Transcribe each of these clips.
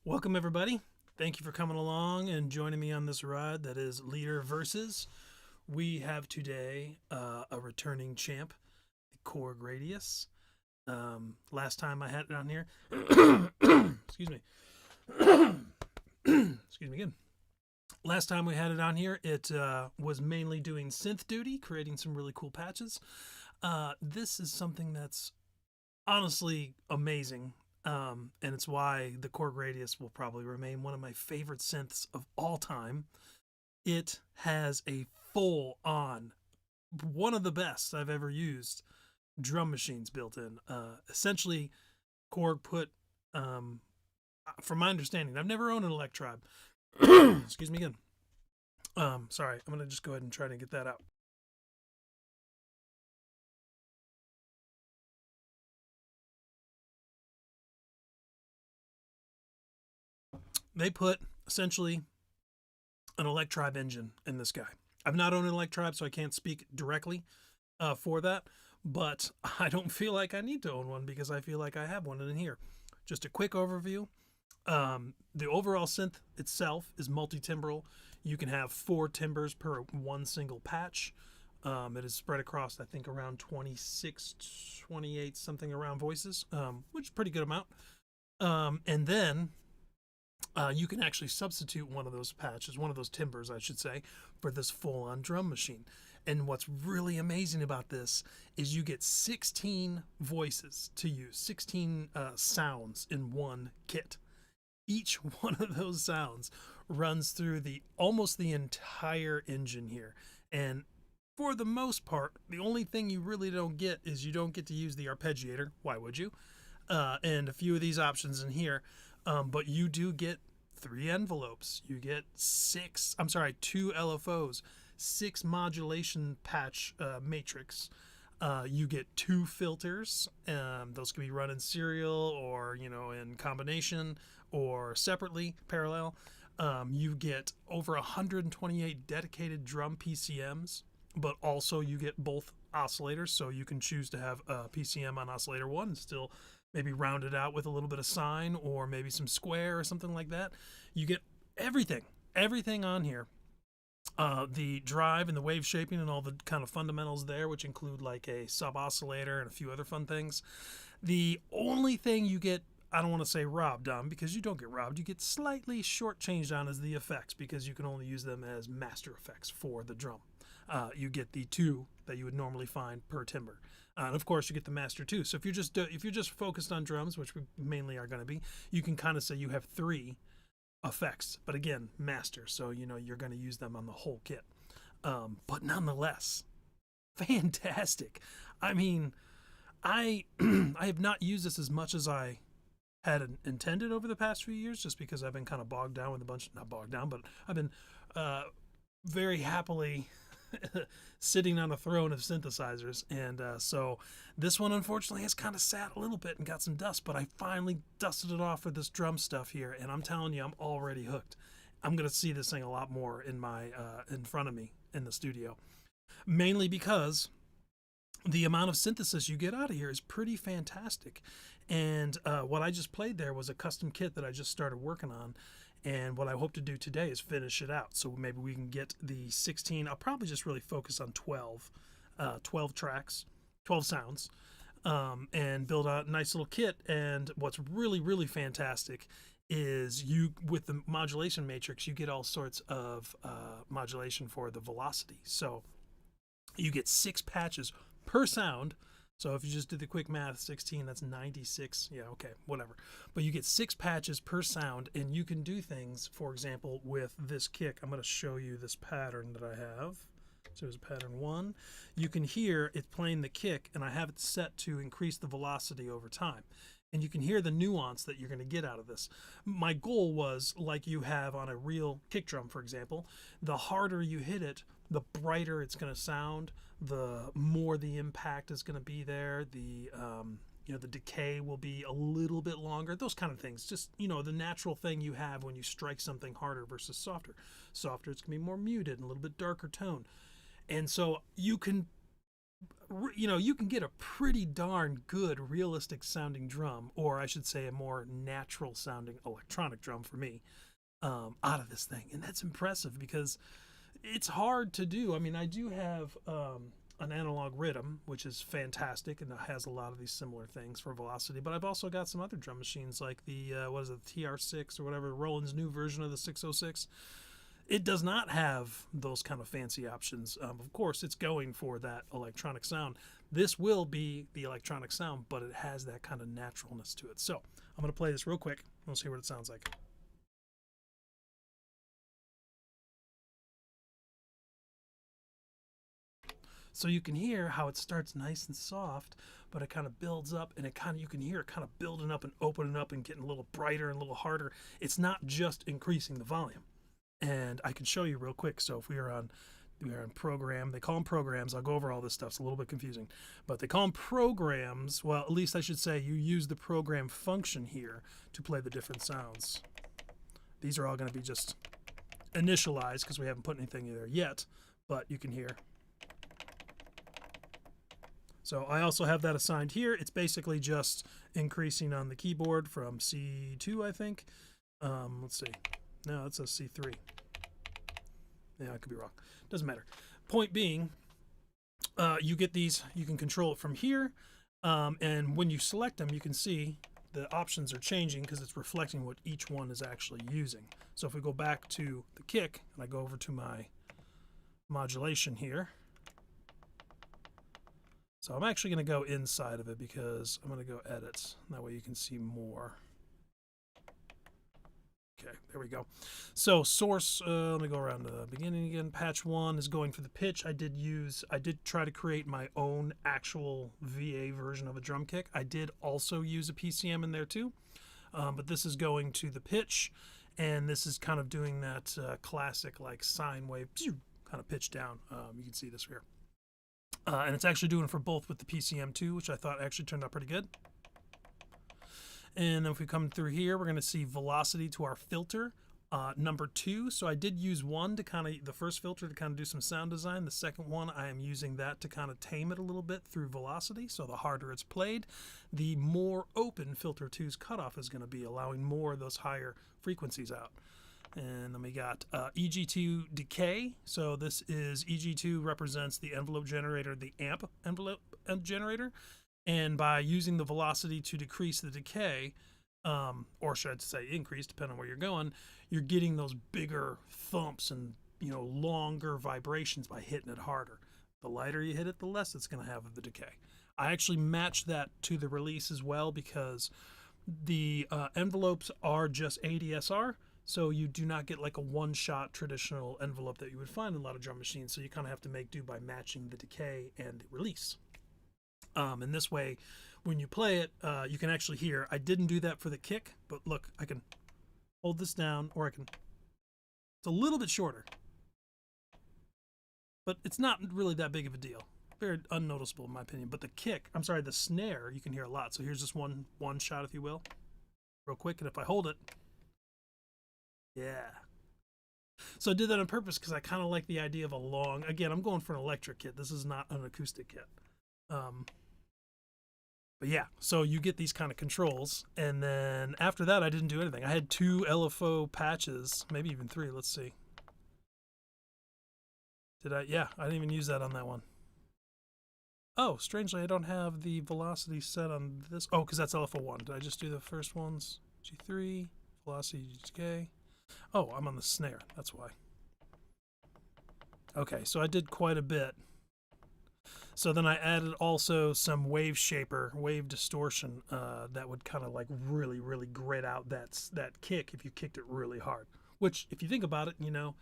Welcome, everybody. Thank you for coming along and joining me on this ride that is Leader Versus. We have today a returning champ, the Korg Radias. Last time I had it on here, excuse me, excuse me again. Last time we had it on here, it was mainly doing synth duty, creating some really cool patches. This is something that's honestly amazing. And it's why the Korg Radius will probably remain one of my favorite synths of all time. It has a full-on, one of the best I've ever used, drum machines built in. Essentially, Korg put, from my understanding, I've never owned an Electribe. Excuse me again. Sorry, I'm going to just go ahead and try to get that out. They put essentially an Electribe engine in this guy. I've not owned an Electribe, so I can't speak directly for that, but I don't feel like I need to own one because I feel like I have one in here. Just a quick overview. The overall synth itself is multi-timbral. You can have 4 timbers per one single patch. It is spread across, I think, around 26, 28, something around voices, which is a pretty good amount. And then you can actually substitute one of those patches, one of those timbers, I should say, for this full-on drum machine. And what's really amazing about this is you get 16 voices to use, 16 sounds in one kit. Each one of those sounds runs through almost the entire engine here. And for the most part, the only thing you really don't get is you don't get to use the arpeggiator. Why would you? And a few of these options in here. But you do get 3 envelopes. You get 2 LFOs, 6 modulation patch matrix. You get 2 filters. Those can be run in serial or, in combination or separately, parallel. You get over 128 dedicated drum PCMs, but also you get both oscillators. So you can choose to have a PCM on oscillator 1 and still maybe round it out with a little bit of sine or maybe some square or something like that. You get everything on here. The drive and the wave shaping and all the kind of fundamentals there, which include like a sub oscillator and a few other fun things. The only thing you get, I don't want to say robbed on, because you don't get robbed, you get slightly shortchanged on, is the effects, because you can only use them as master effects for the drum. You get the 2 that you would normally find per timbre. And of course, you get the master too. So if you're just focused on drums, which we mainly are going to be, you can kind of say you have 3 effects. But again, master. So you're going to use them on the whole kit. But nonetheless, fantastic. I mean, I I have not used this as much as I had intended over the past few years, just because I've been kind of bogged down with not bogged down, but I've been very happily sitting on a throne of synthesizers, and so this one unfortunately has kind of sat a little bit and got some dust, but I finally dusted it off with this drum stuff here, and I'm telling you, I'm already hooked. I'm gonna see this thing a lot more in my in front of me in the studio, mainly because the amount of synthesis you get out of here is pretty fantastic. And what I just played there was a custom kit that I just started working on. And what I hope to do today is finish it out. So maybe we can get the 16. I'll probably just really focus on 12 tracks, 12 sounds, and build a nice little kit. And what's really, really fantastic is you, with the modulation matrix, you get all sorts of modulation for the velocity. So you get 6 patches per sound. So if you just do the quick math, 16, that's 96. Yeah, okay, whatever. But you get 6 patches per sound, and you can do things, for example, with this kick. I'm going to show you this pattern that I have. So there's pattern 1. You can hear it playing the kick, and I have it set to increase the velocity over time. And you can hear the nuance that you're going to get out of this. My goal was, like you have on a real kick drum, for example, the harder you hit it, the brighter it's going to sound, the more the impact is going to be there, the the decay will be a little bit longer, those kind of things. Just, the natural thing you have when you strike something harder versus softer. Softer, it's going to be more muted and a little bit darker tone. And so you can get a pretty darn good realistic sounding drum, or I should say a more natural sounding electronic drum for me, out of this thing. And that's impressive because it's hard to do. I mean, I do have an analog rhythm, which is fantastic, and it has a lot of these similar things for velocity, but I've also got some other drum machines like the the TR6 or whatever, Roland's new version of the 606. It does not have those kind of fancy options. Of course, it's going for that electronic sound. This will be the electronic sound, but it has that kind of naturalness to it. So I'm going to play this real quick. We'll see what it sounds like. So you can hear how it starts nice and soft, but it kind of builds up, and you can hear it kind of building up and opening up and getting a little brighter and a little harder. It's not just increasing the volume. And I can show you real quick. So if we are on program, they call them programs. I'll go over all this stuff. It's a little bit confusing, but they call them programs. Well, at least I should say you use the program function here to play the different sounds. These are all going to be just initialized because we haven't put anything in there yet, but you can hear. So I also have that assigned here. It's basically just increasing on the keyboard from C2, I think. Let's see. No, it says C3. Yeah, I could be wrong. Doesn't matter. Point being, you get these, you can control it from here, and when you select them, you can see the options are changing because it's reflecting what each one is actually using. So if we go back to the kick, and I go over to my modulation here, so I'm actually going to go inside of it because I'm going to go edit. That way you can see more. Okay, there we go. So source, let me go around to the beginning again. Patch 1 is going for the pitch. I did try to create my own actual VA version of a drum kick. I did also use a PCM in there too, but this is going to the pitch, and this is kind of doing that classic like sine wave kind of pitch down. You can see this here. And it's actually doing for both with the PCM too, which I thought actually turned out pretty good. And if we come through here, we're going to see velocity to our filter, number 2. So I did use one to the first filter to kind of do some sound design. The second one, I am using that to kind of tame it a little bit through velocity. So the harder it's played, the more open filter 2's cutoff is going to be, allowing more of those higher frequencies out. And then we got EG2 decay. So this is EG2 represents the envelope generator, the amp envelope generator. And by using the velocity to decrease the decay, or should I say increase, depending on where you're going, you're getting those bigger thumps and longer vibrations by hitting it harder. The lighter you hit it, the less it's going to have of the decay. I actually matched that to the release as well because the envelopes are just ADSR. So you do not get like a one-shot traditional envelope that you would find in a lot of drum machines. So you kind of have to make do by matching the decay and the release. And this way, when you play it, you can actually hear. I didn't do that for the kick, but look, I can hold this down, or it's a little bit shorter. But it's not really that big of a deal. Very unnoticeable in my opinion. But the snare, you can hear a lot. So here's just one shot, if you will, real quick. And if I hold it, yeah. So I did that on purpose because I kind of like the idea of a long, again, I'm going for an electric kit. This is not an acoustic kit. But yeah, so you get these kind of controls. And then after that, I didn't do anything. I had 2 LFO patches, maybe even 3. Let's see. Yeah, I didn't even use that on that one. Oh, strangely, I don't have the velocity set on this. Oh, because that's LFO1. Did I just do the first ones? G3, velocity decay. Oh, I'm on the snare. That's why. Okay, so I did quite a bit. So then I added also some wave shaper, wave distortion that would kind of like really, really grit out that kick if you kicked it really hard. Which, if you think about it, you know,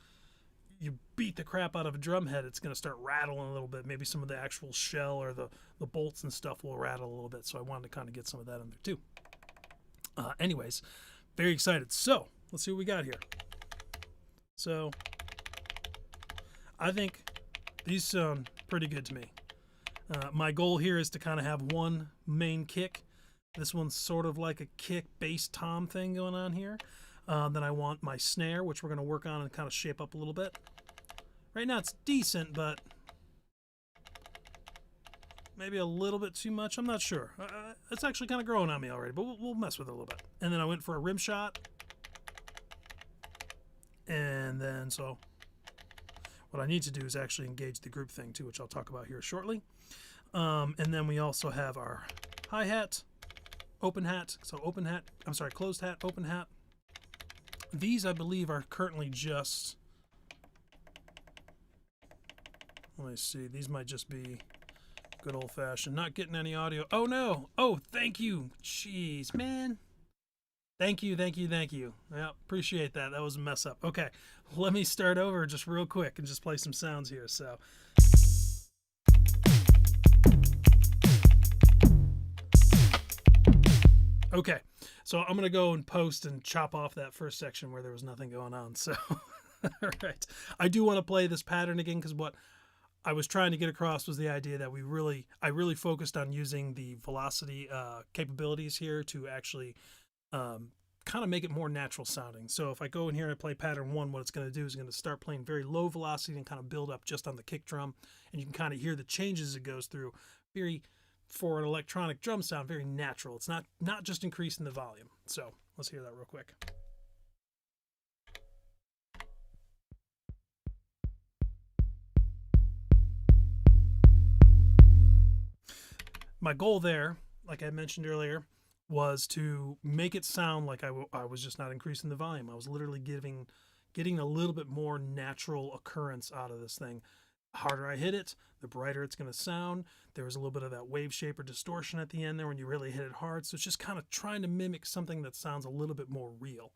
you beat the crap out of a drum head, it's going to start rattling a little bit. Maybe some of the actual shell or the bolts and stuff will rattle a little bit. So I wanted to kind of get some of that in there too. Anyways, very excited. So let's see what we got here. So I think these sound pretty good to me. My goal here is to kind of have one main kick. This one's sort of like a kick bass tom thing going on here. Then I want my snare, which we're going to work on and kind of shape up a little bit. Right now it's decent, but maybe a little bit too much. I'm not sure. It's actually kind of growing on me already, but we'll mess with it a little bit. And then I went for a rim shot. And then, so what I need to do is actually engage the group thing too, which I'll talk about here shortly. And then we also have our hi-hat, open hat. So open hat, I'm sorry, closed hat, open hat. These, I believe, are currently just, let me see, these might just be good old-fashioned. Not getting any audio. Oh, no. Oh, thank you. Jeez, man. Thank you, thank you, thank you. Yeah, appreciate that. That was a mess up. Okay, let me start over just real quick and just play some sounds here. So, okay, so I'm going to go and post and chop off that first section where there was nothing going on. So, all right. I do want to play this pattern again because what I was trying to get across was the idea that I really focused on using the velocity capabilities here to actually kind of make it more natural sounding. So if I go in here and I play pattern 1, what it's going to do is going to start playing very low velocity and kind of build up just on the kick drum. And you can kind of hear the changes it goes through. Very, for an electronic drum sound, very natural. It's not just increasing the volume. So let's hear that real quick. My goal there, like I mentioned earlier, was to make it sound like I was just not increasing the volume. I was literally getting a little bit more natural occurrence out of this thing. The harder I hit it, the brighter it's going to sound. There was a little bit of that wave shape or distortion at the end there when you really hit it hard. So it's just kind of trying to mimic something that sounds a little bit more real.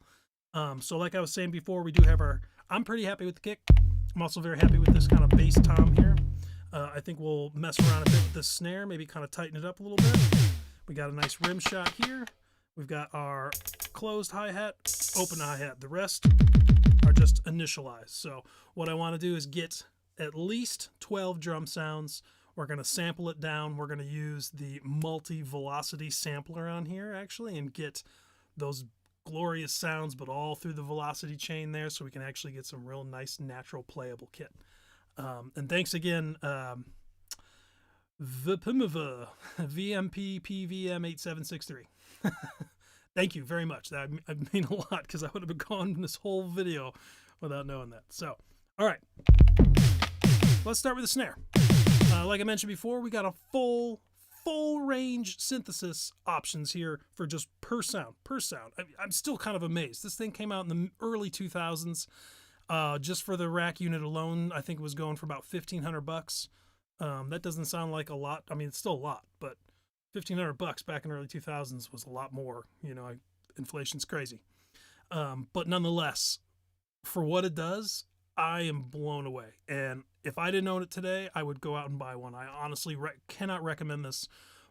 So like I was saying before, we do have I'm pretty happy with the kick. I'm also very happy with this kind of bass tom here. I think we'll mess around a bit with this snare, maybe kind of tighten it up a little bit. We got a nice rim shot here. We've got our closed hi-hat, open hi-hat. The rest are just initialized. So what I want to do is get at least 12 drum sounds. We're going to sample it down. We're going to use the multi-velocity sampler on here, actually, and get those glorious sounds, but all through the velocity chain there, so we can actually get some real nice, natural, playable kit. And thanks again, VMP PVM8763. Thank you very much. That I mean a lot because I would have been gone this whole video without knowing that. So, all right, let's start with the snare. Like I mentioned before, we got a full range synthesis options here for just per sound. I'm still kind of amazed. This thing came out in the early 2000s. Just for the rack unit alone, I think it was going for about $1,500. That doesn't sound like a lot. I mean, it's still a lot, but $1,500 back in the early 2000s was a lot more. You know, inflation's crazy. But nonetheless, for what it does, I am blown away. And if I didn't own it today, I would go out and buy one. I honestly cannot recommend this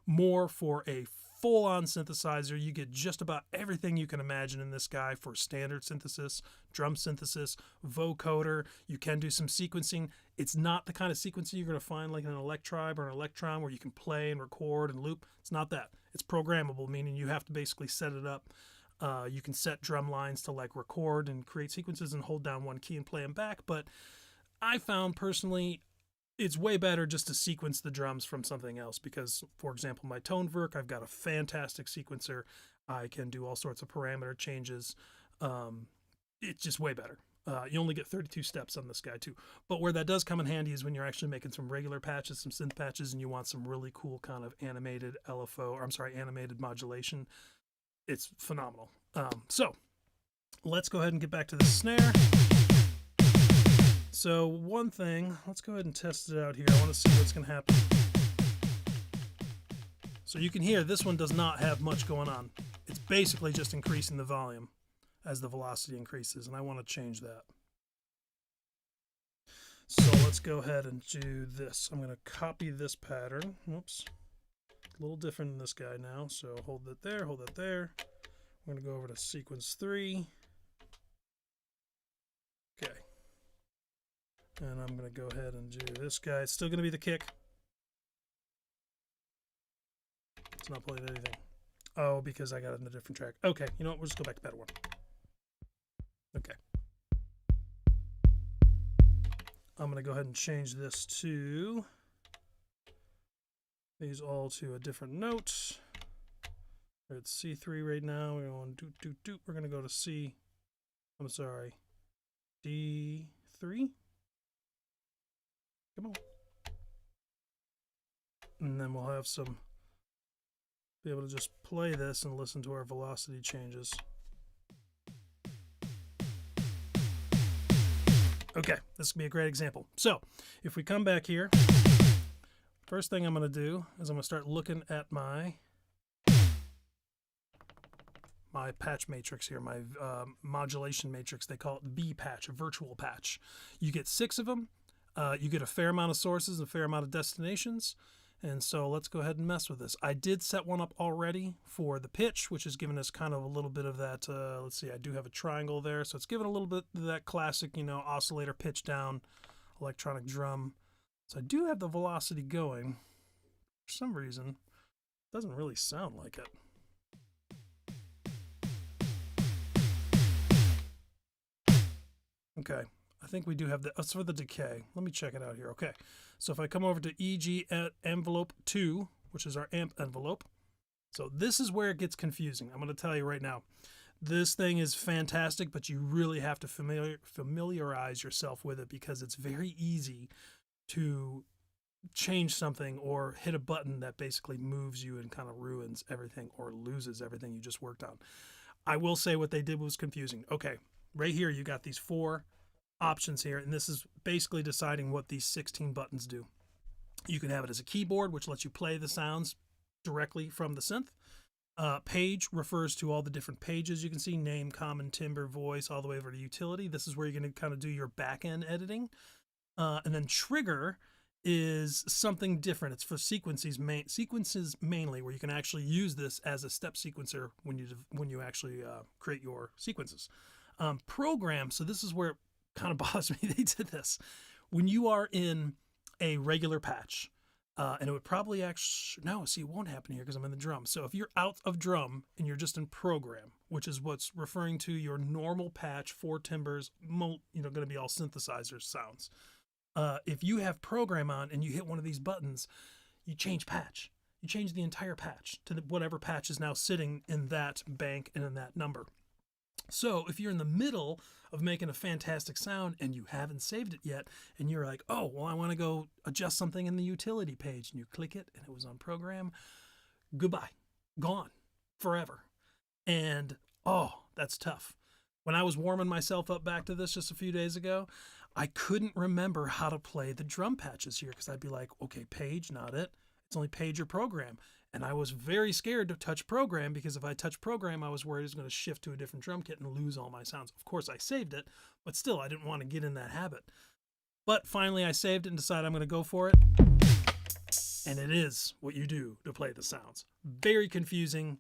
more for a full-on synthesizer. You get just about everything you can imagine in this guy for standard synthesis, drum synthesis, vocoder. You can do some sequencing. It's not the kind of sequencing you're going to find like in an Electribe or an Electron where you can play and record and loop. It's not that. It's programmable, meaning you have to basically set it up. You can set drum lines to like record and create sequences and hold down one key and play them back. But I found personally it's way better just to sequence the drums from something else because, for example, my tone verc, I've got a fantastic sequencer. I can do all sorts of parameter changes. It's just way better. You only get 32 steps on this guy too. But where that does come in handy is when you're actually making some regular patches, some synth patches, and you want some really cool kind of animated animated modulation. It's phenomenal. So let's go ahead and get back to the snare. So one thing, let's go ahead and test it out here. I want to see what's going to happen. So you can hear this one does not have much going on. It's basically just increasing the volume as the velocity increases, and I want to change that. So let's go ahead and do this. I'm going to copy this pattern. Whoops. A little different than this guy now. So hold that there, hold that there. We're going to go over to sequence 3. Okay. And I'm going to go ahead and do this guy. It's still going to be the kick. It's not playing anything. Oh, because I got it in a different track. Okay, you know what? We'll just go back to pad 1. Okay. I'm going to go ahead and change this to these all to a different note. We're at C3 right now. We're going doot, doot, doot. We're going to go to C. I'm sorry. D3. Come on. And then we'll have some, be able to just play this and listen to our velocity changes. Okay, this could be a great example. So, if we come back here, first thing I'm going to do is I'm going to start looking at my patch matrix here, my modulation matrix. They call it V patch, a virtual patch. You get 6 of them. You get a fair amount of sources, a fair amount of destinations. And so let's go ahead and mess with this. I did set one up already for the pitch, which is giving us kind of a little bit of that, let's see, I do have a triangle there. So it's giving a little bit of that classic, you know, oscillator pitch down, electronic drum. So I do have the velocity going. For some reason, it doesn't really sound like it. Okay, I think we do have that's for the decay. Let me check it out here. Okay, so if I come over to EG envelope 2, which is our amp envelope, so this is where it gets confusing. I'm going to tell you right now, this thing is fantastic, but you really have to familiarize yourself with it because it's very easy to change something or hit a button that basically moves you and kind of ruins everything or loses everything you just worked on. I will say what they did was confusing. Okay, right here you got these 4 options here, and this is basically deciding what these 16 buttons do. You can have it as a keyboard, which lets you play the sounds directly from the synth. Page refers to all the different pages you can see, name, common, timbre, voice, all the way over to utility. This is where you're going to kind of do your back-end editing. And then trigger is something different. It's for sequences mainly, where you can actually use this as a step sequencer when you actually create your sequences. Program, so this is where it kind of bothers me they did this. When you are in a regular patch, and it would probably actually, no, see, it won't happen here because I'm in the drum. So if you're out of drum and you're just in program, which is what's referring to your normal patch, 4 timbres, going to be all synthesizer sounds. If you have program on and you hit one of these buttons, you change patch. You change the entire patch to whatever patch is now sitting in that bank and in that number. So if you're in the middle of making a fantastic sound and you haven't saved it yet, and you're like, oh, well, I want to go adjust something in the utility page, and you click it and it was on program, goodbye, gone, forever. And, oh, that's tough. When I was warming myself up back to this just a few days ago, I couldn't remember how to play the drum patches here because I'd be like, okay, page, not it. It's only page or program. And I was very scared to touch program because if I touched program, I was worried it was going to shift to a different drum kit and lose all my sounds. Of course, I saved it, but still, I didn't want to get in that habit. But finally, I saved it and decided I'm going to go for it. And it is what you do to play the sounds. Very confusing.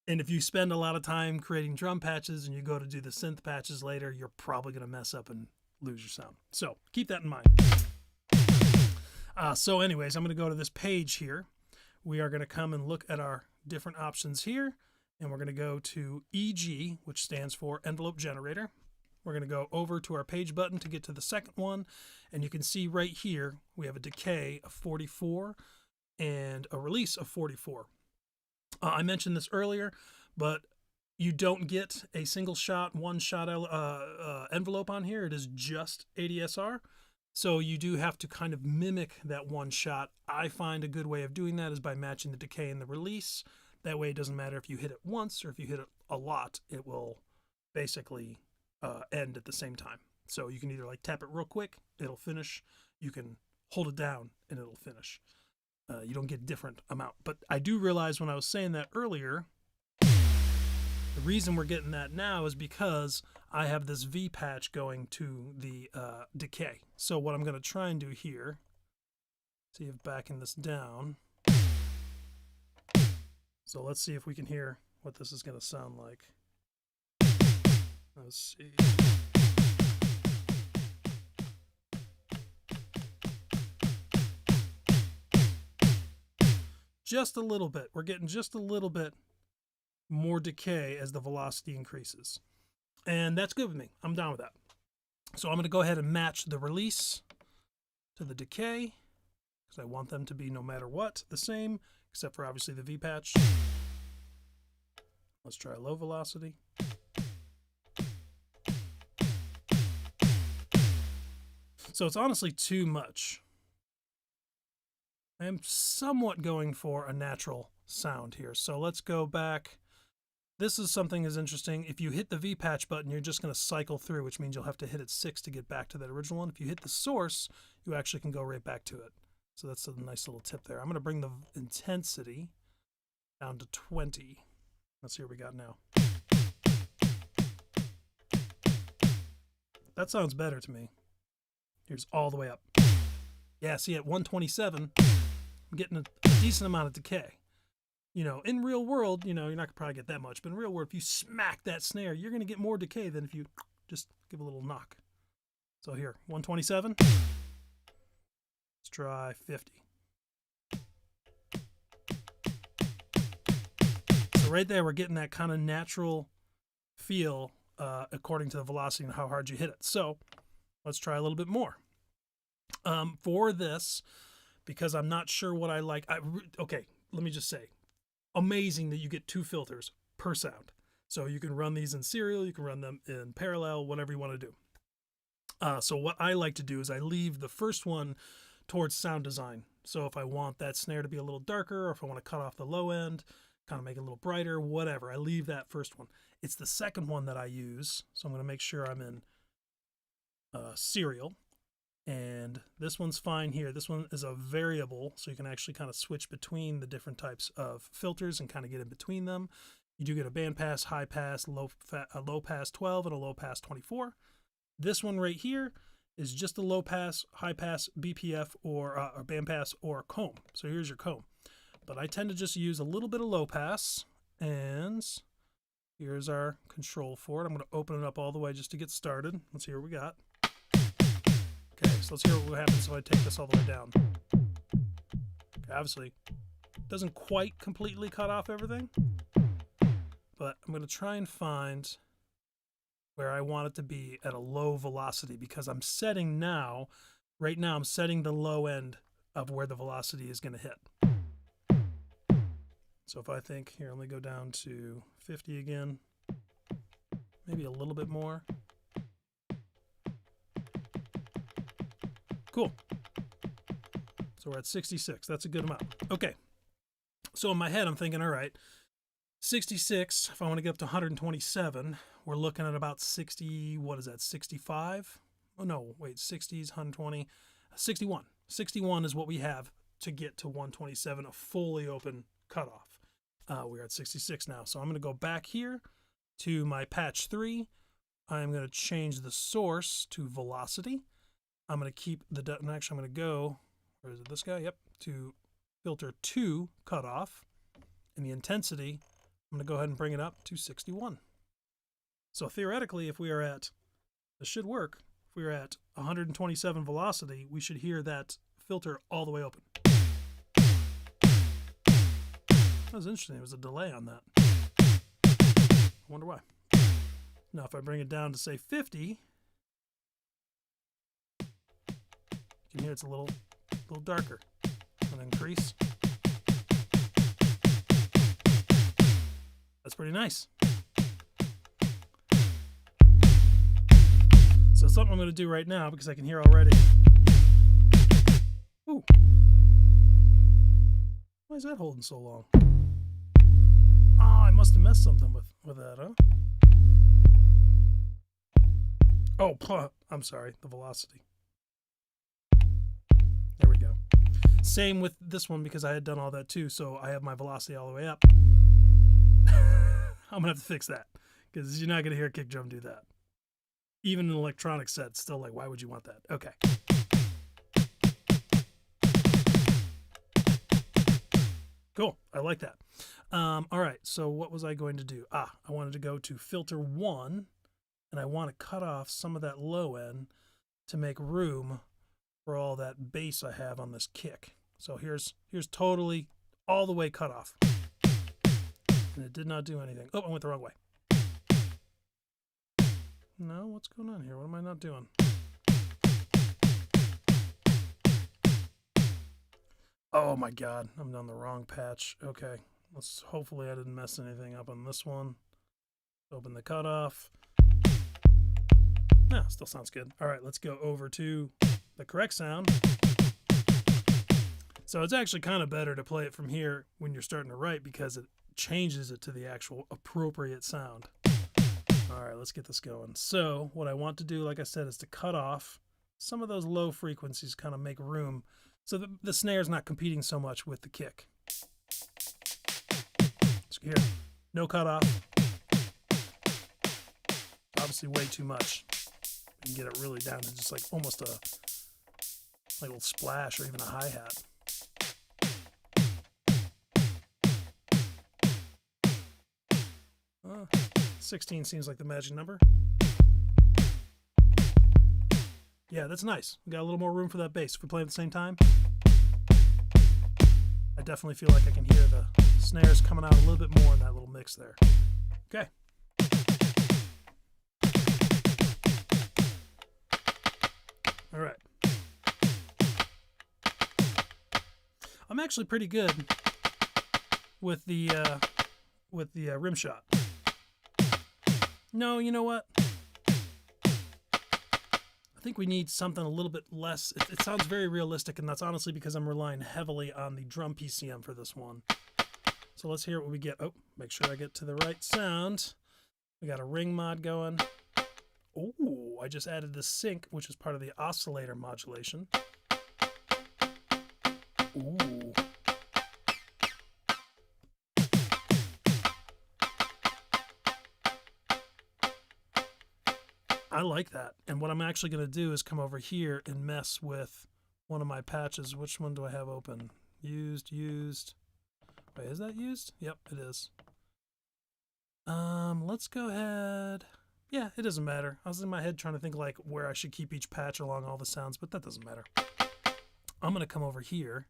And if you spend a lot of time creating drum patches and you go to do the synth patches later, you're probably going to mess up and lose your sound. So keep that in mind. So anyways, I'm going to go to this page here. We are going to come and look at our different options here, and we're going to go to EG, which stands for envelope generator. We're going to go over to our page button to get to the second one, and you can see right here we have a decay of 44 and a release of 44. I mentioned this earlier, but you don't get a single shot, one shot envelope on here. It is just ADSR. So you do have to kind of mimic that one shot. I find a good way of doing that is by matching the decay and the release. That way it doesn't matter if you hit it once or if you hit it a lot, it will basically end at the same time. So you can either like tap it real quick, it'll finish. You can hold it down and it'll finish. You don't get a different amount. But I do realize when I was saying that earlier, the reason we're getting that now is because I have this V patch going to the decay. So what I'm going to try and do here, see if backing this down. So let's see if we can hear what this is going to sound like. Let's see. Just a little bit. We're getting just a little bit more decay as the velocity increases. And that's good with me. I'm down with that. So I'm going to go ahead and match the release to the decay, because I want them to be, no matter what, the same, except for obviously the V patch. Let's try low velocity. So it's honestly too much. I am somewhat going for a natural sound here. So let's go back. This is something that's interesting. If you hit the V patch button, you're just going to cycle through, which means you'll have to hit it 6 to get back to that original one. If you hit the source, you actually can go right back to it. So that's a nice little tip there. I'm going to bring the intensity down to 20. Let's see what we got now. That sounds better to me. Here's all the way up. Yeah, see at 127, I'm getting a decent amount of decay. You know, in real world, you know, you're not going to probably get that much, but in real world, if you smack that snare, you're going to get more decay than if you just give a little knock. So here, 127. Let's try 50. So right there, we're getting that kind of natural feel according to the velocity and how hard you hit it. So let's try a little bit more. For this, because I'm not sure what I like. Okay, let me just say, amazing that you get 2 filters per sound. So you can run these in serial, you can run them in parallel, whatever you want to do. So what I like to do is I leave the first one towards sound design. So if I want that snare to be a little darker, or if I want to cut off the low end, kind of make it a little brighter, whatever, I leave that first one. It's the second one that I use. So I'm going to make sure I'm in serial. And this one's fine here. This one is a variable, so you can actually kind of switch between the different types of filters and kind of get in between them. You do get a band pass, high pass, low pass 12, and a low pass 24. This one right here is just a low pass, high pass, BPF, or band pass, or comb. So here's your comb. But I tend to just use a little bit of low pass, and here's our control for it. I'm going to open it up all the way just to get started. Let's see what we got. Okay, so let's hear what happens if I take this all the way down. Okay, obviously, it doesn't quite completely cut off everything, but I'm going to try and find where I want it to be at a low velocity, because I'm setting now, right now I'm setting the low end of where the velocity is going to hit. So if I think, here, let me go down to 50 again, maybe a little bit more. Cool. So we're at 66. That's a good amount. Okay. So in my head, I'm thinking, all right, 66, if I want to get up to 127, we're looking at about 60, what is that, 65? Oh, no, wait, 60s, 120, 61. 61 is what we have to get to 127, a fully open cutoff. We're at 66 now. So I'm going to go back here to my patch 3. I'm going to change the source to velocity. I'm going to keep the, actually I'm going to go, where is it, this guy? Yep, to filter 2 cutoff. And the intensity, I'm going to go ahead and bring it up to 61. So theoretically, if we are at, this should work, if we are at 127 velocity, we should hear that filter all the way open. That was interesting. There was a delay on that. I wonder why. Now, if I bring it down to, say, 50, you can hear it's a little darker. I'm going to increase. That's pretty nice. So something I'm going to do right now, because I can hear already. Ooh. Why is that holding so long? Oh, I must have messed something with that, huh? Oh, I'm sorry, the velocity. There we go. Same with this one because I had done all that too, so I have my velocity all the way up. I'm gonna have to fix that because you're not gonna hear a kick drum do that. Even an electronic set, still like, why would you want that? Okay. Cool, I like that. All right, so what was I going to do? I wanted to go to filter 1, and I want to cut off some of that low end to make room for all that bass I have on this kick. So here's totally all the way cut off. And it did not do anything. Oh, I went the wrong way. No, what's going on here? What am I not doing? Oh my God, I'm on the wrong patch. Okay, hopefully I didn't mess anything up on this one. Open the cutoff. No, still sounds good. All right, let's go over to the correct sound. So it's actually kind of better to play it from here when you're starting to write because it changes it to the actual appropriate sound. All right, let's get this going. So what I want to do, like I said, is to cut off some of those low frequencies, kind of make room so the snare's not competing so much with the kick. So here, no cutoff. Obviously way too much. You can get it really down to just like almost a little splash or even a hi-hat. 16 seems like the magic number. Yeah, that's nice. We got a little more room for that bass. If we play at the same time, I definitely feel like I can hear the snares coming out a little bit more in that little mix there. Okay. All right. I'm actually pretty good with the rim shot. No, you know what? I think we need something a little bit less. It sounds very realistic, and that's honestly because I'm relying heavily on the drum PCM for this one. So let's hear what we get. Oh, make sure I get to the right sound. We got a ring mod going. Oh, I just added the sync, which is part of the oscillator modulation. Ooh. I like that. And what I'm actually going to do is come over here and mess with one of my patches. Which one do I have open? Used. Wait, is that used? Yep, it is. Let's go ahead. Yeah, it doesn't matter. I was in my head trying to think like where I should keep each patch along all the sounds, but that doesn't matter. I'm going to come over here,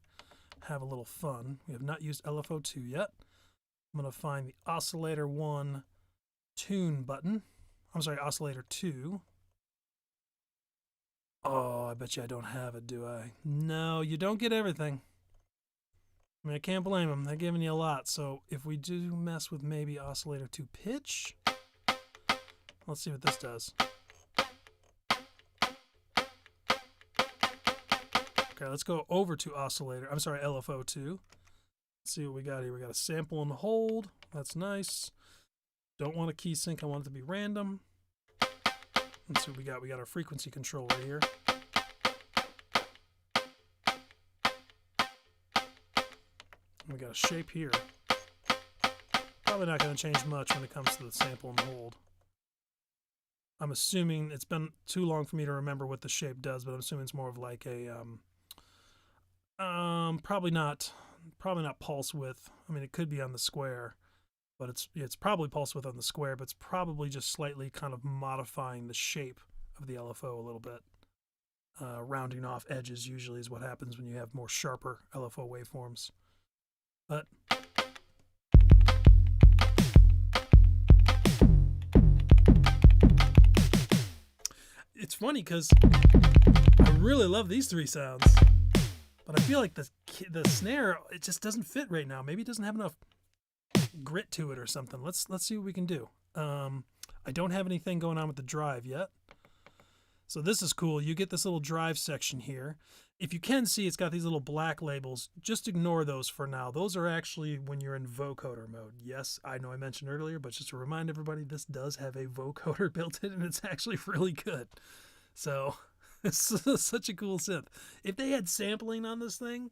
have a little fun. We have not used LFO2 yet. I'm going to find the oscillator 1 tune button. I'm sorry, oscillator 2. Oh, I bet you I don't have it, do I? No, you don't get everything. I mean, I can't blame them. They're giving you a lot. So if we do mess with maybe oscillator 2 pitch, let's see what this does. Okay, let's go over to oscillator. I'm sorry, LFO2. Let's see what we got here. We got a sample and hold. That's nice. Don't want a key sync. I want it to be random. Let's see what we got. We got our frequency control right here. We got a shape here. Probably not going to change much when it comes to the sample and hold. I'm assuming it's been too long for me to remember what the shape does, but I'm assuming it's more of like a probably not pulse width. I mean, it could be on the square, but it's probably pulse width on the square, but it's probably just slightly kind of modifying the shape of the LFO a little bit. Rounding off edges usually is what happens when you have more sharper LFO waveforms. But it's funny because I really love these three sounds, but I feel like the snare, it just doesn't fit right now. Maybe it doesn't have enough grit to it or something. Let's see what we can do. I don't have anything going on with the drive yet, So this is cool. You get this little drive section here. If you can see, it's got these little black labels. Just ignore those for now. Those are actually when you're in vocoder mode. Yes, I know I mentioned earlier, but just to remind everybody, this does have a vocoder built in, and it's actually really good. So it's such a cool synth. If they had sampling on this thing,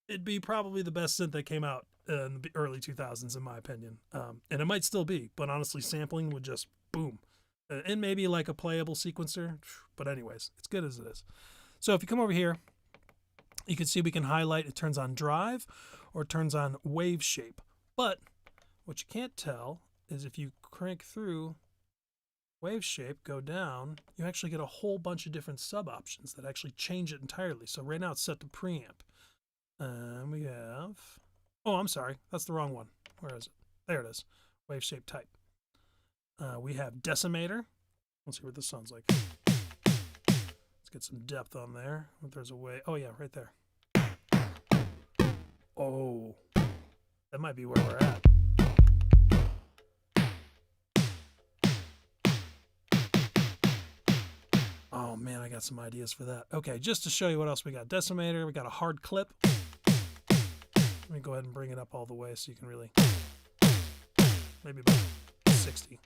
it'd be probably the best synth that came out in the early 2000s, in my opinion. And it might still be, but honestly, sampling would just boom. And maybe like a playable sequencer. But anyways, it's good as it is. So if you come over here, you can see we can highlight, it turns on drive or it turns on wave shape. But what you can't tell is if you crank through wave shape, go down, you actually get a whole bunch of different sub options that actually change it entirely. So right now it's set to preamp. And we have, oh, I'm sorry, that's the wrong one. Where is it? There it is. Wave shape type. We have decimator. Let's see what this sounds like. Let's get some depth on there. If there's a way. Oh, yeah, right there. Oh, that might be where we're at. Oh, man, I got some ideas for that. Okay, just to show you what else we got. Decimator, we got a hard clip. Let me go ahead and bring it up all the way so you can really, maybe about 60.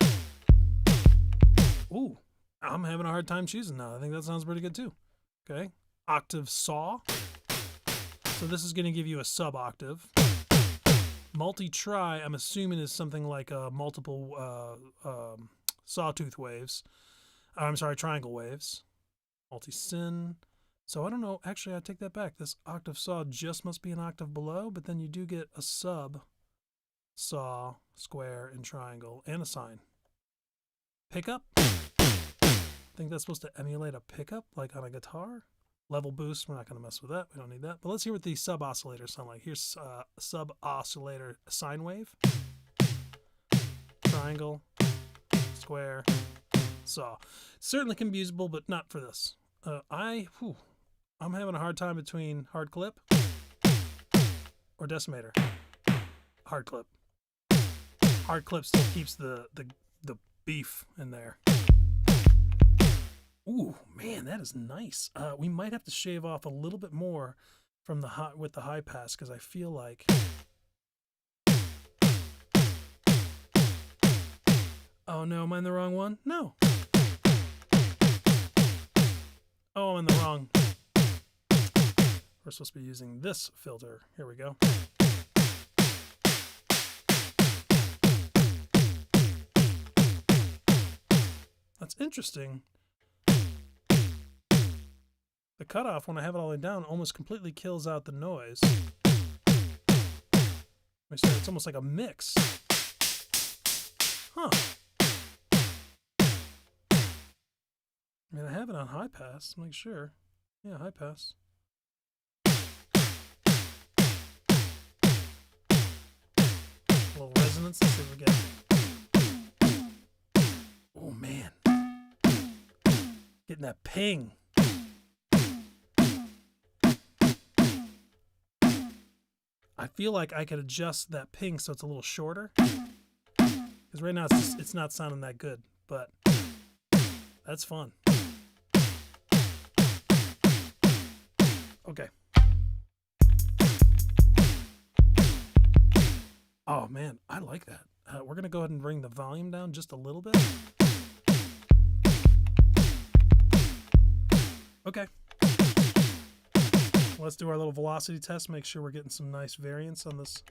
Ooh, I'm having a hard time choosing now. I think that sounds pretty good too. Okay, octave saw. So this is going to give you a sub octave. Multi-try, I'm assuming, is something like multiple sawtooth waves. I'm sorry, triangle waves. Multi-syn. So I don't know. Actually, I take that back. This octave saw just must be an octave below, but then you do get a sub saw, square, and triangle, and a sine. Pickup. I think that's supposed to emulate a pickup, like on a guitar. Level boost, we're not going to mess with that. We don't need that. But let's hear what these sub-oscillators sound like. Here's sub-oscillator sine wave. Triangle, square, saw. Certainly can be usable, but not for this. I'm having a hard time between hard clip or decimator. Hard clip. Hard clip still keeps the beef in there. Ooh, man, that is nice. We might have to shave off a little bit more from the with the high pass, because I feel like. Oh no, am I in the wrong one? No. Oh, I'm in the wrong. We're supposed to be using this filter. Here we go. That's interesting. The cutoff, when I have it all the way down, almost completely kills out the noise. It's almost like a mix. Huh. I mean, I have it on high pass, make sure. Yeah, high pass. A little resonance, let's see if we get. Oh, man. Getting that ping. I feel like I could adjust that ping so it's a little shorter. Because right now it's not sounding that good, but that's fun. Okay. Oh man, I like that. We're going to go ahead and bring the volume down just a little bit. Okay. Let's do our little velocity test, make sure we're getting some nice variance on this.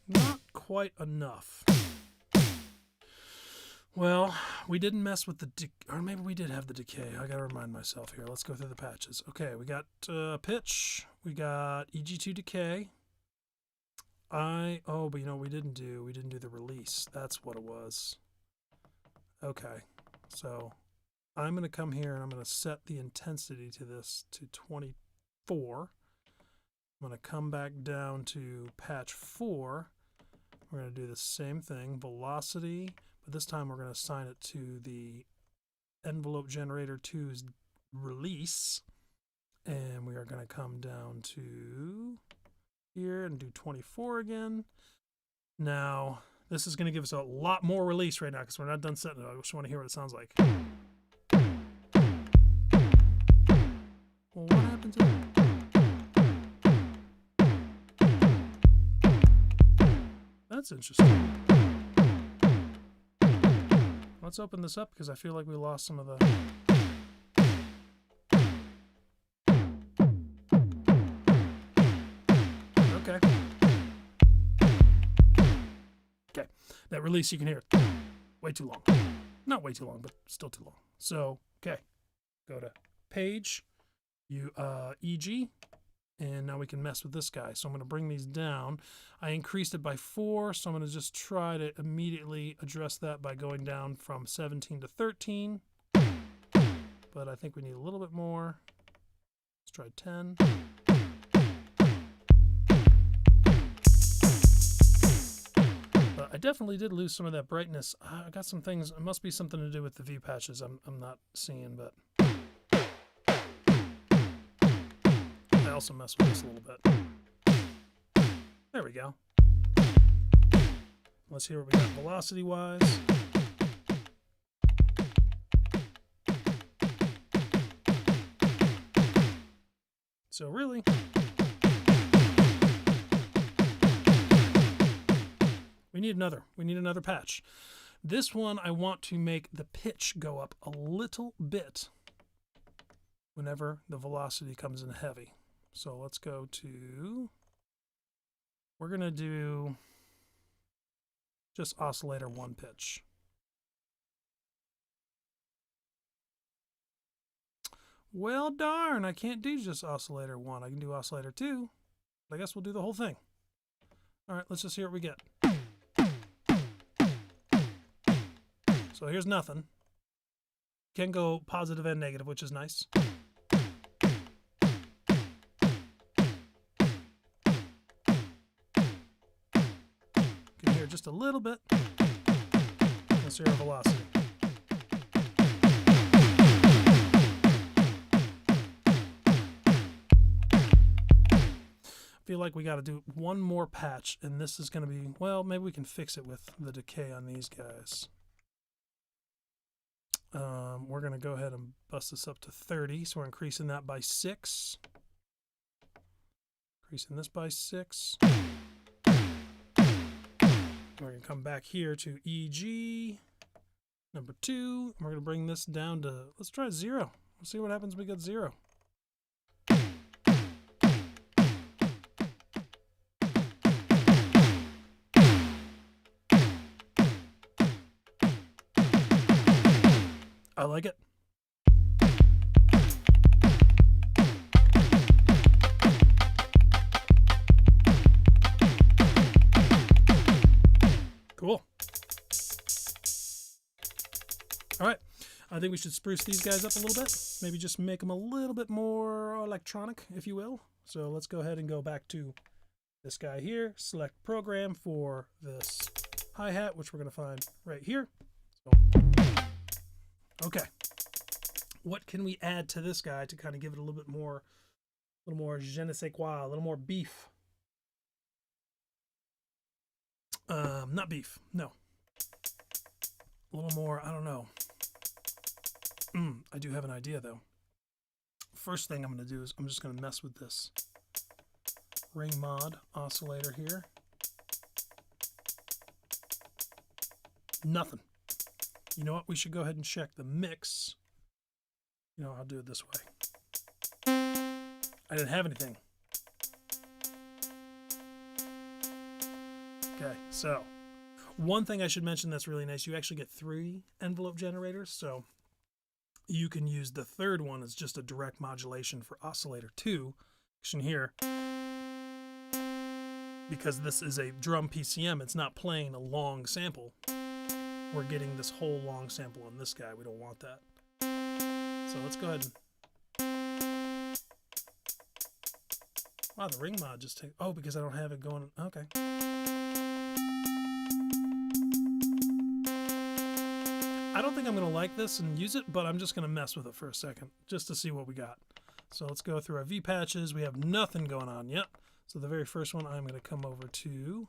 Not quite enough. Well, we didn't mess with the or maybe we did have the decay. I gotta remind myself here. Let's go through the patches. Okay, we got pitch, we got EG2 decay. But you know, we didn't do the release. That's what it was. Okay, so I'm gonna come here and I'm gonna set the intensity to this to 24. I'm gonna come back down to patch 4. We're gonna do the same thing, velocity, but this time we're gonna assign it to the envelope generator 2's release, and we are gonna come down to here and do 24 again. Now, this is going to give us a lot more release right now because we're not done setting it. I just want to hear what it sounds like. Well, what happens if... That's interesting. Let's open this up because I feel like we lost some of the... Okay. Okay. That release, you can hear it. Way too long. Not way too long, but still too long. So, okay. Go to page, EG, and now we can mess with this guy. So I'm going to bring these down. I increased it by 4, so I'm going to just try to immediately address that by going down from 17 to 13. But I think we need a little bit more. Let's try 10. But I definitely did lose some of that brightness. I got some things. It must be something to do with the view patches I'm not seeing, but I also mess with this a little bit. There we go. Let's hear what we got velocity-wise. So really, we need another patch. This one, I want to make the pitch go up a little bit whenever the velocity comes in heavy. So let's go to, we're going to do just oscillator 1 pitch. Well, darn, I can't do just oscillator 1. I can do oscillator 2. But I guess we'll do the whole thing. All right, let's just hear what we get. So here's nothing. Can go positive and negative, which is nice. Can hear just a little bit. Let's hear our velocity. I feel like we got to do one more patch, and this is going to be, well, maybe we can fix it with the decay on these guys. We're going to go ahead and bust this up to 30, so we're increasing that by 6. Increasing this by 6. We're going to come back here to EG, number 2, and we're going to bring this down to, let's try 0. We'll see what happens when we get 0. I like it. Cool. All right. I think we should spruce these guys up a little bit. Maybe just make them a little bit more electronic, if you will. So let's go ahead and go back to this guy here. Select program for this hi-hat, which we're going to find right here. So, okay. What can we add to this guy to kind of give it a little more je ne sais quoi, a little more beef? Not beef, no. A little more, I don't know. I do have an idea though. First thing I'm going to do is I'm just going to mess with this ring mod oscillator here. Nothing. You know what? We should go ahead and check the mix. You know, I'll do it this way. I didn't have anything. Okay, so one thing I should mention that's really nice, you actually get 3 envelope generators, so you can use the third one as just a direct modulation for oscillator 2. Action here. Because this is a drum PCM, it's not playing a long sample. We're getting this whole long sample on this guy. We don't want that. So let's go ahead and... Wow, the ring mod just takes... Oh, because I don't have it going... Okay. I don't think I'm going to like this and use it, but I'm just going to mess with it for a second, just to see what we got. So let's go through our V patches. We have nothing going on yet. So the very first one, I'm going to come over to,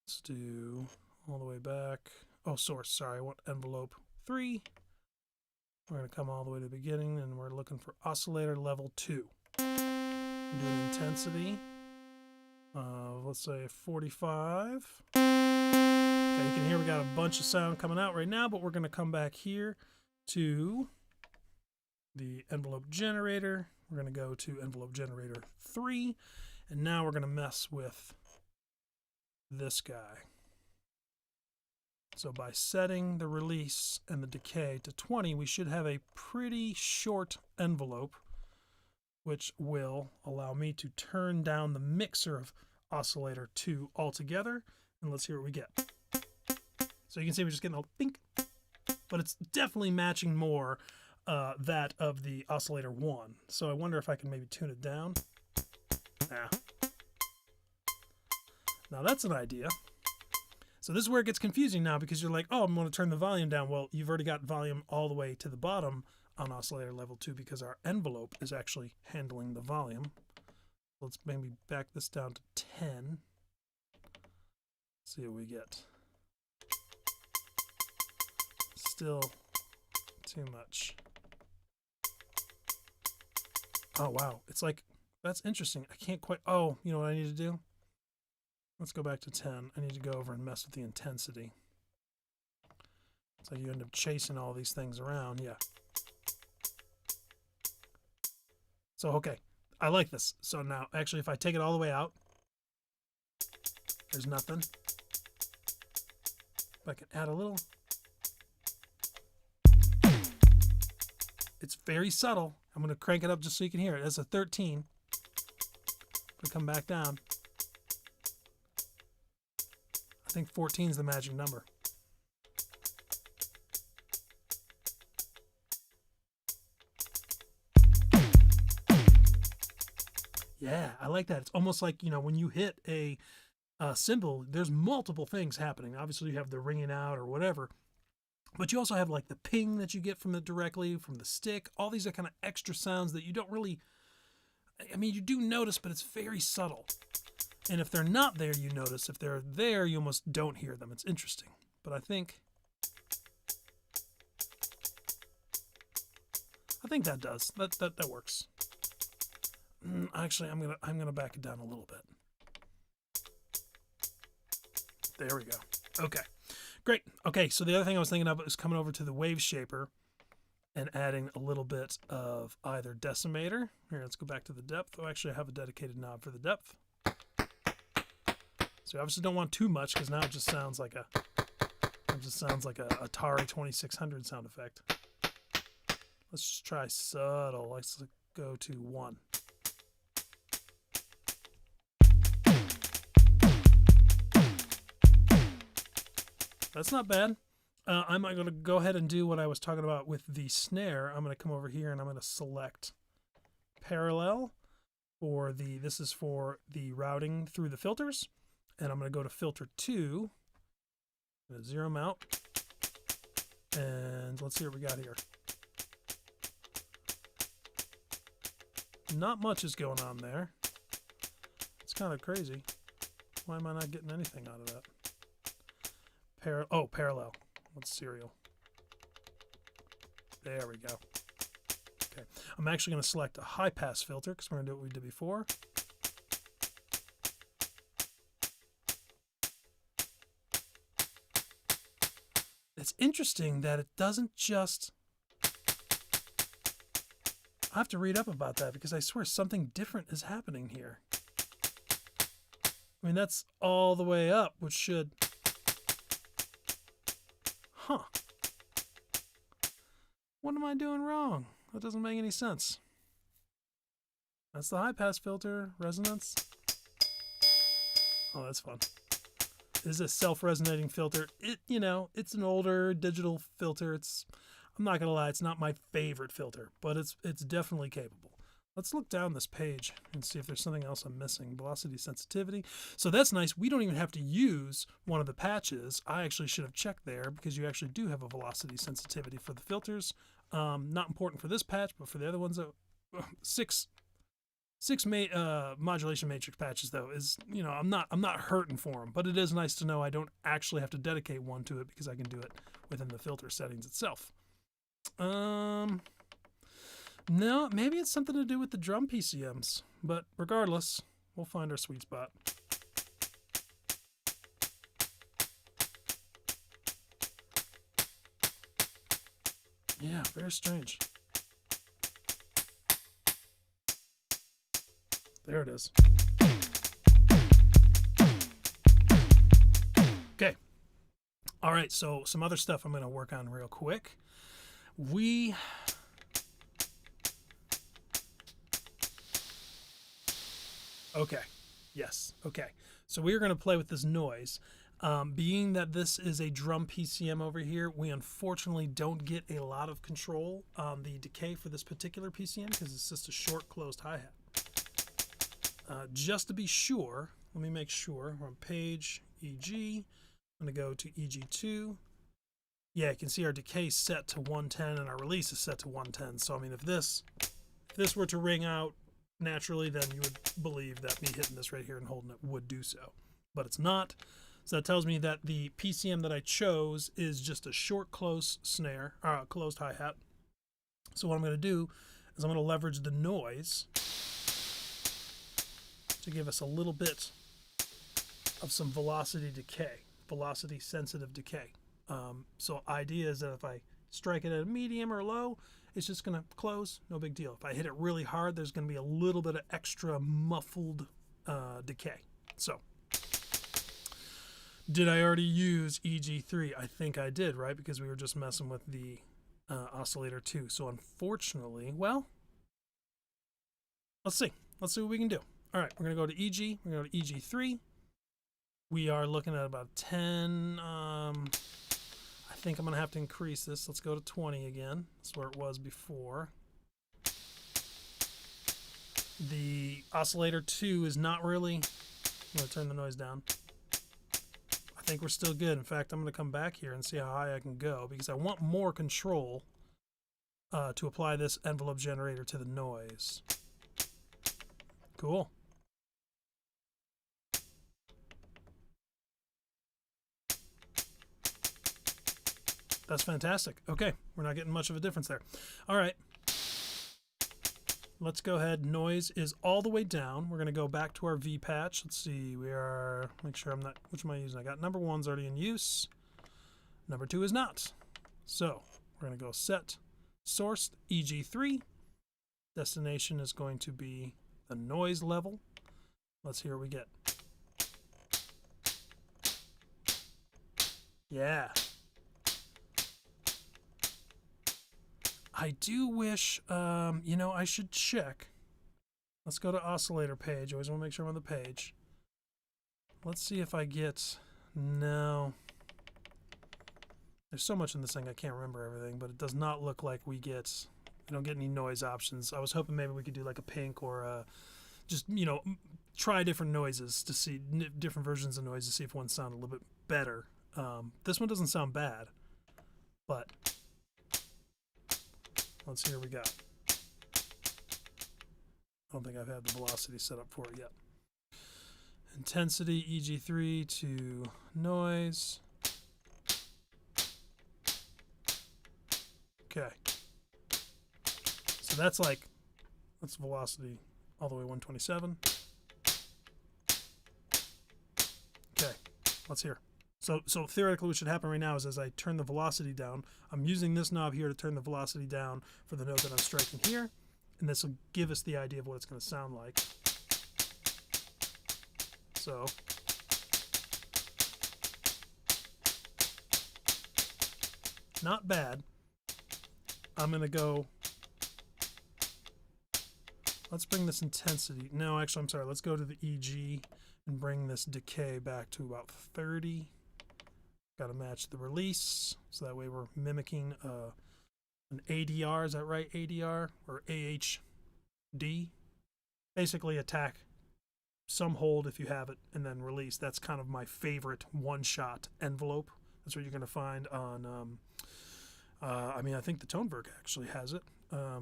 let's do all the way back. Oh, source, sorry, I want envelope 3. We're going to come all the way to the beginning, and we're looking for oscillator level 2. Do an intensity of, let's say, 45. Okay, you can hear we got a bunch of sound coming out right now, but we're going to come back here to the envelope generator. We're going to go to envelope generator 3, and now we're going to mess with this guy. So by setting the release and the decay to 20, we should have a pretty short envelope, which will allow me to turn down the mixer of oscillator 2 altogether. And let's hear what we get. So you can see we're just getting a pink, but it's definitely matching more that of the oscillator 1. So I wonder if I can maybe tune it down. Now that's an idea. So this is where it gets confusing now, because you're like, oh, I'm going to turn the volume down. Well, you've already got volume all the way to the bottom on oscillator level 2 because our envelope is actually handling the volume. Let's maybe back this down to 10. See what we get. Still too much. Oh, wow. It's like, that's interesting. I can't quite, oh, you know what I need to do? Let's go back to 10. I need to go over and mess with the intensity. So you end up chasing all these things around. Yeah. So, okay. I like this. So now, actually, if I take it all the way out, there's nothing. If I can add a little. It's very subtle. I'm going to crank it up just so you can hear it. It's a 13. We'll come back down. I think 14 is the magic number. Yeah, I like that. It's almost like, you know, when you hit a cymbal, there's multiple things happening. Obviously, you have the ringing out or whatever, but you also have like the ping that you get from it directly, from the stick, all these are kind of extra sounds that you don't really, I mean, you do notice, but it's very subtle. And if they're not there, you notice. If they're there, you almost don't hear them. It's interesting. But I think that does. That works. Actually, I'm gonna back it down a little bit. There we go. Okay, great. Okay, so the other thing I was thinking of is coming over to the wave shaper and adding a little bit of either decimator. Here, let's go back to the depth. Oh, actually, I have a dedicated knob for the depth. So you obviously don't want too much because now it just sounds like a Atari 2600 sound effect. Let's just try subtle. Let's go to 1. That's not bad. I'm going to go ahead and do what I was talking about with the snare. I'm going to come over here and I'm going to select parallel for the, this is for the routing through the filters. And I'm going to go to filter 2. I'm going to zero them out. And let's see what we got here. Not much is going on there. It's kind of crazy. Why am I not getting anything out of that? Parallel. What's serial? There we go. Okay. I'm actually going to select a high pass filter because we're going to do what we did before. It's interesting that it doesn't just... I have to read up about that because I swear something different is happening here. I mean, that's all the way up, which should... Huh. What am I doing wrong? That doesn't make any sense. That's the high pass filter, resonance. Oh, that's fun. This is a self-resonating filter. It's an older digital filter. I'm not gonna lie, it's not my favorite filter, but it's definitely capable. Let's look down this page and see if there's something else I'm missing. Velocity sensitivity. So that's nice. We don't even have to use one of the patches. I actually should have checked there because you actually do have a velocity sensitivity for the filters. Not important for this patch, but for the other ones, 6 modulation matrix patches though is, you know, I'm not hurting for them, but it is nice to know I don't actually have to dedicate one to it because I can do it within the filter settings itself. No, maybe it's something to do with the drum PCMs, but regardless, we'll find our sweet spot. Yeah, very strange. There it is. Okay. All right, so some other stuff I'm going to work on real quick. Okay. Yes. Okay. So we're going to play with this noise. Being that this is a drum PCM over here, we unfortunately don't get a lot of control on the decay for this particular PCM because it's just a short closed hi-hat. Just to be sure, let me make sure we're on page EG. I'm going to go to EG2. Yeah, you can see our decay set to 110 and our release is set to 110. So I mean, if this were to ring out naturally, then you would believe that me hitting this right here and holding it would do so. But it's not. So that tells me that the PCM that I chose is just a short close snare, closed hi-hat. So what I'm going to do is I'm going to leverage the noise to give us a little bit of some velocity decay, velocity sensitive decay. So idea is that if I strike it at a medium or low, it's just going to close, no big deal. If I hit it really hard, there's going to be a little bit of extra muffled decay. So did I already use EG3? I think I did, right? Because we were just messing with the oscillator too. So unfortunately, well, let's see. Let's see what we can do. All right, we're going to go to EG. We're going to go to EG3. We are looking at about 10. I think I'm going to have to increase this. Let's go to 20 again. That's where it was before. The oscillator 2 is not really... I'm going to turn the noise down. I think we're still good. In fact, I'm going to come back here and see how high I can go because I want more control to apply this envelope generator to the noise. Cool. That's fantastic. Okay, we're not getting much of a difference there. All right. Let's go ahead. Noise is all the way down. We're going to go back to our V patch. Let's see. We are, make sure I'm not, which am I using? I got number 1's already in use. Number 2 is not. So we're going to go set source EG3. Destination is going to be the noise level. Let's hear what we get. Yeah. I do wish, you know, I should check. Let's go to oscillator page. I always want to make sure I'm on the page. Let's see if I get, no. There's so much in this thing I can't remember everything, but it does not look like we don't get any noise options. I was hoping maybe we could do like a pink or just, you know, try different noises to see, different versions of noise to see if one sounded a little bit better. This one doesn't sound bad, but... let's see what we got. I don't think I've had the velocity set up for it yet. Intensity, EG3 to noise. Okay. So that's velocity all the way 127. Okay, let's hear. So theoretically what should happen right now is as I turn the velocity down, I'm using this knob here to turn the velocity down for the note that I'm striking here, and this will give us the idea of what it's going to sound like. So not bad. I'm going to go, let's bring this intensity. No, actually, I'm sorry. Let's go to the EG and bring this decay back to about 30. Got to match the release, so that way we're mimicking an ADR. Is that right? ADR or AHD? Basically, attack, some hold if you have it, and then release. That's kind of my favorite one-shot envelope. That's what you're going to find on. I mean, I think the Toneberg actually has it.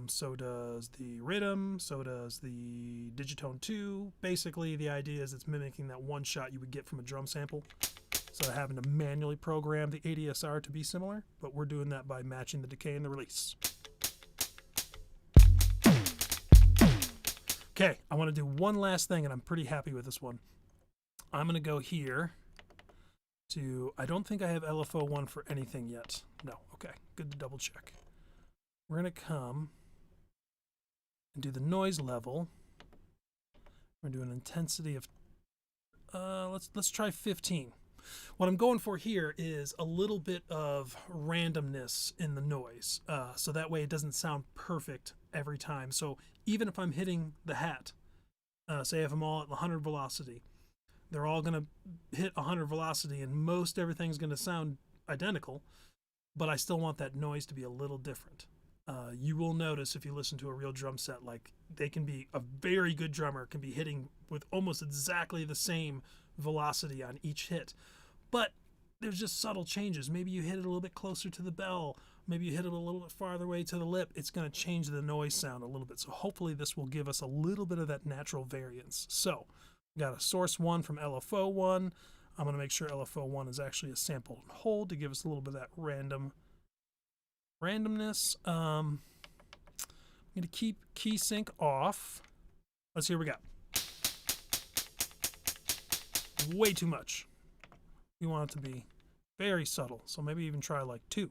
So does the rhythm, so does the Digitone 2. Basically, the idea is it's mimicking that one shot you would get from a drum sample. So having to manually program the ADSR to be similar, but we're doing that by matching the decay and the release. Okay, I want to do one last thing, and I'm pretty happy with this one. I'm going to go here to, I don't think I have LFO1 for anything yet. No, okay, good to double check. We're going to come and do the noise level. We're going to do an intensity of, let's try 15. What I'm going for here is a little bit of randomness in the noise, so that way it doesn't sound perfect every time. So even if I'm hitting the hat, say if I'm all at 100 velocity, they're all going to hit 100 velocity and most everything's going to sound identical, but I still want that noise to be a little different. You will notice if you listen to a real drum set, like they can be, a very good drummer can be hitting with almost exactly the same velocity on each hit, but there's just subtle changes. Maybe you hit it a little bit closer to the bell, maybe you hit it a little bit farther away to the lip. It's going to change the noise sound a little bit. So hopefully this will give us a little bit of that natural variance. So we got a source 1 from LFO1. I'm going to make sure LFO1 is actually a sample and hold to give us a little bit of that randomness. I'm going to keep key sync off. Let's see what we got. Way too much. We want it to be very subtle, so maybe even try like 2.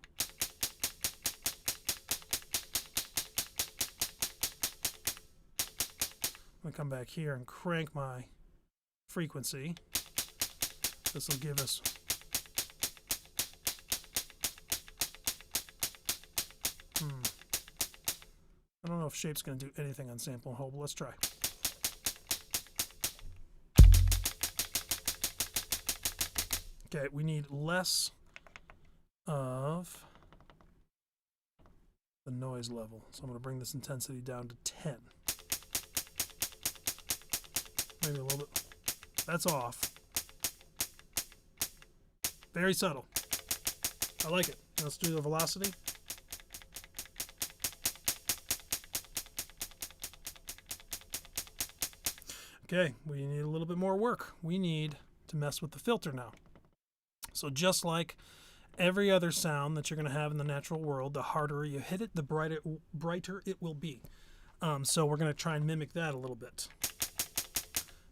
I'm going to come back here and crank my frequency. This will give us I don't know if shape's going to do anything on sample and hold, but let's try. Okay, we need less of the noise level. So I'm going to bring this intensity down to 10. Maybe a little bit. That's off. Very subtle. I like it. Let's do the velocity. Okay, we need a little bit more work. We need to mess with the filter now. So just like every other sound that you're going to have in the natural world, the harder you hit it, the brighter it will be. So we're going to try and mimic that a little bit.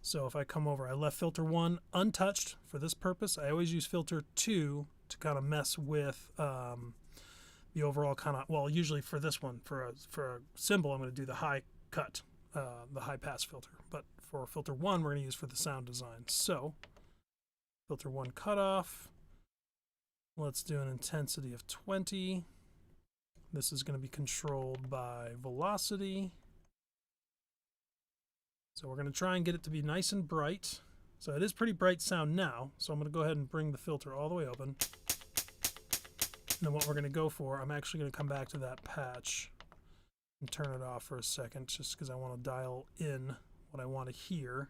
So if I come over, I left filter 1 untouched for this purpose. I always use filter 2 to kind of mess with the overall kind of, well, usually for this one, for a cymbal, I'm going to do the high cut, the high pass filter. But for filter 1, we're going to use for the sound design. So filter 1 cutoff. Let's do an intensity of 20. This is going to be controlled by velocity. So we're going to try and get it to be nice and bright. So it is pretty bright sound now. So I'm going to go ahead and bring the filter all the way open. And then what we're going to go for, I'm actually going to come back to that patch and turn it off for a second, just because I want to dial in what I want to hear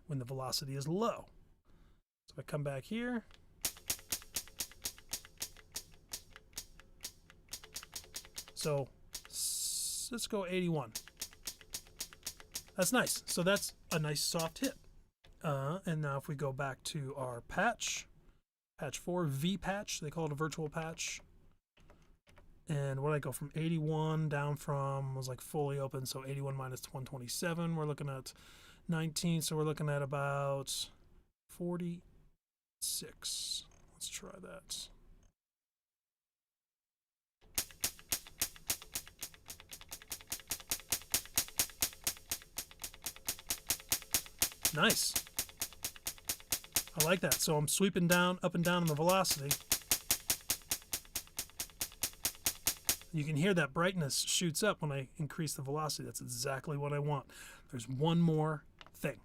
when the velocity is low. So if I come back here, so let's go 81. That's nice. So that's a nice soft hit. And now if we go back to our patch 4, V patch, they call it a virtual patch. And what did I go from 81 down from, was like fully open, so 81 minus 127, we're looking at 19, so we're looking at about 46. Let's try that. Nice. I like that. So I'm sweeping down, up and down on the velocity. You can hear that brightness shoots up when I increase the velocity. That's exactly what I want. There's one more thing.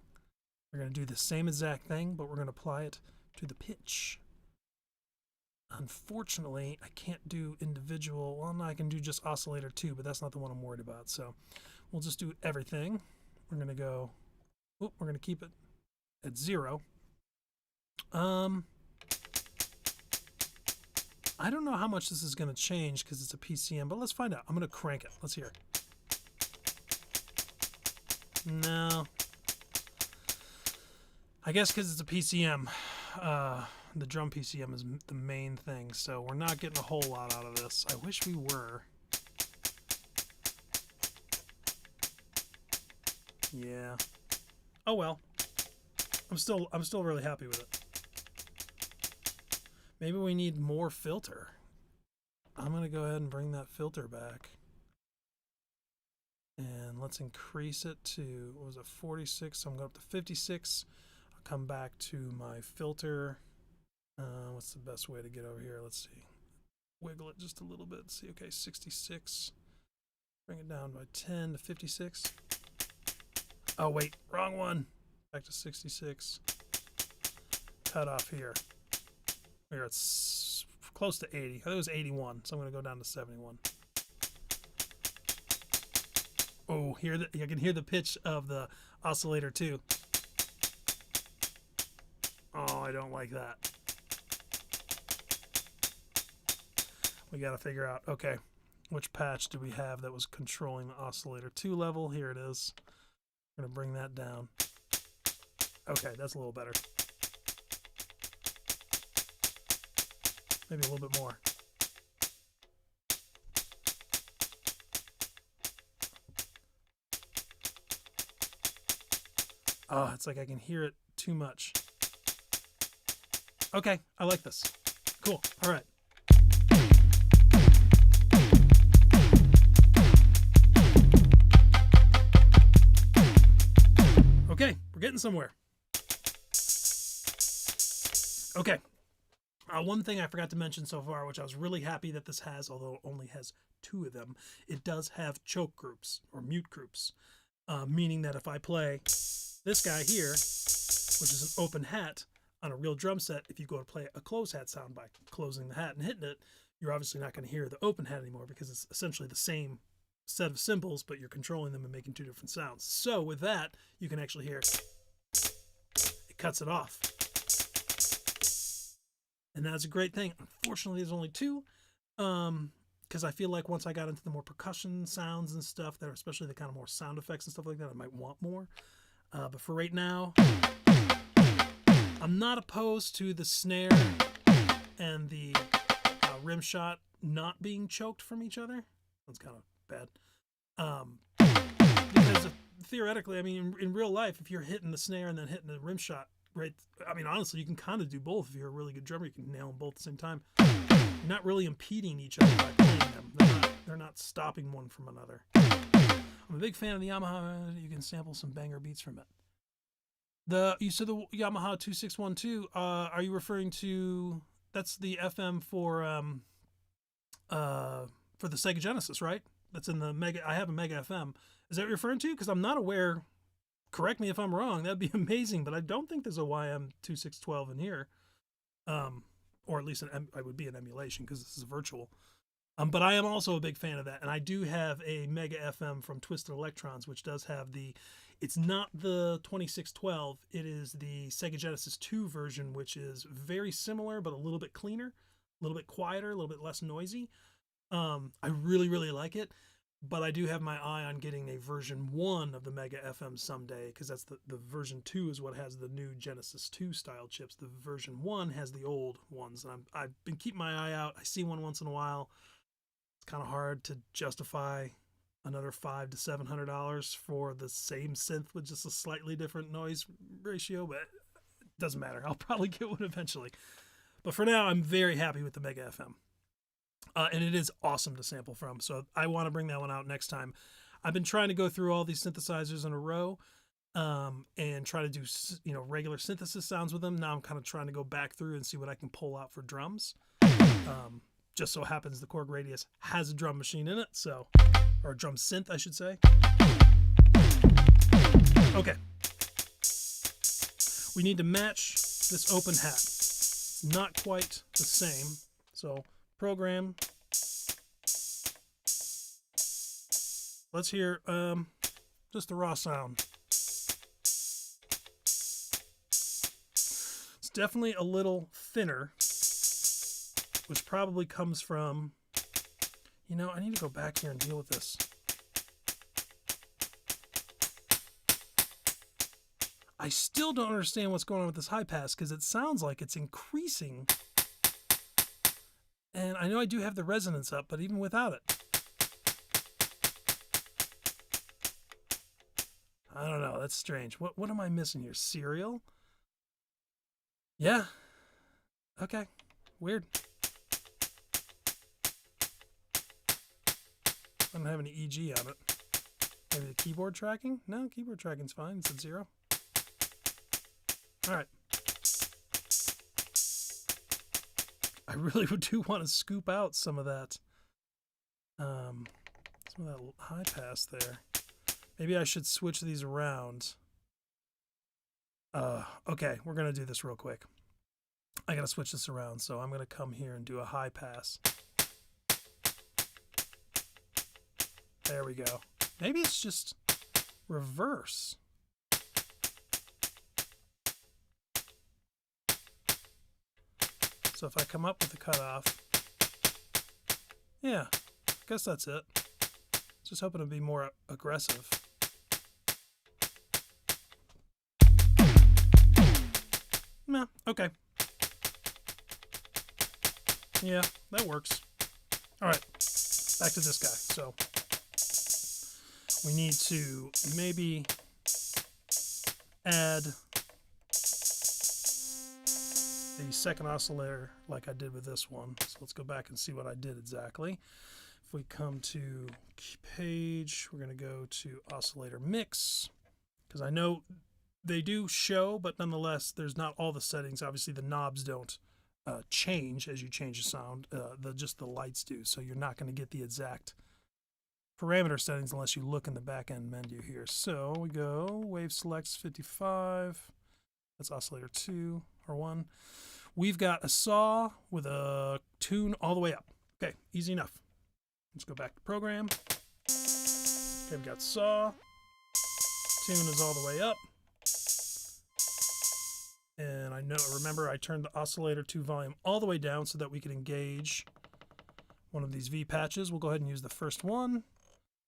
We're going to do the same exact thing, but we're going to apply it to the pitch. Unfortunately, I can't do individual. Well, no, I can do just oscillator 2, but that's not the one I'm worried about. So we'll just do everything. We're going to go, we're going to keep it at 0. I don't know how much this is going to change because it's a PCM, but let's find out. I'm going to crank it. Let's hear. No. I guess because it's a PCM, the drum PCM is the main thing, so we're not getting a whole lot out of this. I wish we were. Yeah. Oh well. I'm still really happy with it. Maybe we need more filter. I'm gonna go ahead and bring that filter back. And let's increase it to, what was it, 46? So I'm going up to 56. I'll come back to my filter. What's the best way to get over here? Let's see. Wiggle it just a little bit. See, okay, 66. Bring it down by 10 to 56. Oh, wait, wrong one. Back to 66. Cut off here. We're at close to 80. I think it was 81, so I'm going to go down to 71. Oh, I can hear the pitch of the oscillator too. Oh, I don't like that. We got to figure out, okay, which patch do we have that was controlling the oscillator 2 level? Here it is. I'm going to bring that down. Okay, that's a little better. Maybe a little bit more. Oh, it's like I can hear it too much. Okay, I like this. Cool. All right. Okay, we're getting somewhere. Okay. One thing I forgot to mention so far, which I was really happy that this has, although it only has 2 of them, it does have choke groups or mute groups, meaning that if I play this guy here, which is an open hat on a real drum set, if you go to play a closed hat sound by closing the hat and hitting it, you're obviously not going to hear the open hat anymore because it's essentially the same set of cymbals, but you're controlling them and making 2 different sounds. So with that, you can actually hear it cuts it off. And that's a great thing. Unfortunately, there's only 2. Because I feel like once I got into the more percussion sounds and stuff, that are especially the kind of more sound effects and stuff like that, I might want more. But for right now, I'm not opposed to the snare and the rim shot not being choked from each other. That's kind of bad. Because theoretically, I mean, in real life, if you're hitting the snare and then hitting the rim shot, right? I mean, honestly, you can kind of do both. If you're a really good drummer, you can nail them both at the same time. You're not really impeding each other by playing them. They're not stopping one from another. I'm a big fan of the Yamaha. You can sample some banger beats from it. You said the Yamaha 2612. Are you referring to? That's the FM for the Sega Genesis, right? That's in the Mega. I have a Mega FM. Is that what you're referring to? Because I'm not aware. Correct me if I'm wrong. That'd be amazing, but I don't think there's a YM 2612 in here, or at least I would be an emulation because this is virtual. But I am also a big fan of that, and I do have a Mega FM from Twisted Electrons, which does have it's not the 2612, it is the Sega Genesis 2 version, which is very similar, but a little bit cleaner, a little bit quieter, a little bit less noisy. I really, really like it, but I do have my eye on getting a version 1 of the Mega FM someday, because that's the version 2 is what has the new Genesis 2 style chips. The version 1 has the old ones, and I've been keeping my eye out. I see one once in a while. It's kind of hard to justify another $500 to $700 for the same synth with just a slightly different noise ratio, but it doesn't matter. I'll probably get one eventually. But for now, I'm very happy with the Mega FM. And it is awesome to sample from, so I want to bring that one out next time. I've been trying to go through all these synthesizers in a row and try to do regular synthesis sounds with them. Now I'm kind of trying to go back through and see what I can pull out for drums. Just so happens the Korg Radius has a drum machine in it, or a drum synth, I should say. Okay. We need to match this open hat. Not quite the same, so program. Let's hear just the raw sound. It's definitely a little thinner. which probably comes from, you know, I need to go back here and deal with this. I still don't understand what's going on with this high pass because it sounds like it's increasing. And I know I do have the resonance up, but even without it. I don't know. That's strange. What am I missing here? Serial? Yeah. Okay. Weird. I don't have any EG on it. Maybe the keyboard tracking? No, keyboard tracking's fine. It's at 0. All right. I really do want to scoop out some of that high pass there. Maybe I should switch these around. Okay, we're going to do this real quick. I got to switch this around, so I'm going to come here and do a high pass. There we go. Maybe it's just reverse. So if I come up with the cutoff, yeah, I guess that's it. Just hoping to be more aggressive. Nah, okay. Yeah, that works. All right, back to this guy. So we need to maybe add the second oscillator like I did with this one. So let's go back and see what I did exactly. If we come to page, we're going to go to oscillator mix, because I know they do show, but nonetheless, there's not all the settings. Obviously, the knobs don't change as you change the sound. Just the lights do. So you're not going to get the exact parameter settings unless you look in the back end menu here. So we go wave selects 55. That's oscillator 2 or 1. We've got a saw with a tune all the way up. Okay, easy enough. Let's go back to program. Okay, we've got saw. Tune is all the way up. And remember I turned the oscillator 2 volume all the way down so that we could engage one of these V patches. We'll go ahead and use the first one.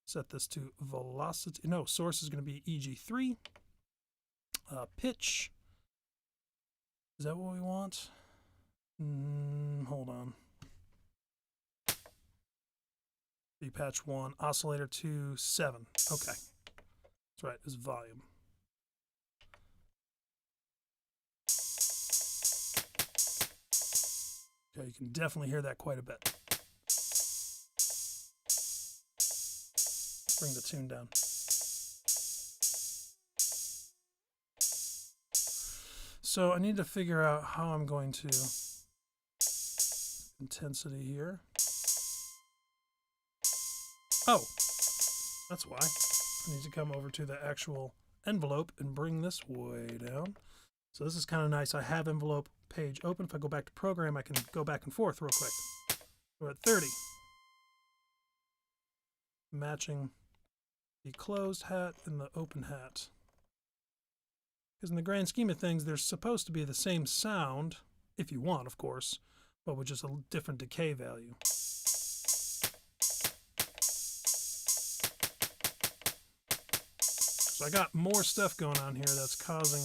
Set this to velocity. No, source is going to be EG3. Pitch. Is that what we want? Hold on. V patch 1, oscillator 2, 7. Okay. That's right, it's volume. Okay, you can definitely hear that quite a bit. Bring the tune down. So I need to figure out how I'm going to intensity here. Oh, that's why. I need to come over to the actual envelope and bring this way down. So this is kind of nice. I have envelope page open. If I go back to program, I can go back and forth real quick. We're at 30. Matching the closed hat and the open hat. Because in the grand scheme of things, they're supposed to be the same sound, if you want, of course, but with just a different decay value. So I got more stuff going on here that's causing,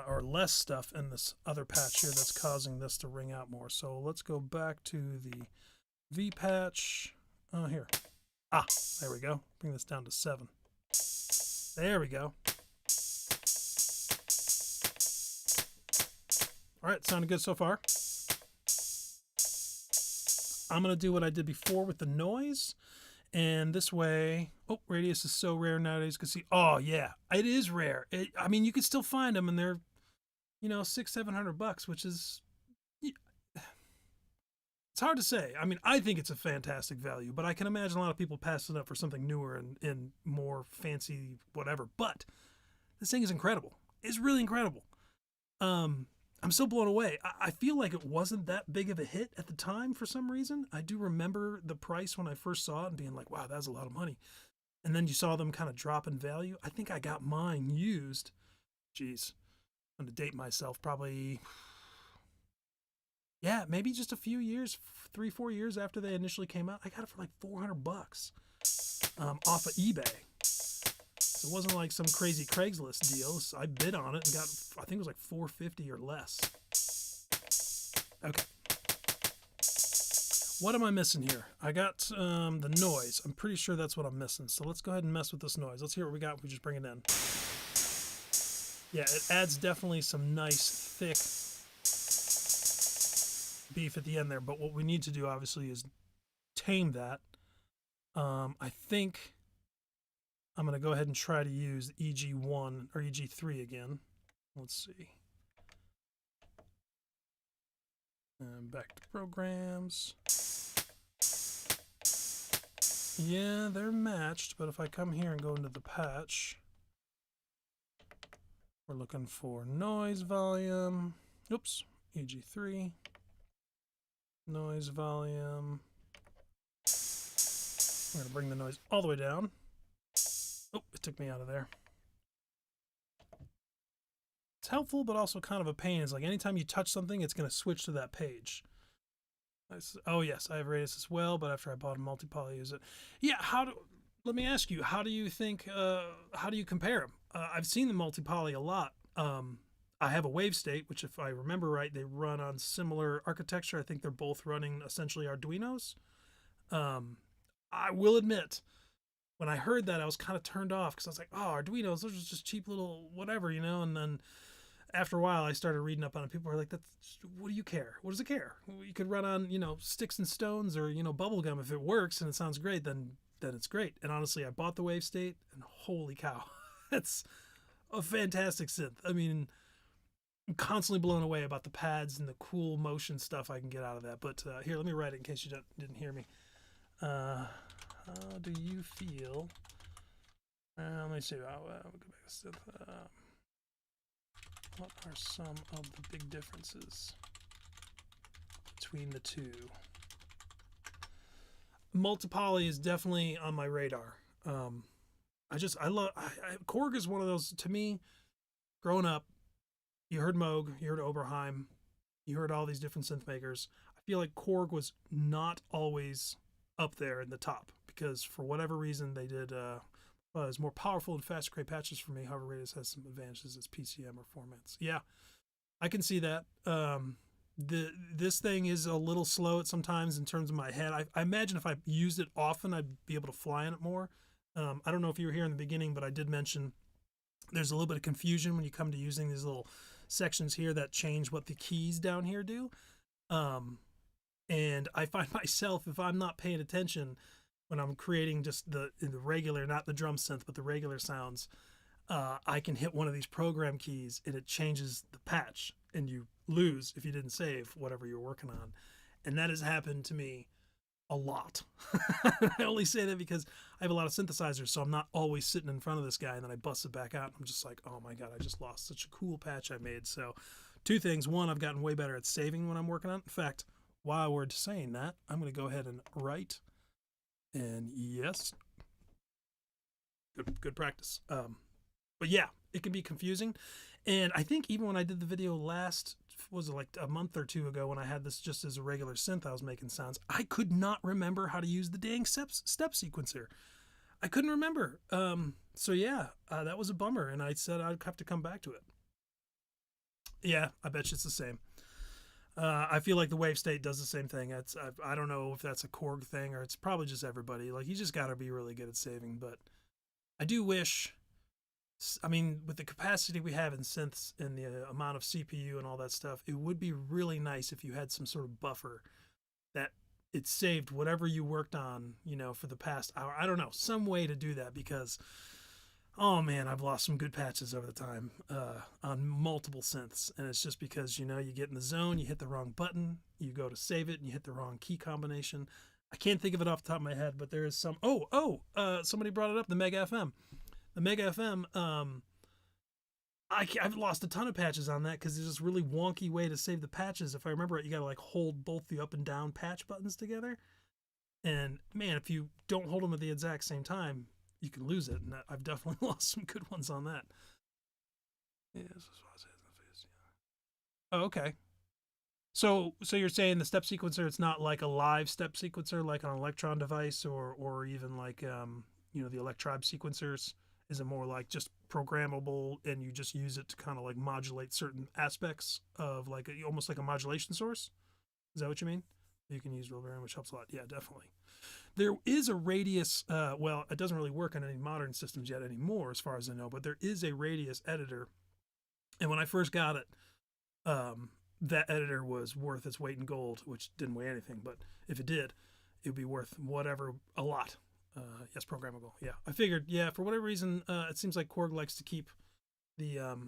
or less stuff in this other patch here that's causing this to ring out more. So let's go back to the V patch. Oh, here. Ah, there we go. Bring this down to 7. There we go. All right, sounded good so far. I'm going to do what I did before with the noise. And this way, oh, Radius is so rare nowadays. You can see, oh yeah, it is rare. I mean, you can still find them and they're, you know, $600-700, which is, it's hard to say. I mean, I think it's a fantastic value, but I can imagine a lot of people passing it up for something newer and more fancy, whatever. But this thing is incredible. It's really incredible. I'm still blown away. I feel like it wasn't that big of a hit at the time for some reason. I do remember the price when I first saw it and being like, wow, that's a lot of money. And then you saw them kind of drop in value. I think I got mine used. Geez, I'm going to date myself. Probably Yeah, maybe just a few years, 3-4 years after they initially came out. I got it for like $400 off of eBay. So it wasn't like some crazy Craigslist deal. So I bid on it and got, I think it was like $450 or less. Okay. What am I missing here? I got the noise. I'm pretty sure that's what I'm missing. So let's go ahead and mess with this noise. Let's hear what we got if we just bring it in. Yeah, it adds definitely some nice, thick beef at the end there. But what we need to do, obviously, is tame that. I think I'm going to go ahead and try to use EG1 or EG3 again. Let's see. And back to programs. Yeah, they're matched, but if I come here and go into the patch, we're looking for noise volume. Oops, EG3. Noise volume. I'm going to bring the noise all the way down. Oh, it took me out of there. It's helpful, but also kind of a pain. It's like anytime you touch something, it's going to switch to that page. Oh, yes, I have Radius as well, but after I bought a multi-poly, I use it. Yeah, let me ask you, how do you think, how do you compare them? I've seen the multi-poly a lot. I have a Wave State, which if I remember right, they run on similar architecture. I think they're both running essentially Arduinos. I will admit, when I heard that, I was kind of turned off because I was like, oh, Arduinos, those are just cheap little whatever, you know? And then after a while, I started reading up on it. People were like, what do you care? What does it care? You could run on, you know, sticks and stones or, you know, bubble gum. If it works and it sounds great, then it's great. And honestly, I bought the Wave State and holy cow, it's a fantastic synth. I mean, I'm constantly blown away about the pads and the cool motion stuff I can get out of that. But here, let me write it in case you didn't hear me. How do you feel? Let me see. We'll go back to synth. What are some of the big differences between the two? Multi-poly is definitely on my radar. I love Korg is one of those, to me, growing up, you heard Moog, you heard Oberheim, you heard all these different synth makers. I feel like Korg was not always up there in the top because for whatever reason they did it's more powerful and faster create patches for me. However, Radius has some advantages as PCM or formats. Yeah, I can see that. This thing is a little slow at sometimes in terms of my head. I imagine if I used it often, I'd be able to fly in it more. I don't know if you were here in the beginning, but I did mention there's a little bit of confusion when you come to using these little sections here that change what the keys down here do. And I find myself, if I'm not paying attention when I'm creating just the regular, not the drum synth, but the regular sounds, I can hit one of these program keys and it changes the patch and you lose if you didn't save whatever you're working on. And that has happened to me a lot. I only say that because I have a lot of synthesizers, so I'm not always sitting in front of this guy and then I bust it back out and I'm just like, oh my God, I just lost such a cool patch I made. So two things. One, I've gotten way better at saving when I'm working on it. In fact, while we're saying that, I'm going to go ahead and write. And yes, good practice. But yeah, it can be confusing. And I think even when I did the video last, was it like a month or two ago when I had this just as a regular synth I was making sounds, I could not remember how to use the dang step sequencer. I couldn't remember. So yeah, that was a bummer. And I said I'd have to come back to it. Yeah, I bet you it's the same. I feel like the Wave State does the same thing. I don't know if that's a Korg thing or it's probably just everybody. Like, you just got to be really good at saving. But I do wish, I mean, with the capacity we have in synths and the amount of CPU and all that stuff, it would be really nice if you had some sort of buffer that it saved whatever you worked on, you know, for the past hour. I don't know, some way to do that because, oh man, I've lost some good patches over the time on multiple synths. And it's just because, you know, you get in the zone, you hit the wrong button, you go to save it, and you hit the wrong key combination. I can't think of it off the top of my head, but there is some, somebody brought it up, the Mega FM. The Mega FM, I've lost a ton of patches on that because there's this really wonky way to save the patches. If I remember it, you got to like hold both the up and down patch buttons together. And man, if you don't hold them at the exact same time, you can lose it. And I've definitely lost some good ones on that. Yeah, this is what I said in the face. Yeah. Oh, okay. So you're saying the step sequencer, it's not like a live step sequencer like on an Electron device or even like you know, the Electribe sequencers. Is it more like just programmable and you just use it to kind of like modulate certain aspects of like almost like a modulation source? Is that what you mean? You can use roll bearing, which helps a lot. Yeah, definitely. There is a radius. Well, it doesn't really work on any modern systems yet anymore, as far as I know. But there is a radius editor, and when I first got it, that editor was worth its weight in gold, which didn't weigh anything. But if it did, it would be worth whatever, a lot. Yes, programmable. Yeah, I figured. Yeah, for whatever reason, it seems like Korg likes to keep the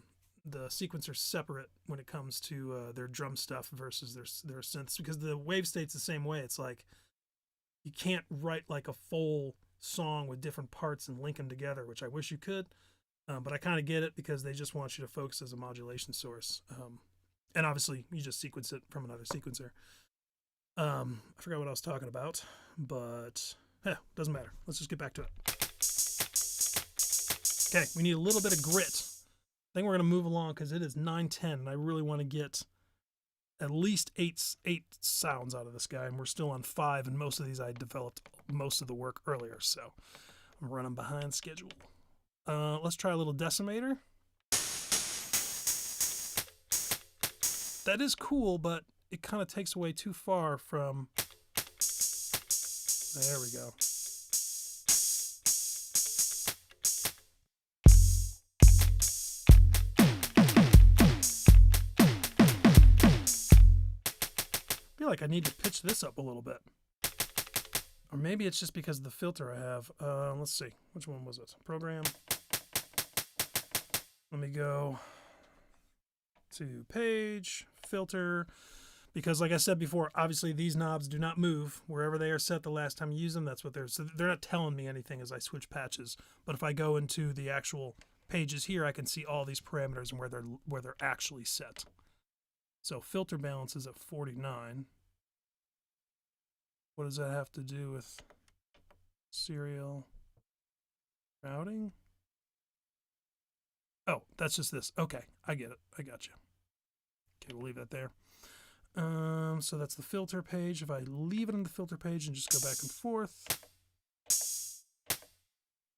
sequencer separate when it comes to their drum stuff versus their synths, because the wave state's the same way. It's like you can't write like a full song with different parts and link them together, which I wish you could, but I kind of get it because they just want you to focus as a modulation source, and obviously you just sequence it from another sequencer. I forgot what I was talking about, but yeah, doesn't matter. Let's just get back to it. Okay, we need a little bit of grit. I think we're going to move along because it is 9:10, and I really want to get at least eight sounds out of this guy, and we're still on 5, and most of these I developed most of the work earlier, so I'm running behind schedule. Let's try a little decimator. That is cool, but it kind of takes away too far from... There we go. I feel like I need to pitch this up a little bit. Or maybe it's just because of the filter I have. Let's see. Which one was it? Program. Let me go to page, filter. Because like I said before, obviously these knobs do not move. Wherever they are set the last time you use them, that's what they're... So they're not telling me anything as I switch patches. But if I go into the actual pages here, I can see all these parameters and where they're actually set. So filter balance is at 49. What does that have to do with serial routing? Oh, that's just this. Okay, I get it. I got you. Okay, we'll leave that there. So that's the filter page. If I leave it in the filter page and just go back and forth.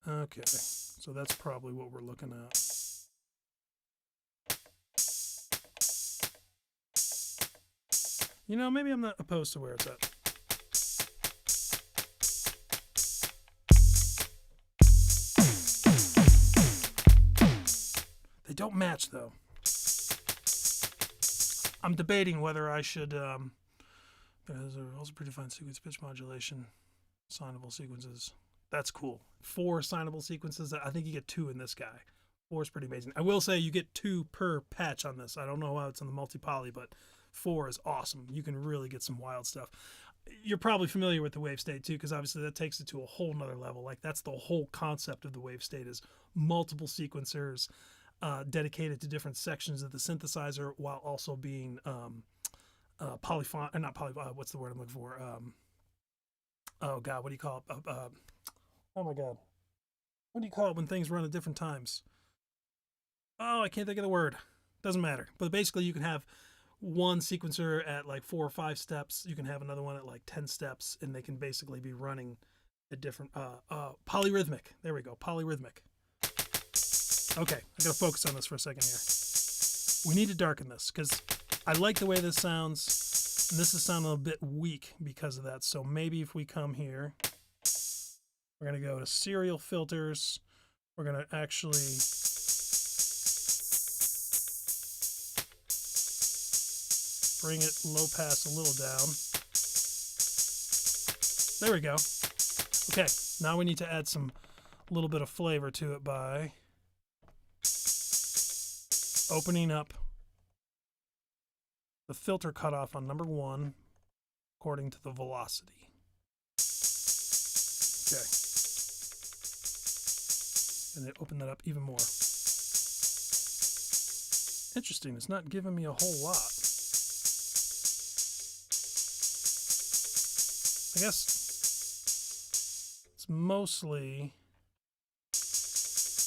Okay, so that's probably what we're looking at. You know, maybe I'm not opposed to where it's at. They don't match, though. I'm debating whether I should... there's also predefined sequence pitch modulation, assignable sequences. That's cool. 4 assignable sequences. I think you get 2 in this guy. 4 is pretty amazing. I will say you get 2 per patch on this. I don't know how it's on the multi-poly, but 4 is awesome. You can really get some wild stuff. You're probably familiar with the wave state too, because obviously that takes it to a whole nother level. Like that's the whole concept of the wave state, is multiple sequencers dedicated to different sections of the synthesizer, while also being polyphon, or not poly. What's the word I'm looking for? Oh God, what do you call it? Oh my God, what do you call it when things run at different times? Oh, I can't think of the word. Doesn't matter. But basically, you can have one sequencer at like 4 or 5 steps. You can have another one at like 10 steps, and they can basically be running at different polyrhythmic. There we go, polyrhythmic. Okay, I gotta focus on this for a second here. We need to darken this because I like the way this sounds, and this is sounding a bit weak because of that. So maybe if we come here, we're gonna go to serial filters. We're gonna actually bring it low pass a little down. There we go. Okay, now we need to add some little bit of flavor to it by opening up the filter cutoff on number 1 according to the velocity. Okay. And then open that up even more. Interesting, it's not giving me a whole lot. I guess it's mostly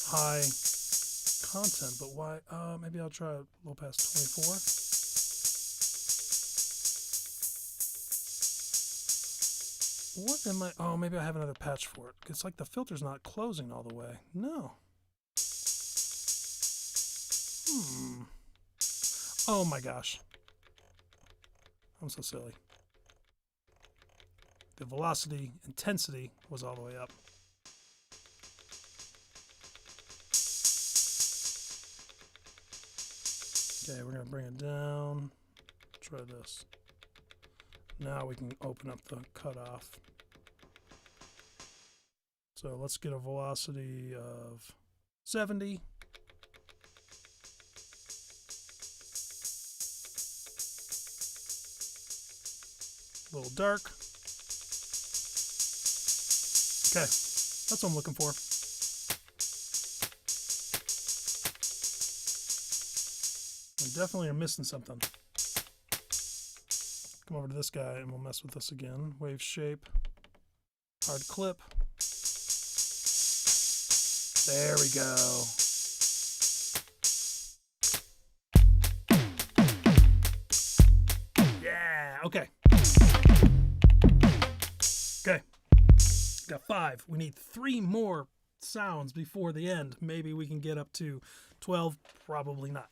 high content, but why? Maybe I'll try low pass 24. What am I? Oh, maybe I have another patch for it. It's like the filter's not closing all the way. No. Oh my gosh. I'm so silly. The velocity, intensity was all the way up. Okay, we're going to bring it down. Try this. Now we can open up the cutoff. So let's get a velocity of 70. A little dark. Okay, that's what I'm looking for. I definitely are missing something. Come over to this guy and we'll mess with this again. Wave shape, hard clip. There we go. Yeah, okay. Okay. Got 5. We need 3 more sounds before the end. Maybe we can get up to 12. Probably not.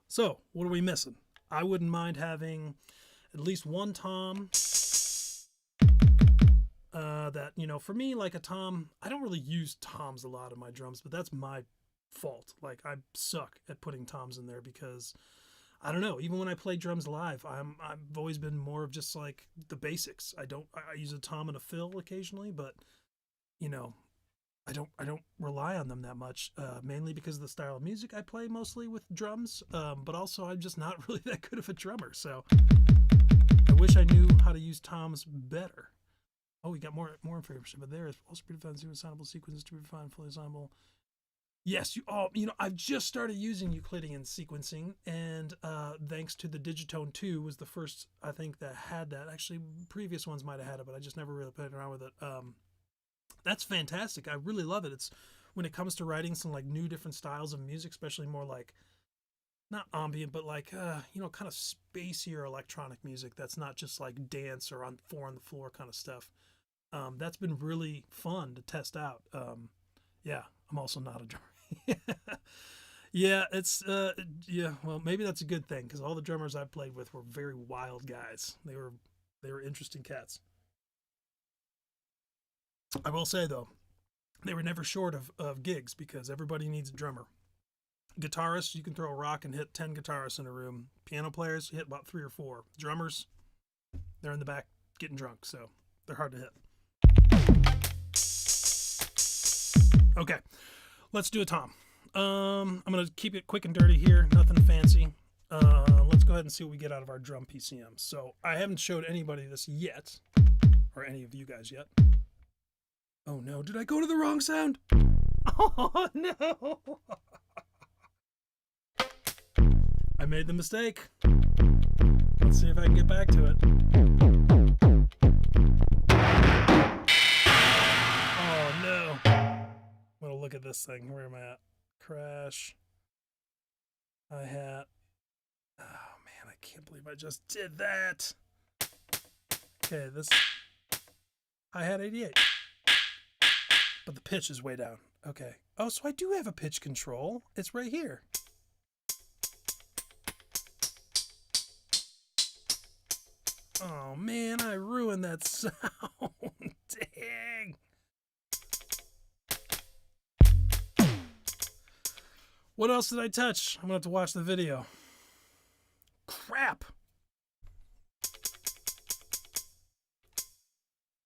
So, what are we missing? I wouldn't mind having at least one tom. That, you know, for me, like a tom, I don't really use toms a lot in my drums, but that's my fault. Like, I suck at putting toms in there because, I don't know, even when I play drums live, I've always been more of just like the basics. I use a tom and a fill occasionally, but, you know, I don't rely on them that much, mainly because of the style of music I play mostly with drums, but also I'm just not really that good of a drummer, so I wish I knew how to use toms better. Oh, we got more information, but there is also predefined assignable sequences to be defined fully assignable. Yes, you know, I've just started using Euclidean sequencing, and thanks to the Digitone 2 was the first, I think, that had that. Actually, previous ones might have had it, but I just never really played around with it. That's fantastic. I really love it. It's when it comes to writing some like new different styles of music, especially more like not ambient, but like you know, kind of spacier electronic music that's not just like dance or on 4 on the floor kind of stuff. That's been really fun to test out. Yeah, I'm also not a drummer. Yeah, it's yeah, well, maybe that's a good thing because all the drummers I've played with were very wild guys. They were interesting cats. I will say, though, they were never short of gigs because everybody needs a drummer. Guitarists, you can throw a rock and hit 10 guitarists in a room. Piano players, you hit about 3 or 4. Drummers, they're in the back getting drunk, so they're hard to hit. Okay, let's do a tom. I'm going to keep it quick and dirty here, nothing fancy. Let's go ahead and see what we get out of our drum PCM. So I haven't showed anybody this yet, or any of you guys yet. Oh no, did I go to the wrong sound? Oh no! I made the mistake. Let's see if I can get back to it. Oh no. I'm gonna look at this thing. Where am I at? Crash. Hi-hat. Oh man, I can't believe I just did that. Okay, this hi-hat 88. But the pitch is way down. Okay. Oh, so I do have a pitch control. It's right here. Oh, man, I ruined that sound. Dang. What else did I touch? I'm going to have to watch the video. Crap.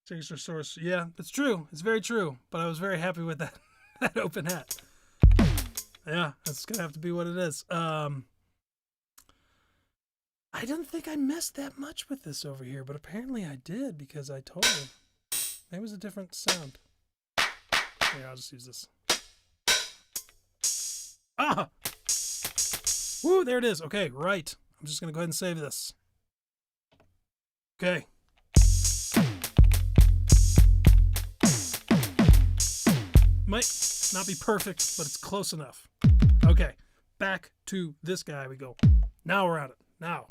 Change your source. Yeah, it's true. It's very true. But I was very happy with that, that open hat. Yeah, that's going to have to be what it is. I didn't think I messed that much with this over here, but apparently I did because I told him. Maybe it was a different sound. Here, I'll just use this. Ah! Woo, there it is. Okay, right. I'm just going to go ahead and save this. Okay. Might not be perfect, but it's close enough. Okay, back to this guy we go. Now we're at it. Now,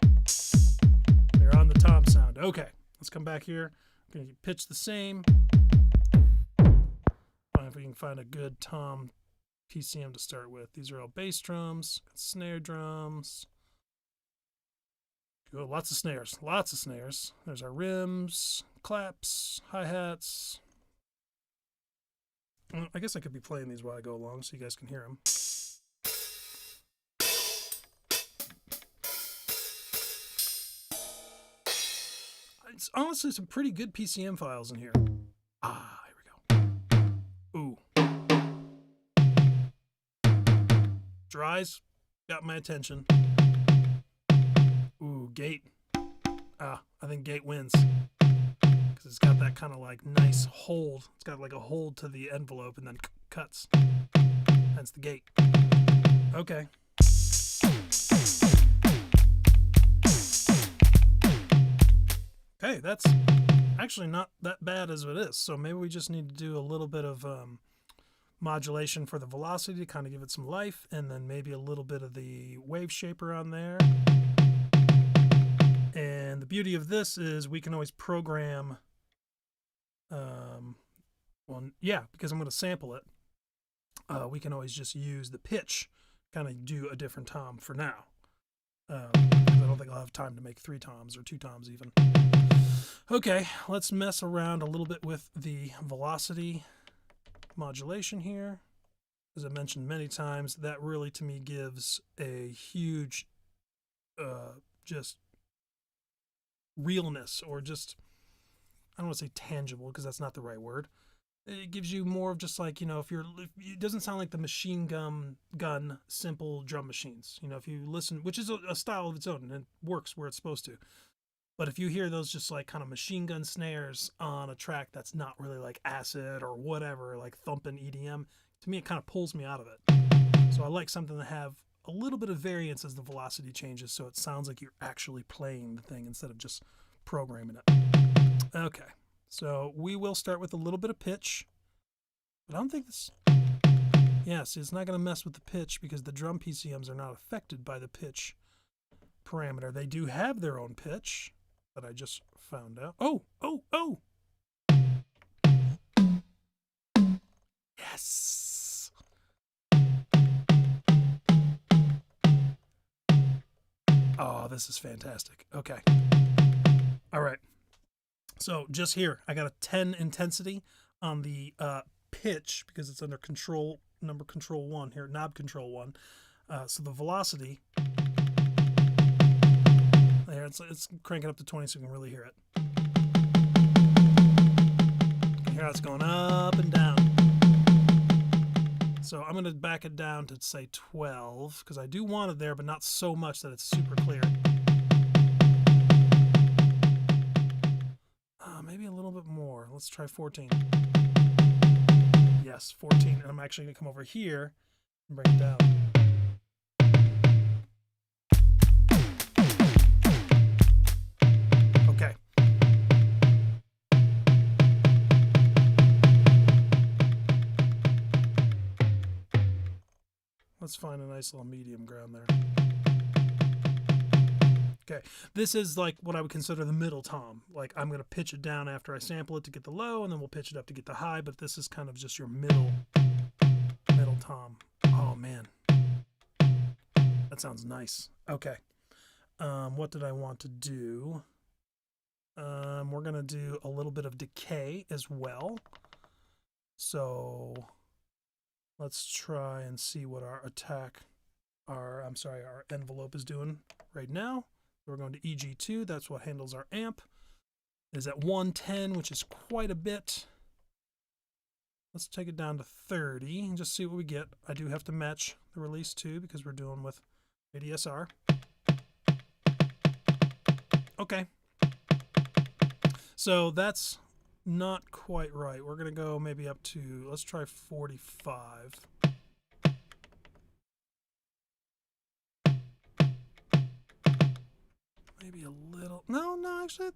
we're on the tom sound. Okay, let's come back here. Gonna keep pitch the same. Find if we can find a good tom PCM to start with. These are all bass drums, snare drums. Oh, lots of snares, lots of snares. There's our rims, claps, hi-hats. I guess I could be playing these while I go along so you guys can hear them. It's honestly some pretty good PCM files in here. Ah, here we go. Ooh. Dries, got my attention. Ooh, gate. I think gate wins. Because it's got that kind of like nice hold. It's got like a hold to the envelope and then cuts. Hence the gate. Okay. Okay, that's actually not that bad as it is. So maybe we just need to do a little bit of modulation for the velocity to kind of give it some life, and then maybe a little bit of the wave shaper on there. And the beauty of this is we can always program, because I'm going to sample it, we can always just use the pitch, kind of do a different tom for now. Because I don't think I'll have time to make 3 toms or 2 toms even. Okay, let's mess around a little bit with the velocity modulation here. As I mentioned many times, that really to me gives a huge just realness, or just, I don't want to say tangible because that's not the right word. It gives you more of just like, you know, it doesn't sound like the machine gun simple drum machines. You know, if you listen, which is a style of its own and it works where it's supposed to. But if you hear those just like kind of machine gun snares on a track that's not really like acid or whatever, like thumping EDM, to me it kind of pulls me out of it. So I like something to have a little bit of variance as the velocity changes, so it sounds like you're actually playing the thing instead of just programming it. Okay, so we will start with a little bit of pitch, but I don't think this... Yeah, see, it's not going to mess with the pitch because the drum PCMs are not affected by the pitch parameter. They do have their own pitch that I just found out. Oh! Yes! Oh, this is fantastic. Okay. All right. So just here, I got a 10 intensity on the pitch because it's under control, number control 1 here, knob control 1. So the velocity, there, it's cranking up to 20 so you can really hear it. You can hear how it's going up and down. So I'm going to back it down to say 12 because I do want it there, but not so much that it's super clear. Maybe a little bit more. Let's try 14. Yes, 14. And I'm actually going to come over here and bring it down. Okay. Let's find a nice little medium ground there. Okay, this is like what I would consider the middle tom. Like I'm going to pitch it down after I sample it to get the low, and then we'll pitch it up to get the high, but this is kind of just your middle tom. Oh man, that sounds nice. Okay, what did I want to do? We're going to do a little bit of decay as well. So let's try and see what our our envelope is doing right now. We're going to EG2, that's what handles our amp. It is at 110, which is quite a bit. Let's take it down to 30 and just see what we get. I do have to match the release too because we're doing with ADSR. Okay. So that's not quite right. We're going to go maybe up to, let's try 45. Maybe a little, no, actually,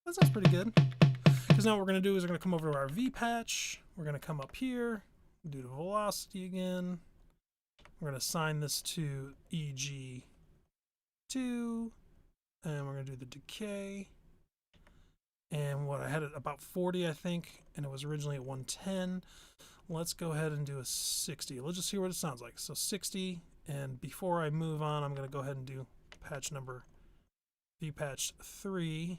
that sounds pretty good. Because now what we're going to do is we're going to come over to our V patch. We're going to come up here, do the velocity again. We're going to assign this to EG2, and we're going to do the decay. And what I had it about 40, I think, and it was originally at 110. Let's go ahead and do a 60. Let's just hear what it sounds like. So 60, and before I move on, I'm going to go ahead and do patch number patch 3.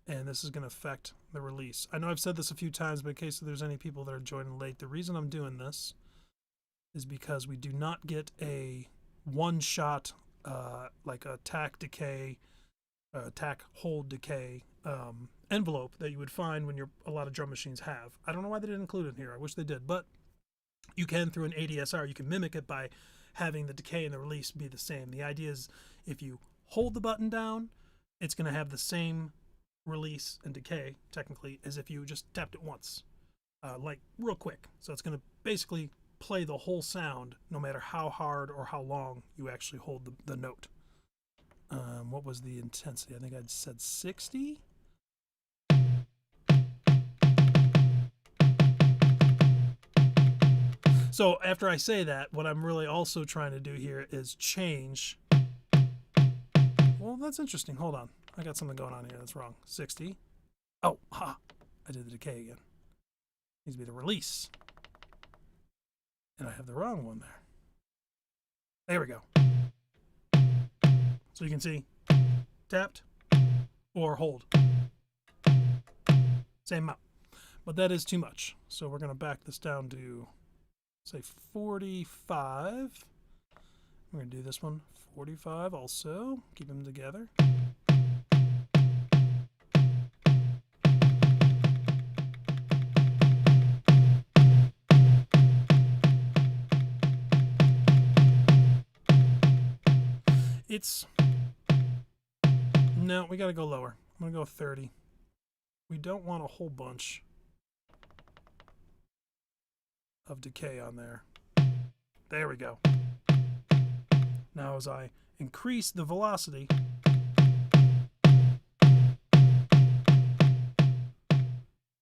And this is going to affect the release. I know I've said this a few times, but in case there's any people that are joining late, the reason I'm doing this is because we do not get a one-shot, like a tack decay, tack hold decay envelope that you would find when a lot of drum machines have. I don't know why they didn't include it here. I wish they did, but you can, through an ADSR, you can mimic it by having the decay and the release be the same. The idea is if you hold the button down, it's going to have the same release and decay, technically, as if you just tapped it once, like real quick. So it's going to basically play the whole sound, no matter how hard or how long you actually hold the note. What was the intensity? I think I'd said 60. So after I say that, what I'm really also trying to do here is change. Well, that's interesting. Hold on. I got something going on here that's wrong. 60. Oh, ha. I did the decay again. Needs to be the release. And I have the wrong one there. There we go. So you can see, tapped or hold. Same amount. But that is too much. So we're going to back this down to, say, 45. We're going to do this one, 45 also. Keep them together. No, we got to go lower. I'm going to go 30. We don't want a whole bunch of decay on there. There we go. Now as I increase the velocity,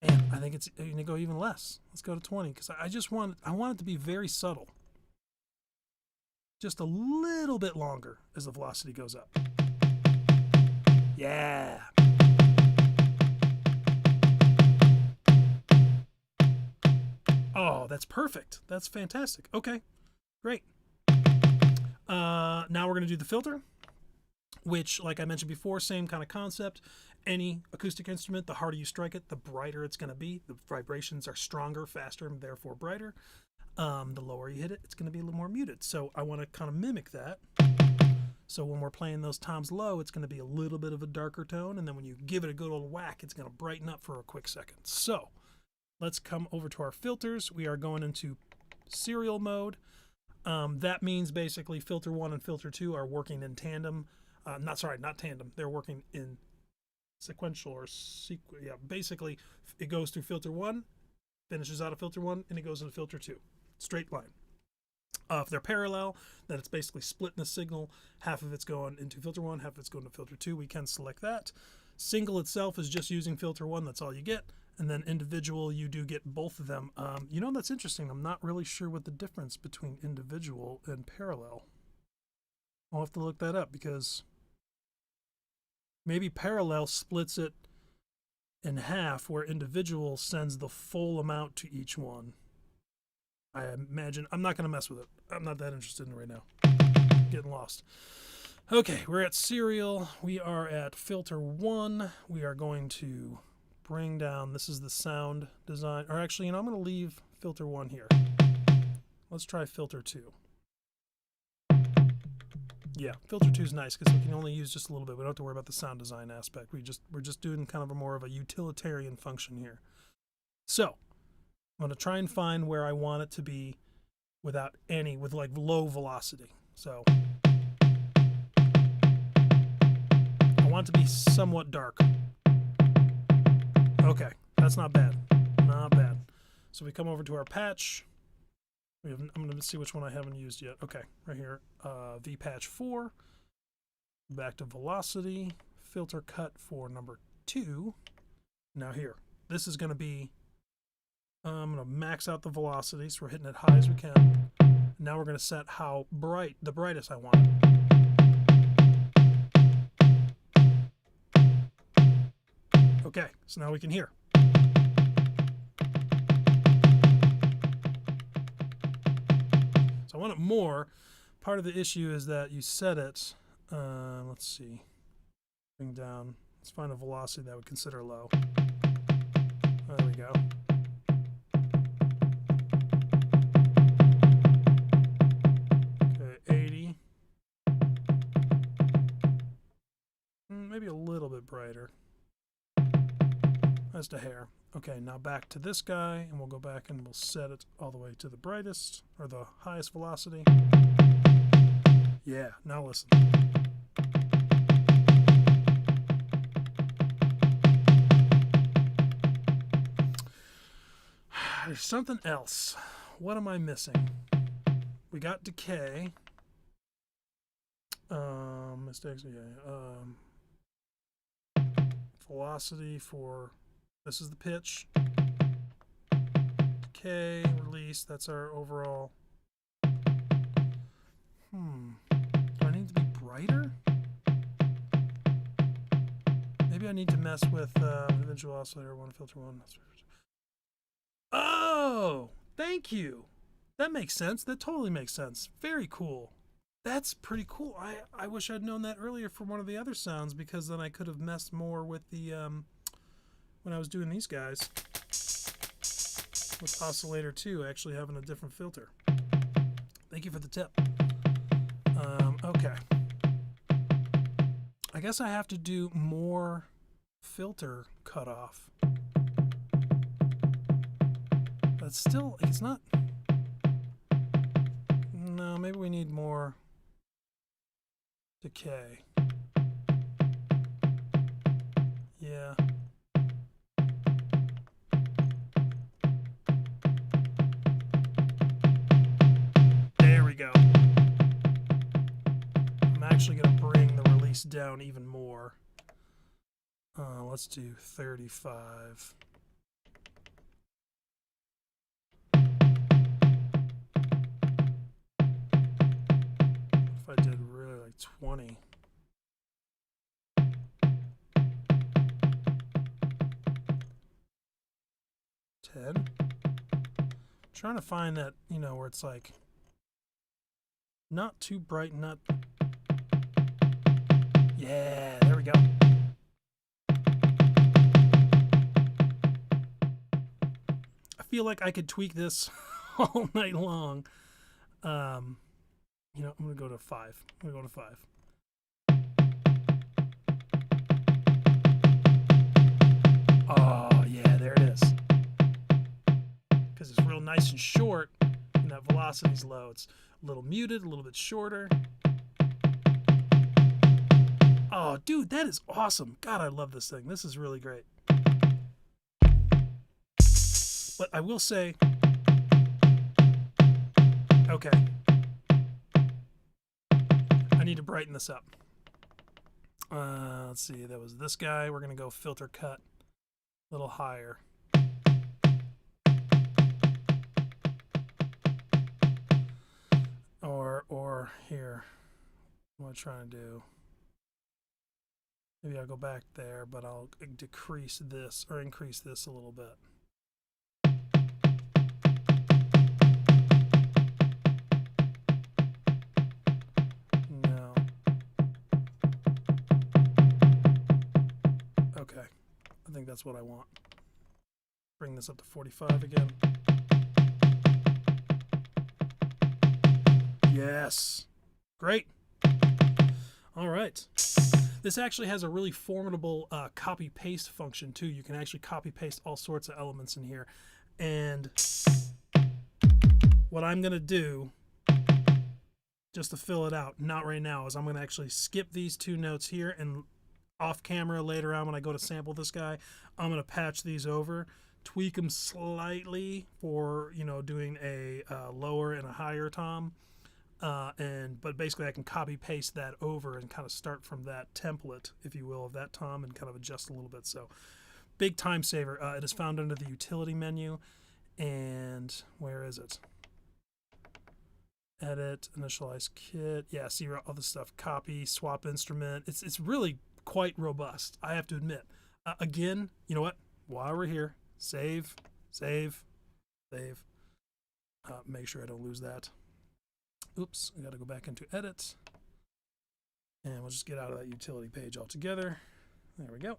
and I think it's going to go even less. Let's go to 20 because I want it to be very subtle. Just a little bit longer as the velocity goes up. Yeah. Oh, that's perfect. That's fantastic. Okay, great. Now we're going to do the filter, which, like I mentioned before, same kind of concept. Any acoustic instrument, the harder you strike it, the brighter it's going to be. The vibrations are stronger, faster, and therefore brighter. The lower you hit it, it's going to be a little more muted. So I want to kind of mimic that. So when we're playing those toms low, it's going to be a little bit of a darker tone. And then when you give it a good old whack, it's going to brighten up for a quick second. So let's come over to our filters. We are going into serial mode. That means basically filter 1 and filter 2 are working in tandem. Not tandem. They're working in sequential or yeah, basically it goes through filter 1, finishes out of filter 1, and it goes into filter 2. Straight line. If they're parallel, then it's basically splitting the signal. Half of it's going into filter 1, half of it's going to filter 2. We can select that. Single itself is just using filter 1. That's all you get. And then individual, you do get both of them. You know, that's interesting. I'm not really sure what the difference between individual and parallel. I'll have to look that up because maybe parallel splits it in half where individual sends the full amount to each one. I imagine. I'm not going to mess with it. I'm not that interested in it right now. Getting lost. Okay, we're at serial. We are at filter 1. We are going to bring down, this is the sound design, or actually, I'm going to leave filter 1 here. Let's try filter 2. Yeah, filter 2 is nice because we can only use just a little bit. We don't have to worry about the sound design aspect. We're just doing kind of a more of a utilitarian function here. So I'm going to try and find where I want it to be with like low velocity. So I want it to be somewhat dark. Okay, that's not bad. Not bad. So we come over to our patch. I'm going to see which one I haven't used yet. Okay, right here. V patch 4. Back to velocity. Filter cut for number 2. Now here. This is going to be, I'm going to max out the velocity. So we're hitting it high as we can. Now we're going to set how bright, the brightest I want it. Okay, so now we can hear. So I want it more. Part of the issue is that you set it, let's see, bring down, let's find a velocity that I would consider low. There we go. Okay, 80. Maybe a little bit brighter. Just a hair. Okay, now back to this guy, and we'll go back and we'll set it all the way to the brightest, or the highest velocity. Yeah, now listen. There's something else. What am I missing? We got decay. Mistakes, yeah. Velocity for, this is the pitch. Decay, release, that's our overall. Do I need to be brighter? Maybe I need to mess with individual oscillator, one filter one. Oh, thank you. That makes sense. That totally makes sense. Very cool. That's pretty cool. I wish I'd known that earlier for one of the other sounds, because then I could have messed more with the when I was doing these guys with oscillator 2 actually having a different filter. Thank you for the tip. Okay. I guess I have to do more filter cutoff. But still, it's not. No, maybe we need more decay. Yeah. There we go. I'm actually going to bring the release down even more. Let's do 35. If I did really like 20. I'm trying to find that, you know, where it's like not too bright, not. Yeah, there we go. I feel like I could tweak this all night long. You know, I'm gonna go to 5. I'm gonna go to 5. Oh yeah, there it is. Because it's real nice and short, and that velocity's low. It's a little muted, a little bit shorter. Oh, dude, that is awesome. God, I love this thing. This is really great. But I will say, okay, I need to brighten this up. Let's see, that was this guy. We're going to go filter cut a little higher. Or here, what am I trying to do? Maybe I'll go back there, but I'll decrease this or increase this a little bit. No. Okay, I think that's what I want. Bring this up to 45 again. Yes. Great. All right. This actually has a really formidable copy-paste function, too. You can actually copy-paste all sorts of elements in here. And what I'm going to do, just to fill it out, not right now, is I'm going to actually skip these 2 notes here, and off camera later on when I go to sample this guy, I'm going to patch these over, tweak them slightly for, you know, doing a lower and a higher tom. But basically I can copy paste that over and kind of start from that template, if you will, of that tom and kind of adjust a little bit. So big time saver. It is found under the utility menu, and where is it? Edit, initialize kit. Yeah, see all this stuff. Copy, swap instrument. It's really quite robust, I have to admit. Again, you know what? While we're here, save, save, save. Make sure I don't lose that. Oops, I got to go back into edit. And we'll just get out of that utility page altogether. There we go.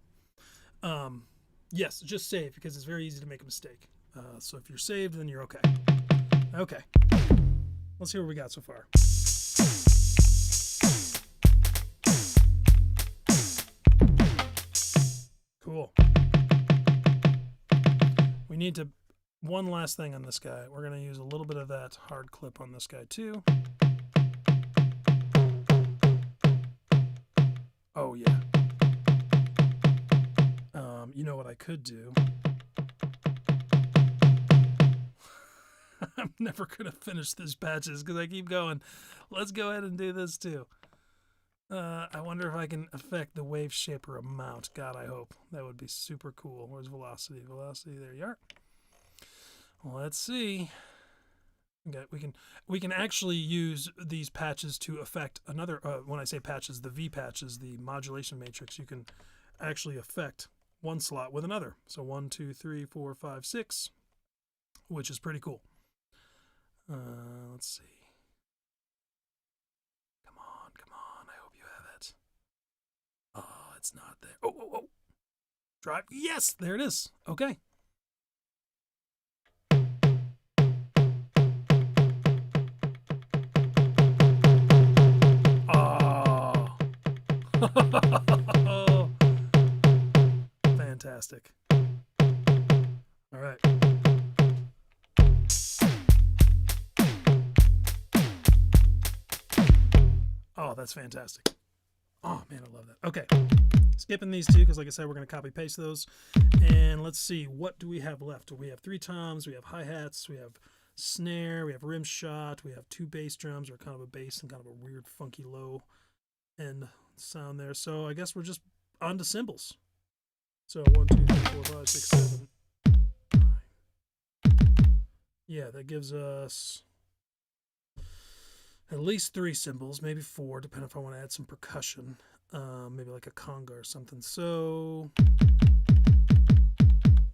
Yes, just save because it's very easy to make a mistake. So if you're saved, then you're okay. Okay. Let's see what we got so far. Cool. We need to, one last thing on this guy. We're going to use a little bit of that hard clip on this guy too. Oh yeah. You know what I could do? I'm never going to finish these patches because I keep going. Let's go ahead and do this too. I wonder if I can affect the wave shaper amount. God, I hope. That would be super cool. Where's velocity? Velocity, there you are. Let's see. Okay, we can actually use these patches to affect another, when I say patches, the V patches, the modulation matrix, you can actually affect one slot with another. So 1, 2, 3, 4, 5, 6, which is pretty cool. Let's see. Come on, come on. I hope you have it. Oh, it's not there. Oh, oh, oh. Drive. Yes, there it is. Okay. Oh. Fantastic. All right. Oh, that's fantastic. Oh, man, I love that. Okay. Skipping these two because, like I said, we're going to copy paste those. And let's see. What do we have left? We have 3 toms. We have hi-hats. We have snare. We have rim shot. We have 2 bass drums, or kind of a bass and kind of a weird, funky low end sound there. So I guess we're just on to cymbals. So 1, 2, 3, 4, 5, 6, 7, 9. Yeah, that gives us at least 3 cymbals, maybe 4, depending if I want to add some percussion, maybe like a conga or something. So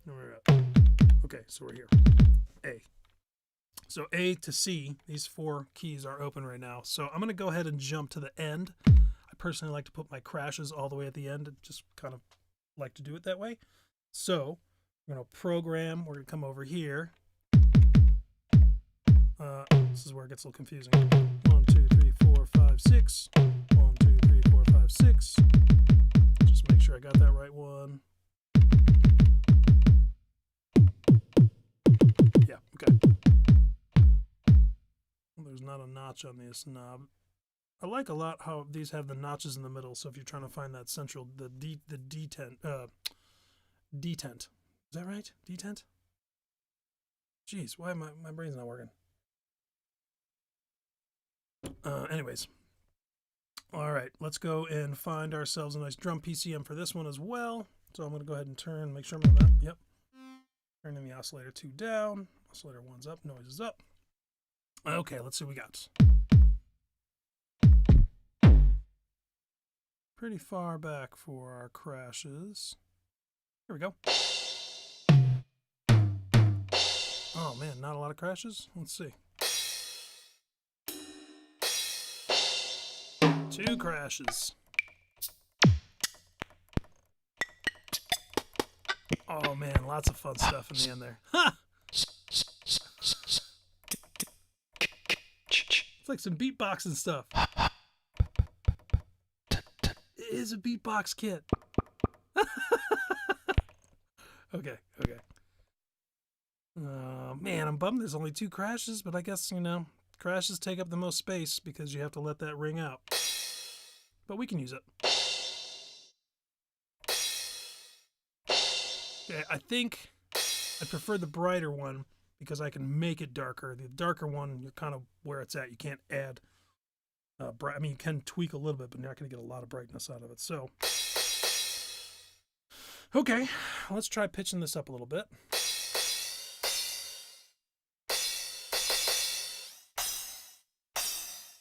we're at, okay, so we're here. A. So A to C, these 4 keys are open right now. So I'm going to go ahead and jump to the end. I personally like to put my crashes all the way at the end. Just kind of like to do it that way. So we're going to program. We're going to come over here. This is where it gets a little confusing. 1, 2, 3, 4, 5, 6. 1, 2, 3, 4, 5, 6. Just make sure I got that right one. Yeah, okay. There's not a notch on this knob. I like a lot how these have the notches in the middle. So if you're trying to find that central, the detent. Is that right? Detent? Jeez, why am my brain's not working? Anyways. All right, let's go and find ourselves a nice drum PCM for this one as well. So I'm going to go ahead and turn, make sure I'm on that. Yep. Turning the oscillator 2 down. Oscillator 1's up, noise is up. Okay, let's see what we got. Pretty far back for our crashes. Here we go. Oh man, not a lot of crashes? Let's see. 2 crashes. Oh man, lots of fun stuff in the end there. Ha! It's like some beatboxing stuff. It is a beatbox kit. Okay. Man, I'm bummed there's only 2 crashes, but I guess, crashes take up the most space because you have to let that ring out. But we can use it. Okay, I think I prefer the brighter one because I can make it darker. The darker one, you're kind of where it's at. You can't add bright. I mean, you can tweak a little bit, but you're not going to get a lot of brightness out of it. So, okay, let's try pitching this up a little bit.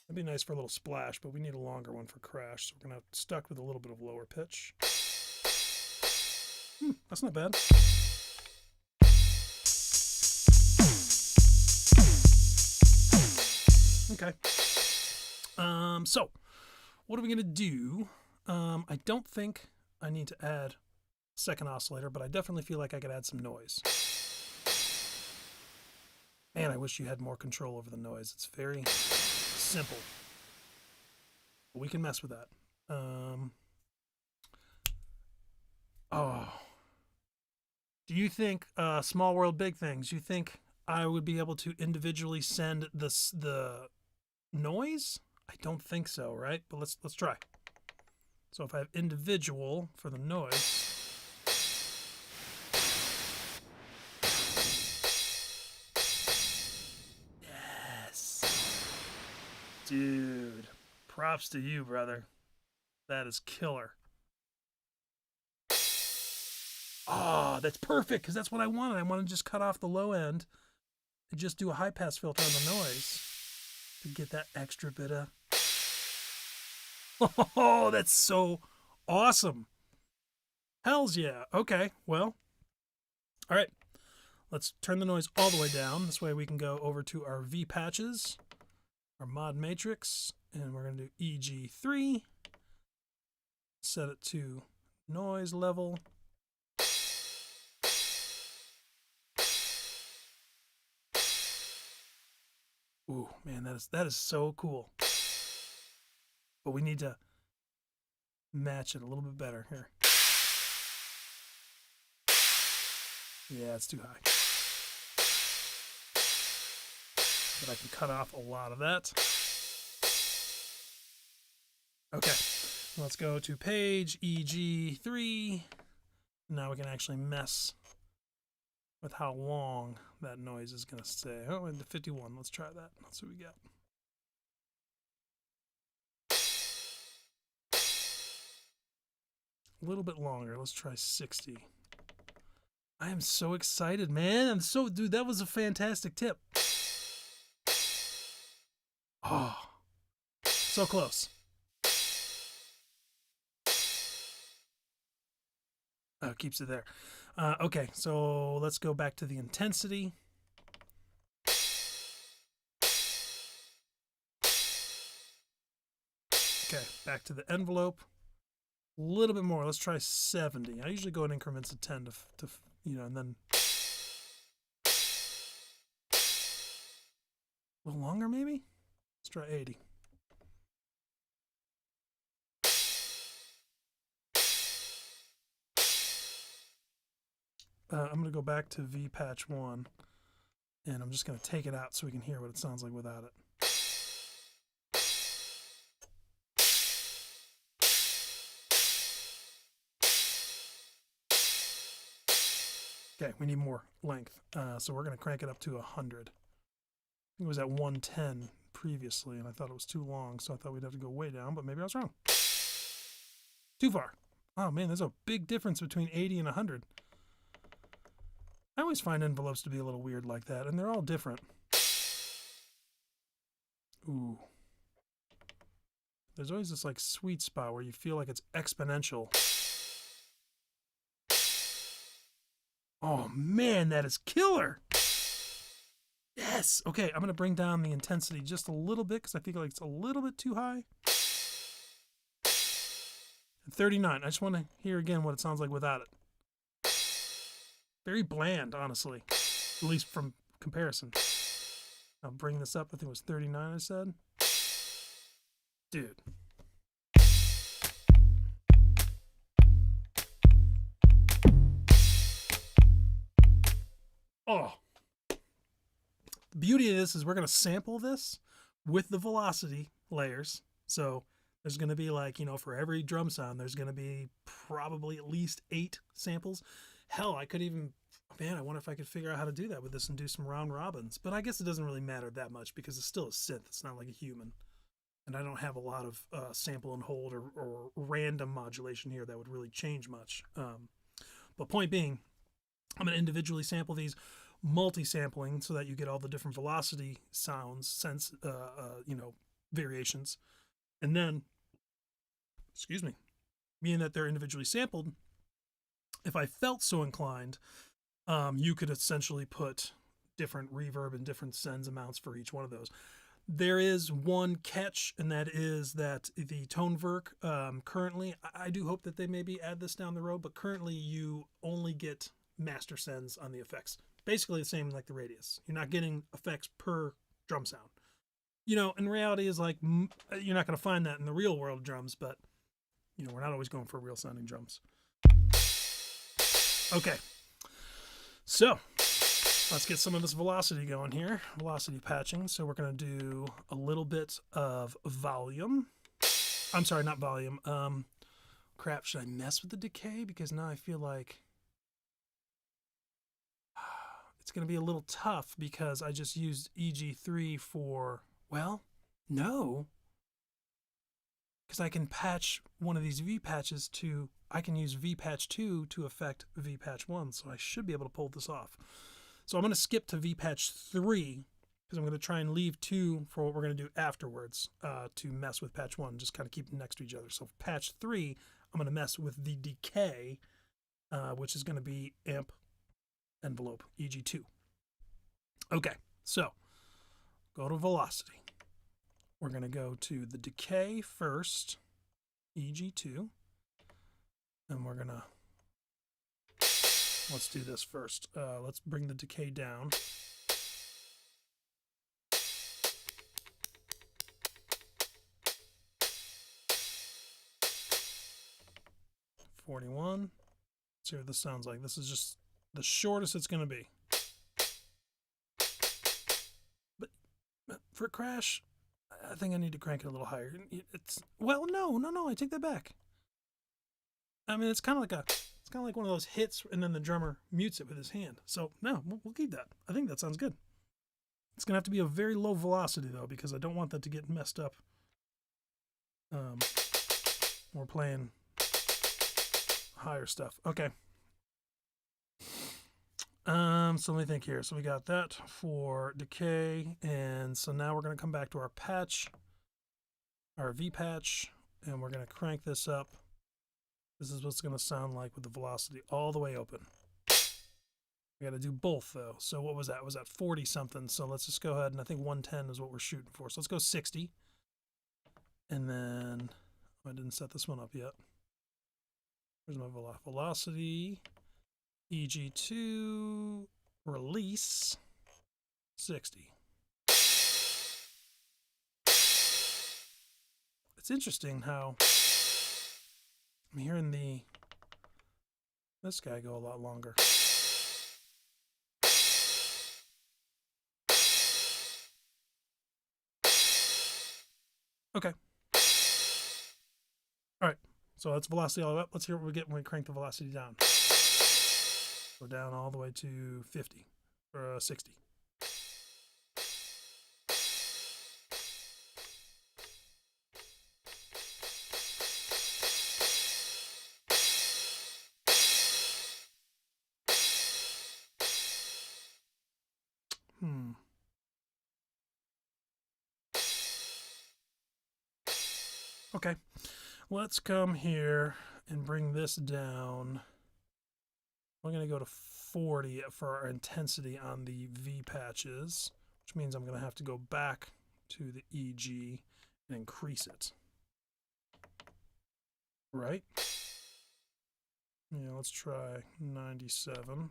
That'd be nice for a little splash, but we need a longer one for crash. So we're going to stuck with a little bit of lower pitch. That's not bad. Okay. So what are we gonna do? I don't think I need to add a second oscillator, but I definitely feel like I could add some noise. Man, I wish you had more control over the noise. It's very simple. But we can mess with that. Oh. Do you think, small world, big things, you think I would be able to individually send the noise? I don't think so, right? But let's try. So if I have individual for the noise, yes, dude, props to you, brother. That is killer. Oh, that's perfect, because that's what I wanted. I want to just cut off the low end and just do a high pass filter on the noise to get that extra bit of... Oh, that's so awesome. Hells yeah. Okay, well, all right. Let's turn the noise all the way down. This way we can go over to our V patches, our mod matrix, and we're going to do EG3. Set it to noise level. Ooh, man, that is so cool. But we need to match it a little bit better here. Yeah, it's too high. But I can cut off a lot of that. Okay, let's go to page EG3. Now we can actually mess with how long that noise is going to stay. Oh, into 51. Let's try that. That's what we got. A little bit longer. Let's try 60. I am so excited, man. Dude, that was a fantastic tip. Oh, so close. Oh, keeps it there. Okay, so let's go back to the intensity. Okay, back to the envelope. A little bit more. Let's try 70. I usually go in increments of 10 to you know, and then a little longer maybe. Let's try 80. I'm going to go back to V patch 1, and I'm just going to take it out so we can hear what it sounds like without it. Okay, we need more length, so we're going to crank it up to 100. I think it was at 110 previously, and I thought it was too long, so I thought we'd have to go way down, but maybe I was wrong. Too far. Oh man, there's a big difference between 80 and 100. I always find envelopes to be a little weird like that, and they're all different. Ooh. There's always this like sweet spot where you feel like it's exponential. Oh man, that is killer. Yes. Okay, I'm going to bring down the intensity just a little bit because I feel like it's a little bit too high. 39. I just want to hear again what it sounds like without it. Very bland, honestly, at least from comparison. I'll bring this up. I think it was 39 I said. Dude. Oh. The beauty of this is we're going to sample this with the velocity layers. So there's going to be like, you know, for every drum sound, there's going to be probably at least 8 samples. Hell, I could even, man, I wonder if I could figure out how to do that with this and do some round robins. But I guess it doesn't really matter that much because it's still a synth. It's not like a human. And I don't have a lot of sample and hold or random modulation here that would really change much. But point being, I'm going to individually sample these, multi-sampling so that you get all the different velocity sounds, you know, variations. And then, excuse me, being that they're individually sampled, if I felt so inclined, you could essentially put different reverb and different sends amounts for each one of those. There is one catch, and that is that the ToneVerk, currently, I do hope that they maybe add this down the road, but currently you only get master sends on the effects. Basically the same like the Radius. You're not getting effects per drum sound. You know, in reality is like, you're not going to find that in the real world drums, but, you know, we're not always going for real sounding drums. Okay. So, let's get some of this velocity going here. Velocity patching. So we're going to do a little bit of volume. I'm sorry, not volume. Crap, should I mess with the decay? Because now I feel like it's going to be a little tough because I just used EG3 for, well, no. Because I can patch one of these V patches to, I can use V patch 2 to affect V patch 1. So I should be able to pull this off. So I'm going to skip to V patch 3 because I'm going to try and leave 2 for what we're going to do afterwards to mess with patch 1. Just kind of keep them next to each other. So for patch 3, I'm going to mess with the decay, which is going to be amp envelope EG2. Okay, so go to velocity. We're going to go to the decay first, EG2, and we're going to, let's do this first. Let's bring the decay down. .41. Let's see what this sounds like. This is just the shortest it's going to be. But for a crash, I think I need to crank it a little higher. It's, well, no, I take that back. I mean, it's kind of like one of those hits, and then the drummer mutes it with his hand. So no, we'll keep that. I think that sounds good. It's gonna have to be a very low velocity though, because I don't want that to get messed up. We're playing higher stuff. Okay. So let me think here. So we got that for decay, and so now we're going to come back to our patch, our V patch, and we're going to crank this up. This is what's going to sound like with the velocity all the way open. We got to do both though. So what was that? Was that 40 something? So let's just go ahead, and I think 110 is what we're shooting for. So let's go 60. And then I didn't set this one up yet. Here's my velocity. EG2, release, 60. It's interesting how I'm hearing this guy go a lot longer. Okay. All right, so that's velocity all the way up. Let's hear what we get when we crank the velocity down. Go down all the way to 50 or 60. Okay, let's come here and bring this down. We're going to go to 40 for our intensity on the V patches, which means I'm going to have to go back to the EG and increase it. Right? Yeah, let's try 97.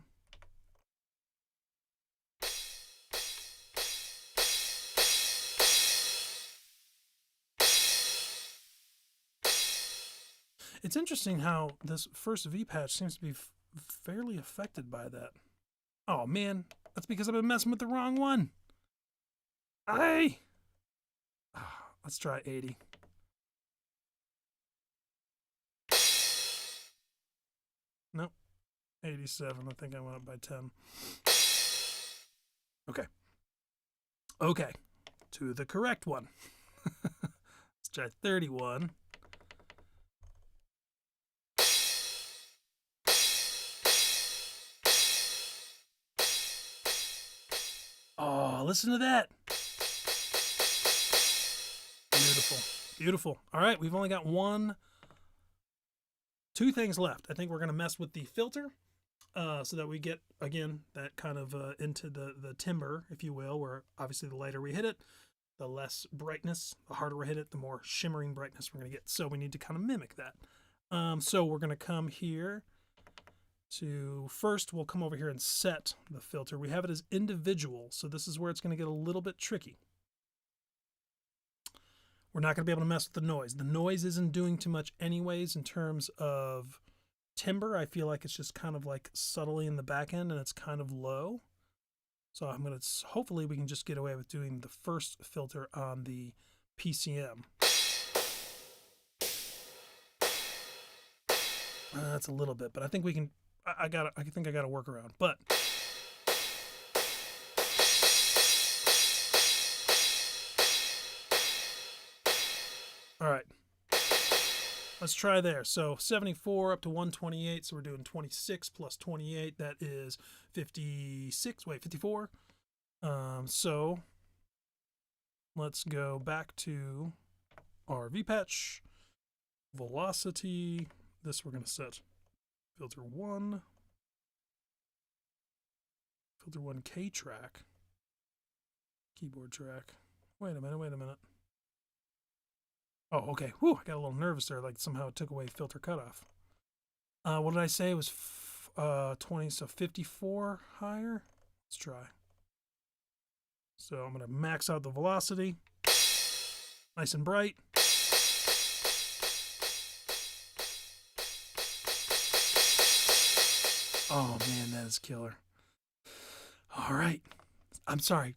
It's interesting how this first V patch seems to be fairly affected by that. Oh man, that's because I've been messing with the wrong one. Let's try 80. Nope, 87. I think I went up by 10. Okay, to the correct one. Let's try 31. Oh, listen to that. Beautiful. Beautiful. All right, we've only got one 2 things left. I think we're going to mess with the filter so that we get, again, that kind of into the timbre, if you will, where obviously the lighter we hit it, the less brightness, the harder we hit it, the more shimmering brightness we're going to get. So we need to kind of mimic that. So we're going to come here to, first we'll come over here and set the filter. We have it as individual, so this is where it's going to get a little bit tricky. We're not going to be able to mess with the noise. The noise isn't doing too much anyways in terms of timbre. I feel like it's just kind of like subtly in the back end and it's kind of low. So I'm going to, hopefully we can just get away with doing the first filter on the PCM. That's a little bit, but I think we can, I think I got to work around, but all right, let's try there. So 74 up to 128. So we're doing 26 plus 28. That is 56. Wait, 54. So let's go back to our V-patch, velocity. This we're going to set filter 1, filter 1 K track, keyboard track. Wait a minute. Oh, okay. Whew, I got a little nervous there, like somehow it took away filter cutoff. What did I say? It was 20, so 54 higher. Let's try. So I'm going to max out the velocity. Nice and bright. Oh man, that is killer. All right. I'm sorry.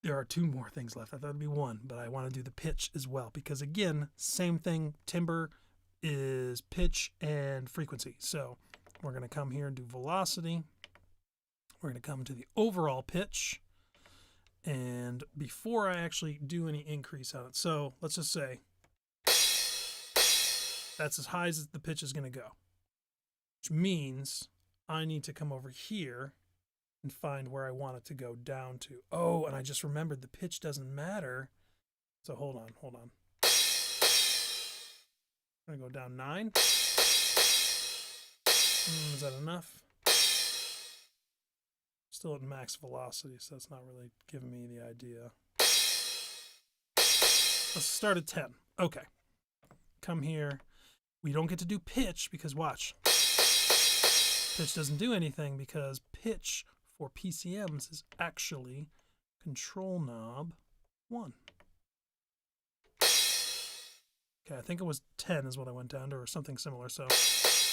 There are 2 more things left. I thought it'd be 1, but I want to do the pitch as well because again, same thing. Timbre is pitch and frequency. So we're going to come here and do velocity. We're going to come to the overall pitch. And before I actually do any increase on it, so let's just say that's as high as the pitch is going to go, which means I need to come over here and find where I want it to go down to. Oh, and I just remembered the pitch doesn't matter. So hold on. I'm going to go down 9. Is that enough? Still at max velocity, so that's not really giving me the idea. Let's start at 10. Okay. Come here. We don't get to do pitch because watch. Pitch doesn't do anything because pitch for PCMs is actually control knob 1. Okay, I think it was 10 is what I went down to, or something similar. So let's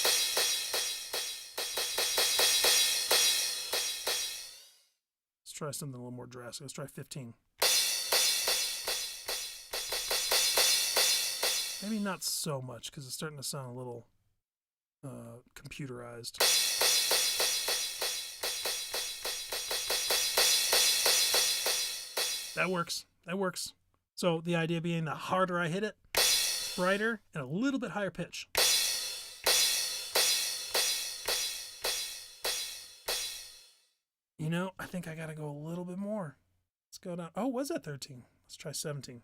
try something a little more drastic. Let's try 15. Maybe not so much because it's starting to sound a little computerized. That works. So the idea being the harder I hit it, it's brighter and a little bit higher pitch. You know, I think I got to go a little bit more. Let's go down. Oh, was that 13? Let's try 17.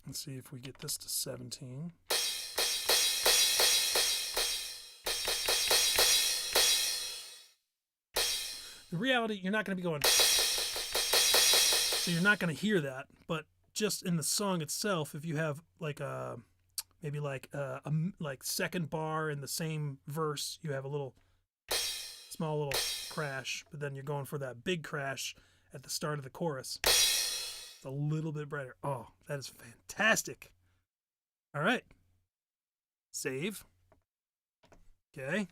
Let's see if we get this to 17. The reality, you're not going to be going, so you're not going to hear that, but just in the song itself, if you have like a, maybe like a second bar in the same verse, you have a little, small little crash, but then you're going for that big crash at the start of the chorus. It's a little bit brighter. Oh, that is fantastic. All right. Save. Okay.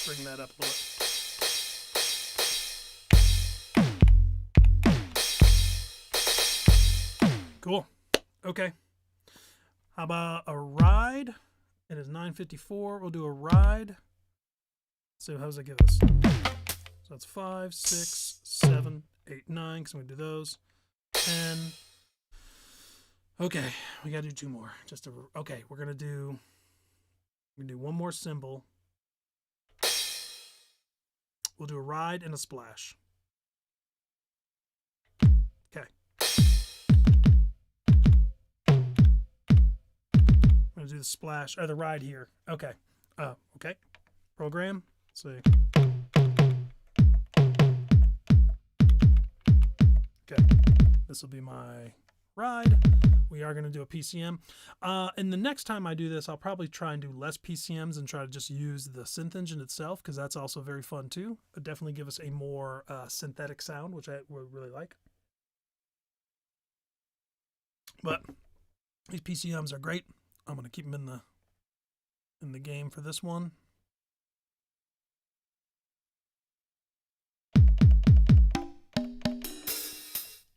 Bring that up a little. Cool. Okay. How about a ride? It is 9:54. We'll do a ride. So how does that give us? So that's 5, 6, 7, 8, 9. Because I'm going to do those. 10. Okay, we gotta do two more. Okay, we're gonna do one more cymbal. We'll do a ride and a splash. Okay. I'm gonna do the splash or the ride here. Okay. Okay. Program. Let's see. Okay. This will be my ride. We are going to do a PCM. And the next time I do this, I'll probably try and do less PCMs and try to just use the synth engine itself, because that's also very fun too. It'll definitely give us a more synthetic sound, which I would really like. But these PCMs are great. I'm going to keep them in the game for this one.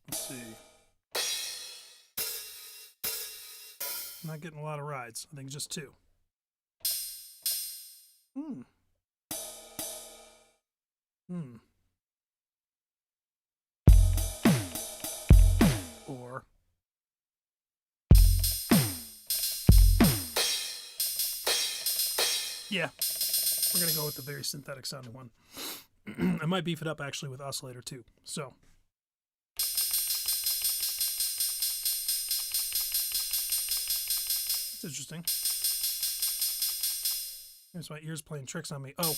Let's see. I'm not getting a lot of rides. I think just two. Or yeah, we're gonna go with the very synthetic sounding one. I might beef it up actually with oscillator too. So it's interesting. Here's my ears playing tricks on me. Oh,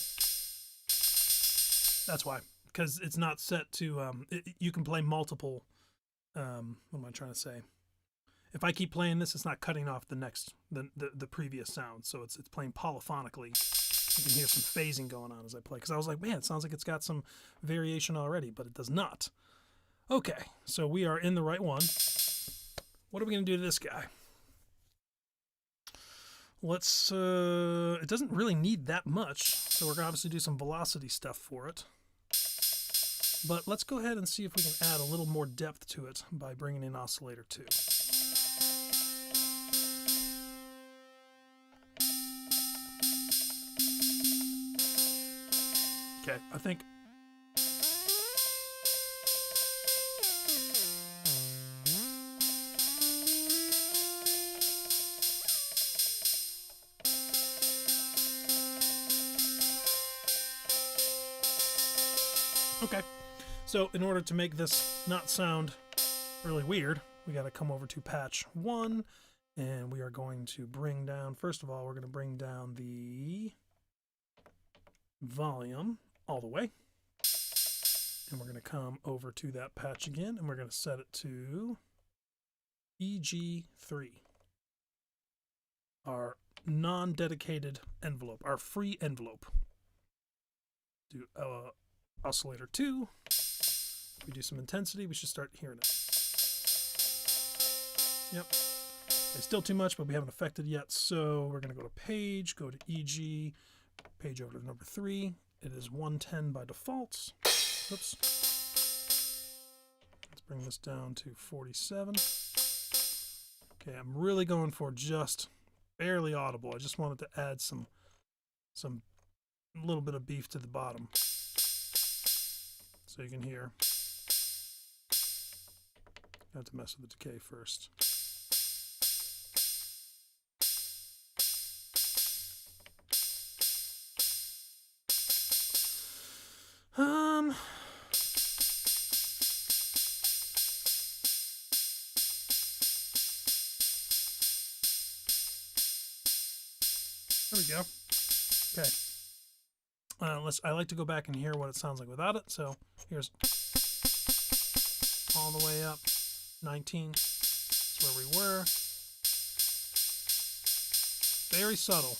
that's why. Because it's not set to. You can play multiple. What am I trying to say? If I keep playing this, it's not cutting off the previous sound. So it's playing polyphonically. You can hear some phasing going on as I play. Because I was like, man, it sounds like it's got some variation already, but it does not. Okay, so we are in the right one. What are we going to do to this guy? Let's, it doesn't really need that much, so we're going to obviously do some velocity stuff for it. But let's go ahead and see if we can add a little more depth to it by bringing in oscillator 2. Okay, I think... Okay, so in order to make this not sound really weird, we got to come over to patch 1, and we are going to bring down, first of all, we're going to bring down the volume all the way, and we're going to come over to that patch again, and we're going to set it to EG3, our non-dedicated envelope, our free envelope. Do oscillator 2. If we do some intensity, we should start hearing it. Yep. Okay, still too much, but we haven't affected yet. So we're going to go to page, go to EG, page over to number 3. It is 110 by default. Oops. Let's bring this down to 47. Okay, I'm really going for just barely audible. I just wanted to add some little bit of beef to the bottom, so you can hear. I have to mess with the decay first. There we go. Okay. I like to go back and hear what it sounds like without it. So here's all the way up. 19. That's where we were. Very subtle.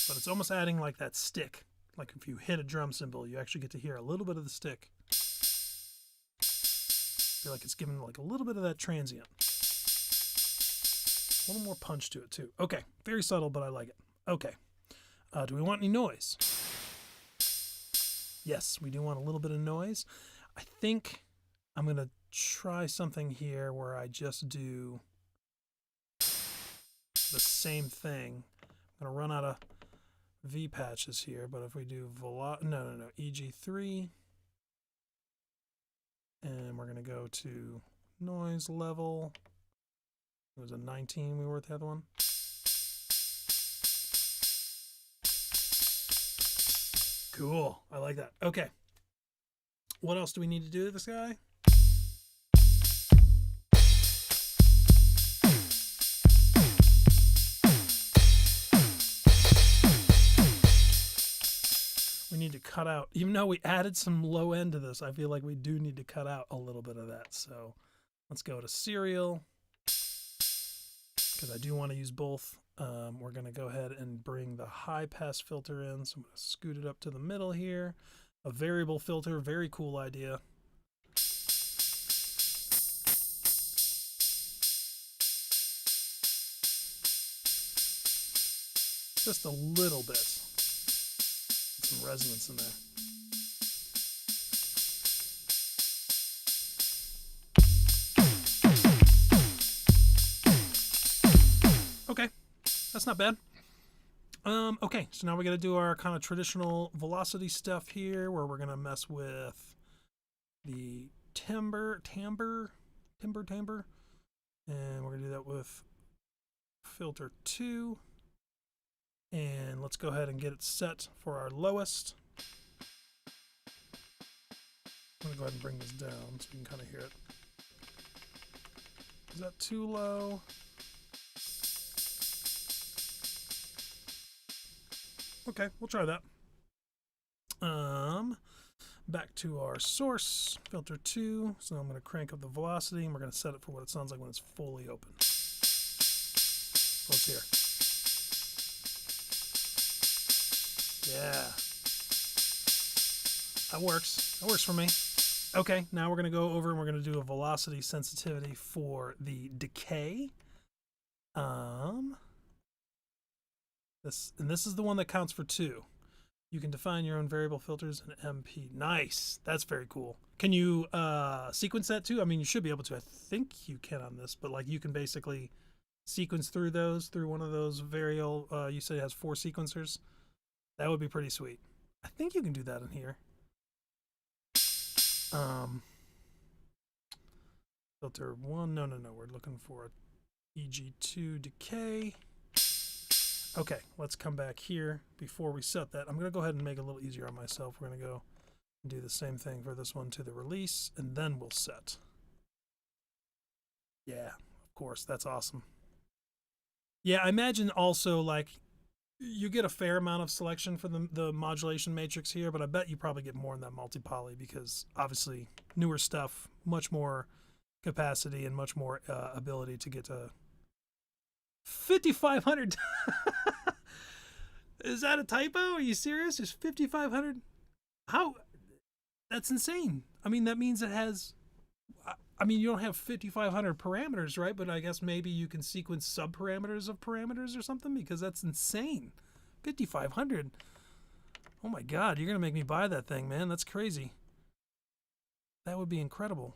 But it's almost adding like that stick. Like if you hit a drum cymbal, you actually get to hear a little bit of the stick. I feel like it's giving like a little bit of that transient. A little more punch to it too. Okay, very subtle, but I like it. Okay. Do we want any noise? Yes, we do want a little bit of noise. I think I'm going to try something here where I just do the same thing. I'm going to run out of V patches here, but if we do EG3, and we're going to go to noise level. It was a 19 we were with the other one. Cool. I like that. Okay. What else do we need to do to this guy? We need to cut out, even though we added some low end to this, I feel like we do need to cut out a little bit of that. So let's go to serial, because I do want to use both. We're going to go ahead and bring the high pass filter in. So I'm going to scoot it up to the middle here. A variable filter, very cool idea. Just a little bit. Some resonance in there. Okay, that's not bad. Okay, so now we're gonna do our kind of traditional velocity stuff here, where we're gonna mess with the timbre, and we're gonna do that with filter 2. And let's go ahead and get it set for our lowest. I'm gonna go ahead and bring this down so you can kind of hear it. Is that too low? Okay, we'll try that. Back to our source, filter 2. So I'm going to crank up the velocity, and we're going to set it for what it sounds like when it's fully open. So let's hear. Yeah. That works. That works for me. Okay, now we're going to go over and we're going to do a velocity sensitivity for the decay. This is the one that counts for 2. You can define your own variable filters in MP. Nice. That's very cool. Can you sequence that too? I mean, you should be able to. I think you can on this, but like you can basically sequence through one of those variable. You say it has 4 sequencers. That would be pretty sweet. I think you can do that in here. Filter 1. No. We're looking for EG2 decay. Okay, let's come back here before we set that. I'm going to go ahead and make it a little easier on myself. We're going to go and do the same thing for this one to the release, and then we'll set. Yeah, of course, that's awesome. Yeah, I imagine also, like, you get a fair amount of selection for the modulation matrix here, but I bet you probably get more in that multi-poly because, obviously, newer stuff, much more capacity and much more ability to get to 5,500. Is that a typo? Are you serious? Is 5,500? How? That's insane. I mean, that means it has. I mean, you don't have 5,500 parameters, right? But I guess maybe you can sequence sub-parameters of parameters or something because that's insane. 5,500. Oh my God, you're gonna make me buy that thing, man. That's crazy. That would be incredible.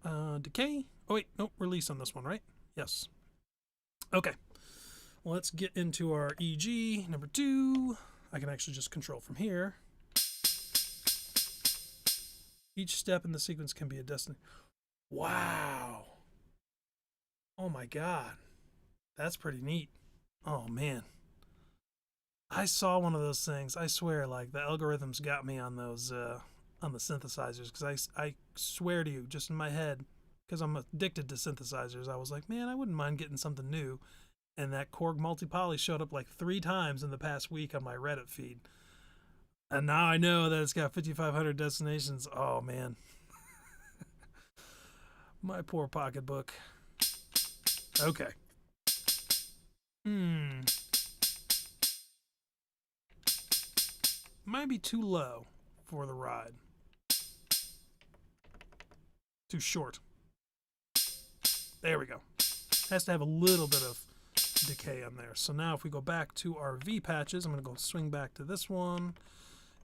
Decay. Oh wait, nope. Release on this one, right? Yes. Okay. Well, let's get into our EG number 2. I can actually just control from here. Each step in the sequence can be a destiny. Wow. Oh my God. That's pretty neat. Oh man. I saw one of those things. I swear, like the algorithms got me on those on the synthesizers, because I swear to you, just in my head, because I'm addicted to synthesizers, I was like, man, I wouldn't mind getting something new. And that Korg multi-poly showed up like 3 times in the past week on my Reddit feed. And now I know that it's got 5,500 destinations. Oh, man. My poor pocketbook. Okay. Might be too low for the ride. Too short. There we go. Has to have a little bit of decay on there. So now if we go back to our V patches, I'm going to go swing back to this one.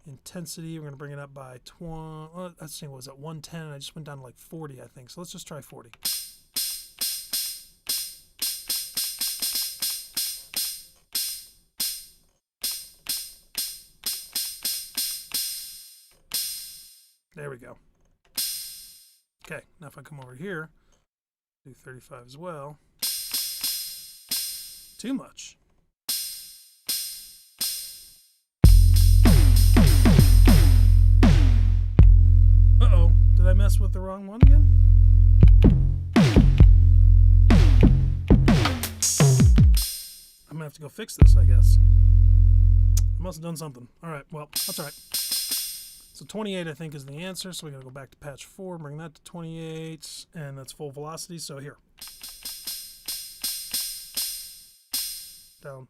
Intensity, we're going to bring it up by 20. Well, let's see, what was it? 110. I just went down to like 40, I think. So let's just try 40. There we go. Okay, now if I come over here, do 35 as well. Too much. Uh-oh, did I mess with the wrong one again? I'm gonna have to go fix this, I guess. I must have done something. Alright, well, that's alright. So 28, I think, is the answer. So we gotta go back to patch 4, bring that to 28, and that's full velocity. So here. Down.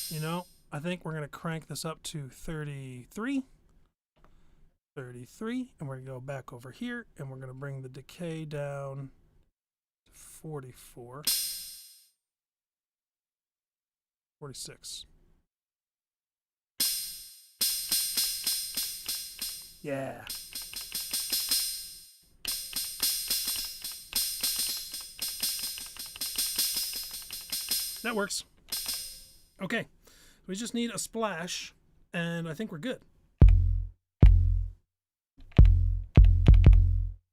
You know, I think we're gonna crank this up to 33. 33, and we're gonna go back over here, and we're gonna bring the decay down to 44. 46. Yeah. That works. Okay. We just need a splash, and I think we're good.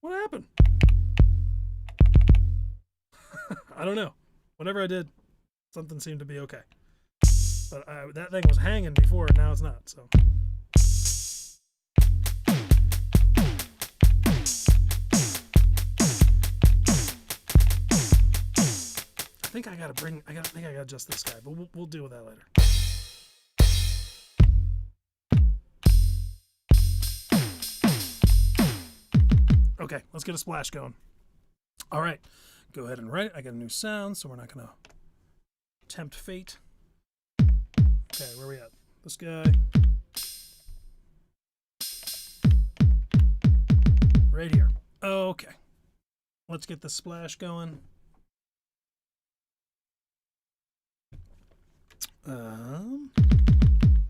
What happened? I don't know. Whatever I did, something seemed to be okay. But that thing was hanging before, and now it's not, so. I think I gotta adjust this guy, but we'll deal with that later. Okay, let's get a splash going. All right, go ahead and write it. I got a new sound, so we're not gonna tempt fate. Okay, where are we at? This guy. Right here. Okay, let's get the splash going.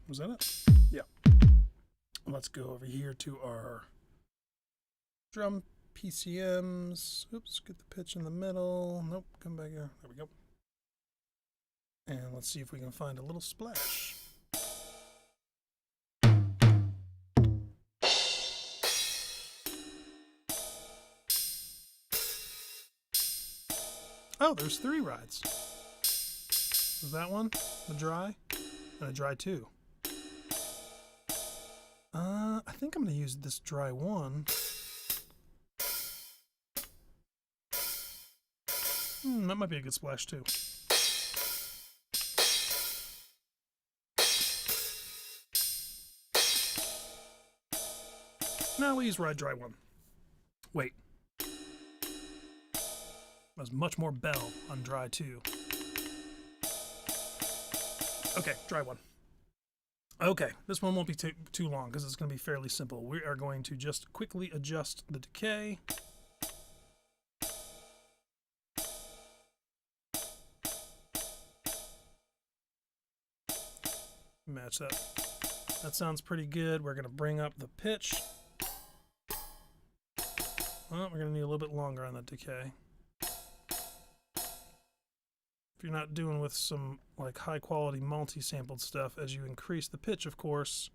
Was that it? Yeah. Let's go over here to our drum PCMs. Oops, get the pitch in the middle. Nope, come back here. There we go. And let's see if we can find a little splash. Oh, there's 3 rides. Was that one? The dry? And a dry 2. I think I'm going to use this dry 1. That might be a good splash too. Now we use ride dry 1. Wait. There's much more bell on dry 2. Okay, dry 1. Okay, this one won't be too long because it's going to be fairly simple. We are going to just quickly adjust the decay. Match that. That sounds pretty good. We're going to bring up the pitch. Well, we're going to need a little bit longer on that decay. If you're not doing with some like high quality multi-sampled stuff, as you increase the pitch, of course,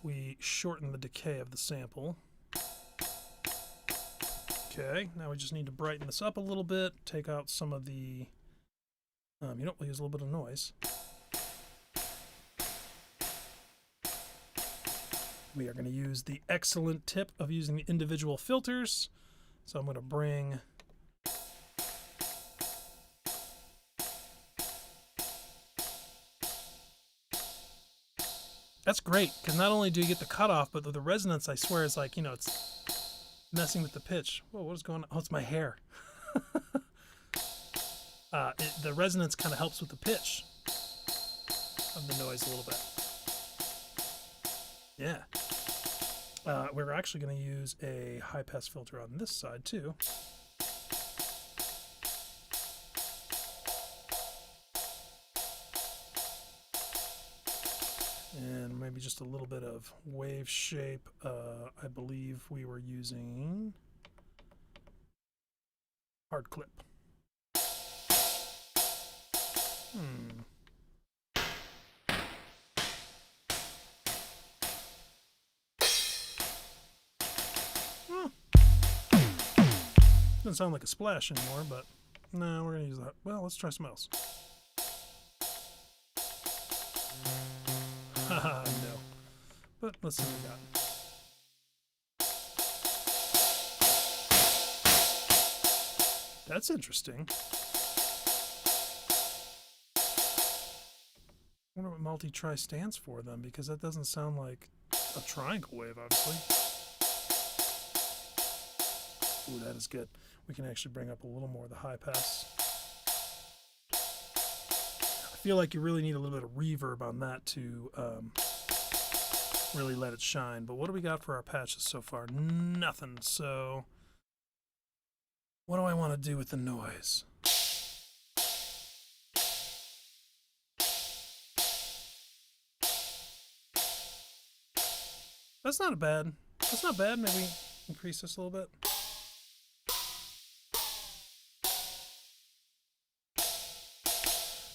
we shorten the decay of the sample. Okay, now we just need to brighten this up a little bit, take out some of the, we'll use a little bit of noise. We are going to use the excellent tip of using the individual filters. So I'm going to bring that's great, because not only do you get the cutoff, but the resonance, I swear, is like, it's messing with the pitch. Whoa, what is going on? Oh, it's my hair. The resonance kind of helps with the pitch of the noise a little bit. Yeah. We're actually going to use a high-pass filter on this side, too. And maybe just a little bit of wave shape. I believe we were using hard clip. Doesn't sound like a splash anymore, but no, we're gonna use that. Well, let's try something else. Haha, no. But let's see what we got. That's interesting. I wonder what multi-try stands for then, because that doesn't sound like a triangle wave, obviously. Ooh, that is good. We can actually bring up a little more of the high pass. I feel like you really need a little bit of reverb on that to really let it shine. But what do we got for our patches so far? Nothing. So what do I want to do with the noise? That's not bad. That's not bad. Maybe increase this a little bit.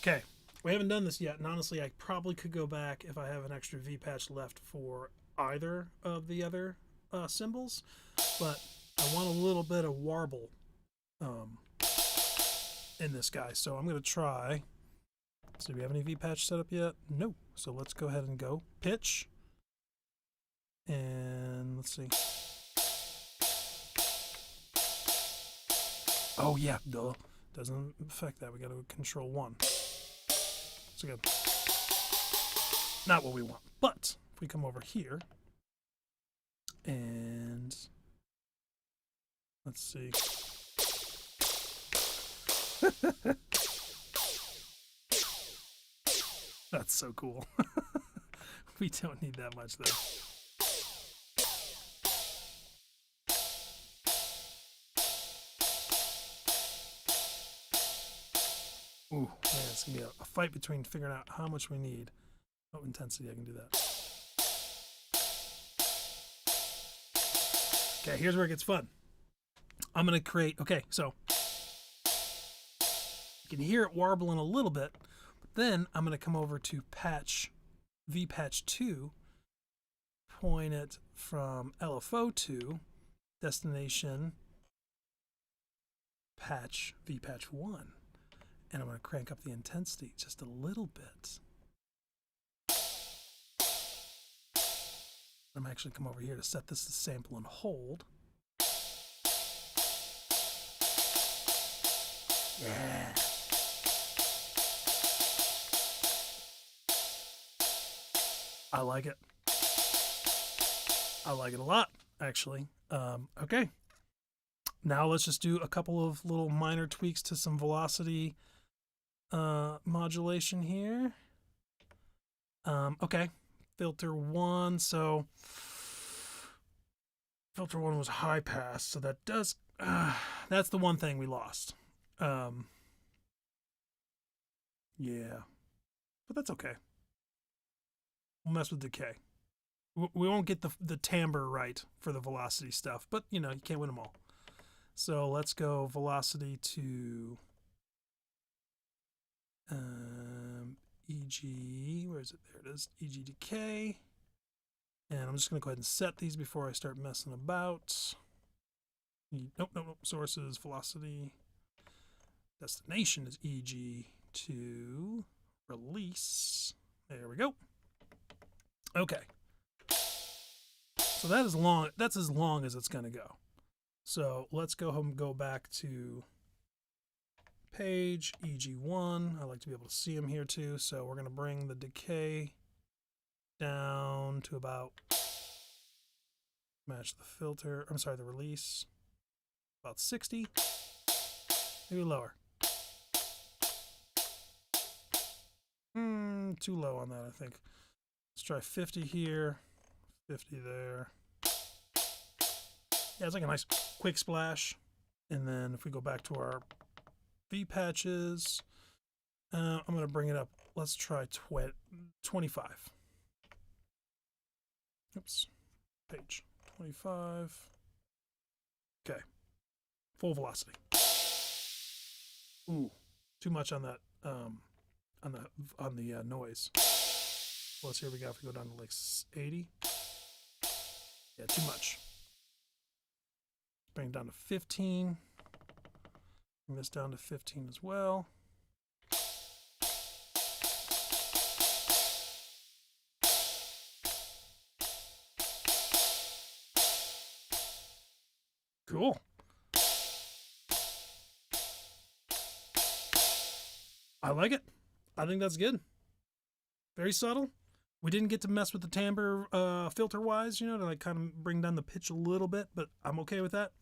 Okay, we haven't done this yet, and honestly, I probably could go back if I have an extra V patch left for either of the other cymbals, but I want a little bit of warble in this guy, so I'm going to try. So do we have any V patch set up yet? No. So let's go ahead and go pitch, and let's see. Oh yeah, duh. Doesn't affect that. We got to control 1. So again, not what we want. But if we come over here and let's see. That's so cool. We don't need that much though. Ooh, man, it's gonna be a fight between figuring out how much we need. What intensity I can do that. Okay, here's where it gets fun. I'm gonna create, okay, so you can hear it warbling a little bit, but then I'm gonna come over to patch, V patch 2, point it from LFO to destination patch, V patch 1. And I'm going to crank up the intensity just a little bit. I'm actually come over here to set this to sample and hold. Yeah. I like it. I like it a lot, actually. Okay. Now let's just do a couple of little minor tweaks to some velocity modulation here. Okay, filter 1. So filter 1 was high pass, so that does that's the one thing we lost. Yeah, but that's okay. We'll mess with decay. We won't get the timbre right for the velocity stuff, but you know, you can't win them all. So let's go velocity to EG, where is it? There it is, EG decay. And I'm just going to go ahead and set these before I start messing about. Nope, sources, velocity. Destination is EG to release. There we go. Okay. So that's as long as it's going to go. So let's go home and go back to page EG1. I like to be able to see them here too. So we're going to bring the decay down to about, match the filter, I'm sorry, the release, about 60, maybe lower. Too low on that, I think. Let's try 50 here, 50 there. Yeah, it's like a nice quick splash. And then if we go back to our V patches, I'm going to bring it up. Let's try 25. Oops, page 25. Okay, full velocity. Ooh, too much on that on the noise. Well, let's see what we got if we go down to like 80. Yeah, too much. Bring it down to 15. Bring this down to 15 as well. Cool. I like it. I think that's good. Very subtle. We didn't get to mess with the timbre filter wise, you know, to like kind of bring down the pitch a little bit, but I'm okay with that.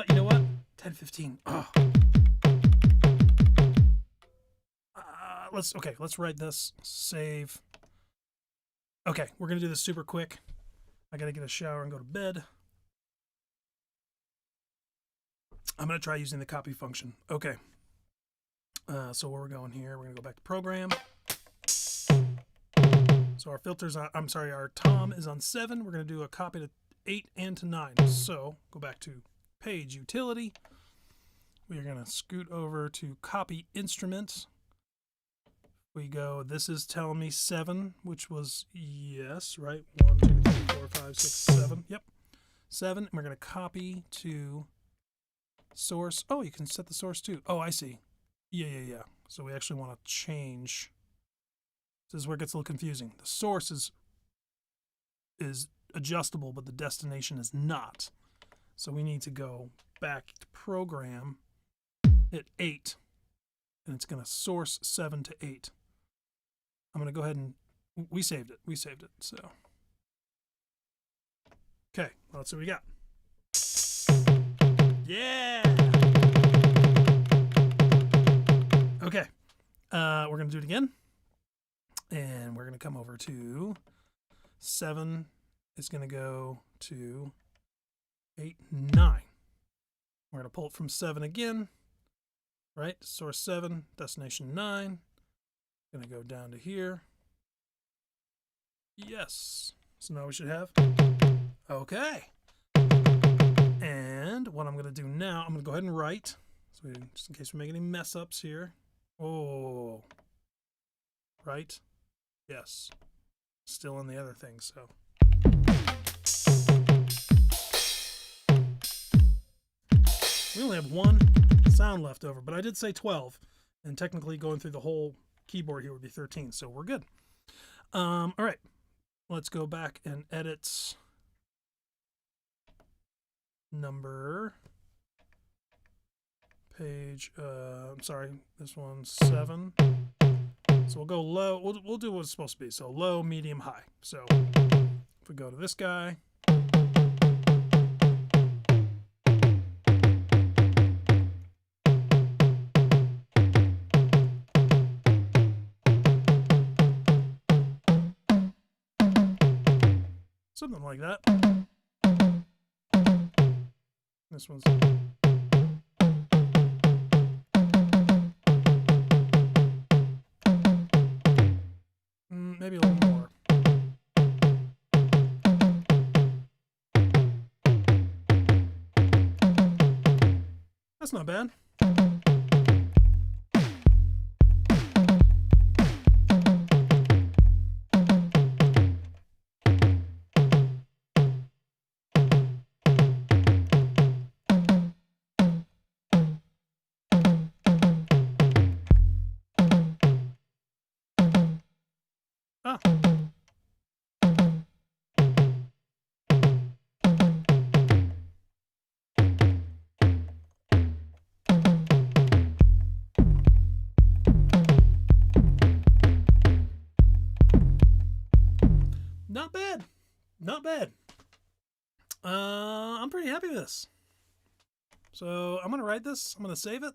You know what? 10:15. Oh. Let's write this. Save. Okay, we're gonna do this super quick. I gotta get a shower and go to bed. I'm gonna try using the copy function. Okay. So where we're going here, we're gonna go back to program. So our filters, our tom is on 7. We're gonna do a copy to 8 and to 9. So go back to page utility. We are gonna scoot over to copy instrument. We go, this is telling me 7, which was yes, right? 1, 2, 3, 4, 5, 6, 7. Yep. 7. And we're going to copy to source. Oh, you can set the source too. Oh, I see. Yeah. So we actually want to change. This is where it gets a little confusing. The source is adjustable, but the destination is not. So we need to go back to program, hit 8, and it's going to source 7 to 8. I'm going to go ahead and we saved it. So, okay, well, let's see what we got. Yeah. Okay, we're going to do it again, and we're going to come over to 7. It's going to go to 8, 9. We're going to pull it from 7 again, right? Source 7, destination 9. Going to go down to here. Yes. So now we should have. Okay. And what I'm going to do now, I'm going to go ahead and write. So just in case we make any mess ups here. Oh. Right? Yes. Still on the other thing, so. We only have 1 sound left over, but I did say 12. And technically going through the whole keyboard here would be 13, so we're good. All right, let's go back and edit number page. I'm sorry, this one's 7. So we'll go low. We'll do what it's supposed to be. So low, medium, high. So if we go to this guy. Something like that. This one's maybe a little more. That's not bad. Ah. Not bad. Not bad. I'm pretty happy with this. So I'm going to write this. I'm going to save it.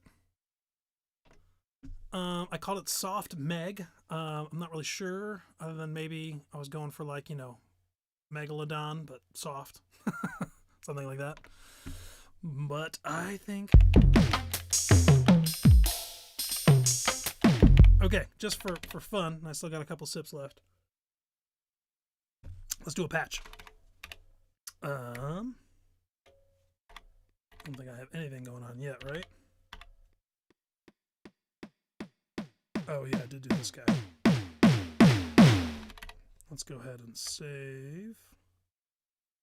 I called it Soft Meg. I'm not really sure, other than maybe I was going for like, you know, Megalodon, but soft. Something like that. But I think... Okay, just for fun, I still got a couple sips left. Let's do a patch. I don't think I have anything going on yet, right? Oh yeah, I did do this guy. Let's go ahead and save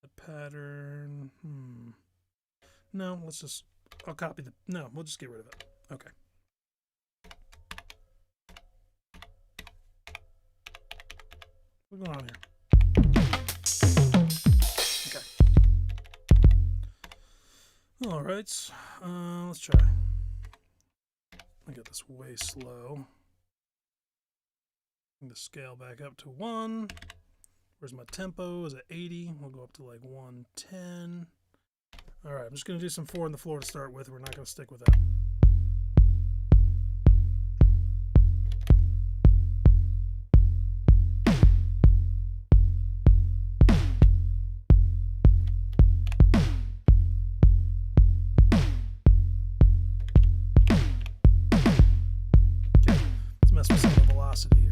the pattern. No, let's just, I'll copy the, no, we'll just get rid of it. Okay. What's going on here? Okay. All right. Let's try. I got this way slow. The scale back up to 1. Where's my tempo? Is at 80. We'll go up to like 110. All right, I'm just going to do some 4 on the floor to start with. We're not going to stick with that. Okay, let's mess with some of the velocity here.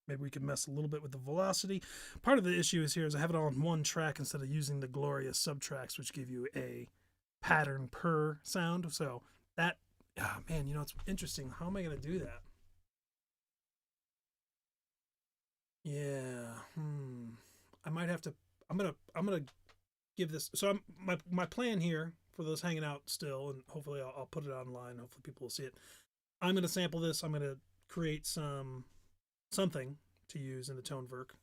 Maybe we can mess a little bit with the velocity. Part of the issue is here is I have it all on one track instead of using the glorious subtracks, which give you a pattern per sound. So that, oh man, you know, it's interesting. How am I going to do that? Yeah. I might have to, I'm going to give this. So my plan here for those hanging out still, and hopefully I'll put it online. Hopefully people will see it. I'm going to sample this. I'm going to create something to use in the ToneVerk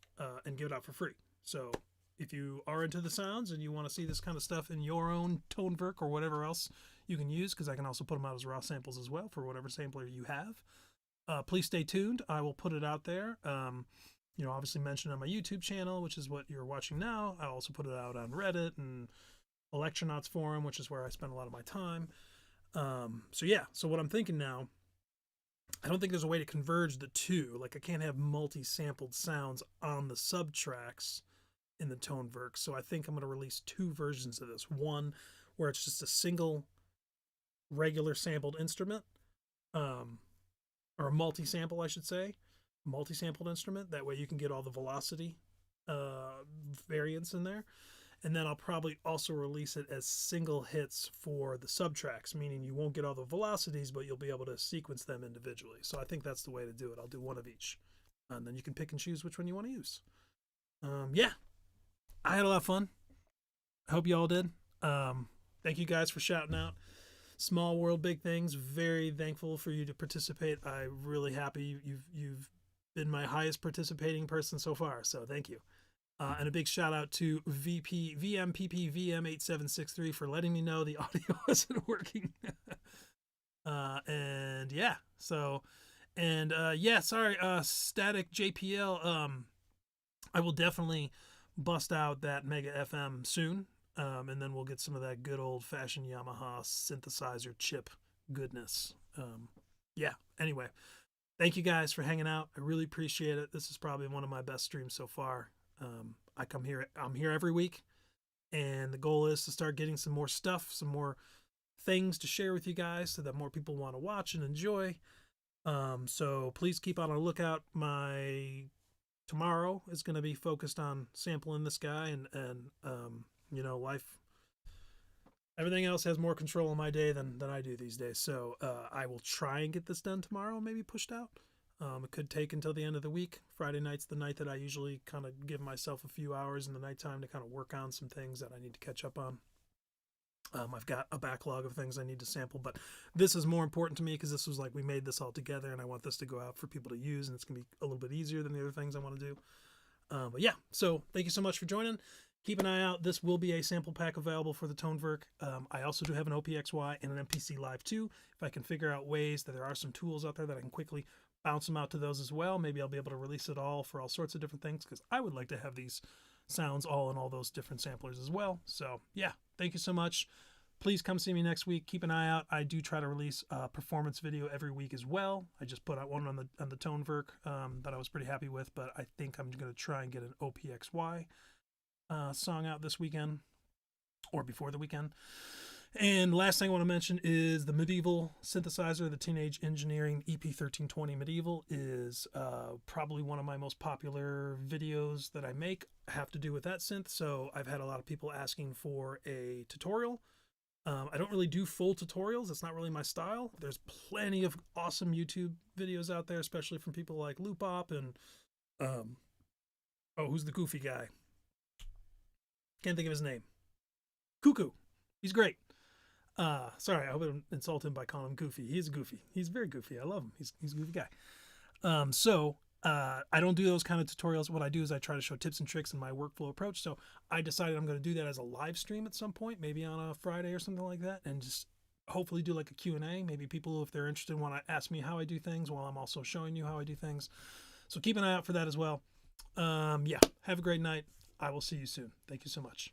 and give it out for free. So if you are into the sounds and you want to see this kind of stuff in your own ToneVerk or whatever else you can use, because I can also put them out as raw samples as well for whatever sampler you have, please stay tuned. I will put it out there. You know, obviously mentioned on my YouTube channel, which is what you're watching now. I also put it out on Reddit and Electronauts forum, which is where I spend a lot of my time. So yeah, so what I'm thinking now, I don't think there's a way to converge the two. Like I can't have multi-sampled sounds on the subtracks in the ToneVerk. So I think I'm going to release 2 versions of this. One where it's just a single regular sampled instrument, or a multi-sample, I should say, multi-sampled instrument. That way you can get all the velocity variants in there. And then I'll probably also release it as single hits for the subtracks, meaning you won't get all the velocities, but you'll be able to sequence them individually. So I think that's the way to do it. I'll do one of each. And then you can pick and choose which one you want to use. Yeah, I had a lot of fun. I hope you all did. Thank you guys for shouting out. Small world, big things. Very thankful for you to participate. I'm really happy you've been my highest participating person so far. So thank you. And a big shout out to VMPPVM8763 for letting me know the audio wasn't working. And yeah, so, and yeah, sorry, Static JPL. I will definitely bust out that Mega FM soon. And then we'll get some of that good old fashioned Yamaha synthesizer chip goodness. Yeah, anyway, thank you guys for hanging out. I really appreciate it. This is probably one of my best streams so far. I'm here every week, and the goal is to start getting some more stuff, some more things to share with you guys so that more people want to watch and enjoy. So please keep on a lookout. My tomorrow is going to be focused on sampling this guy, and you know, life, everything else has more control in my day than I do these days. So I will try and get this done tomorrow, maybe pushed out. It could take until the end of the week. Friday night's the night that I usually kind of give myself a few hours in the nighttime to kind of work on some things that I need to catch up on. I've got a backlog of things I need to sample, but this is more important to me because this was like, we made this all together and I want this to go out for people to use, and it's going to be a little bit easier than the other things I want to do. But yeah, so thank you so much for joining. Keep an eye out. This will be a sample pack available for the ToneVerk. I also do have an OPXY and an MPC Live 2. If I can figure out ways that there are some tools out there that I can quickly bounce them out to those as well, maybe I'll be able to release it all for all sorts of different things, because I would like to have these sounds all in all those different samplers as well. So yeah, thank you so much. Please come see me next week. Keep an eye out. I do try to release a performance video every week as well. I just put out one on the ToneVerk that I was pretty happy with, but I think I'm going to try and get an OPXY song out this weekend or before the weekend. And last thing I want to mention is the Medieval synthesizer, the Teenage Engineering EP1320 Medieval, is probably one of my most popular videos that I make have to do with that synth. So I've had a lot of people asking for a tutorial. I don't really do full tutorials. It's not really my style. There's plenty of awesome YouTube videos out there, especially from people like Loopop and, oh, who's the goofy guy? Can't think of his name. Cuckoo. He's great. Sorry, I would insult him by calling him goofy. He's goofy. He's very goofy. I love him. He's a goofy guy. I don't do those kind of tutorials. What I do is I try to show tips and tricks in my workflow approach. So I decided I'm going to do that as a live stream at some point, maybe on a Friday or something like that, and just hopefully do like a Q&A. Maybe people, if they're interested, want to ask me how I do things while I'm also showing you how I do things. So keep an eye out for that as well. Yeah, have a great night. I will see you soon. Thank you so much.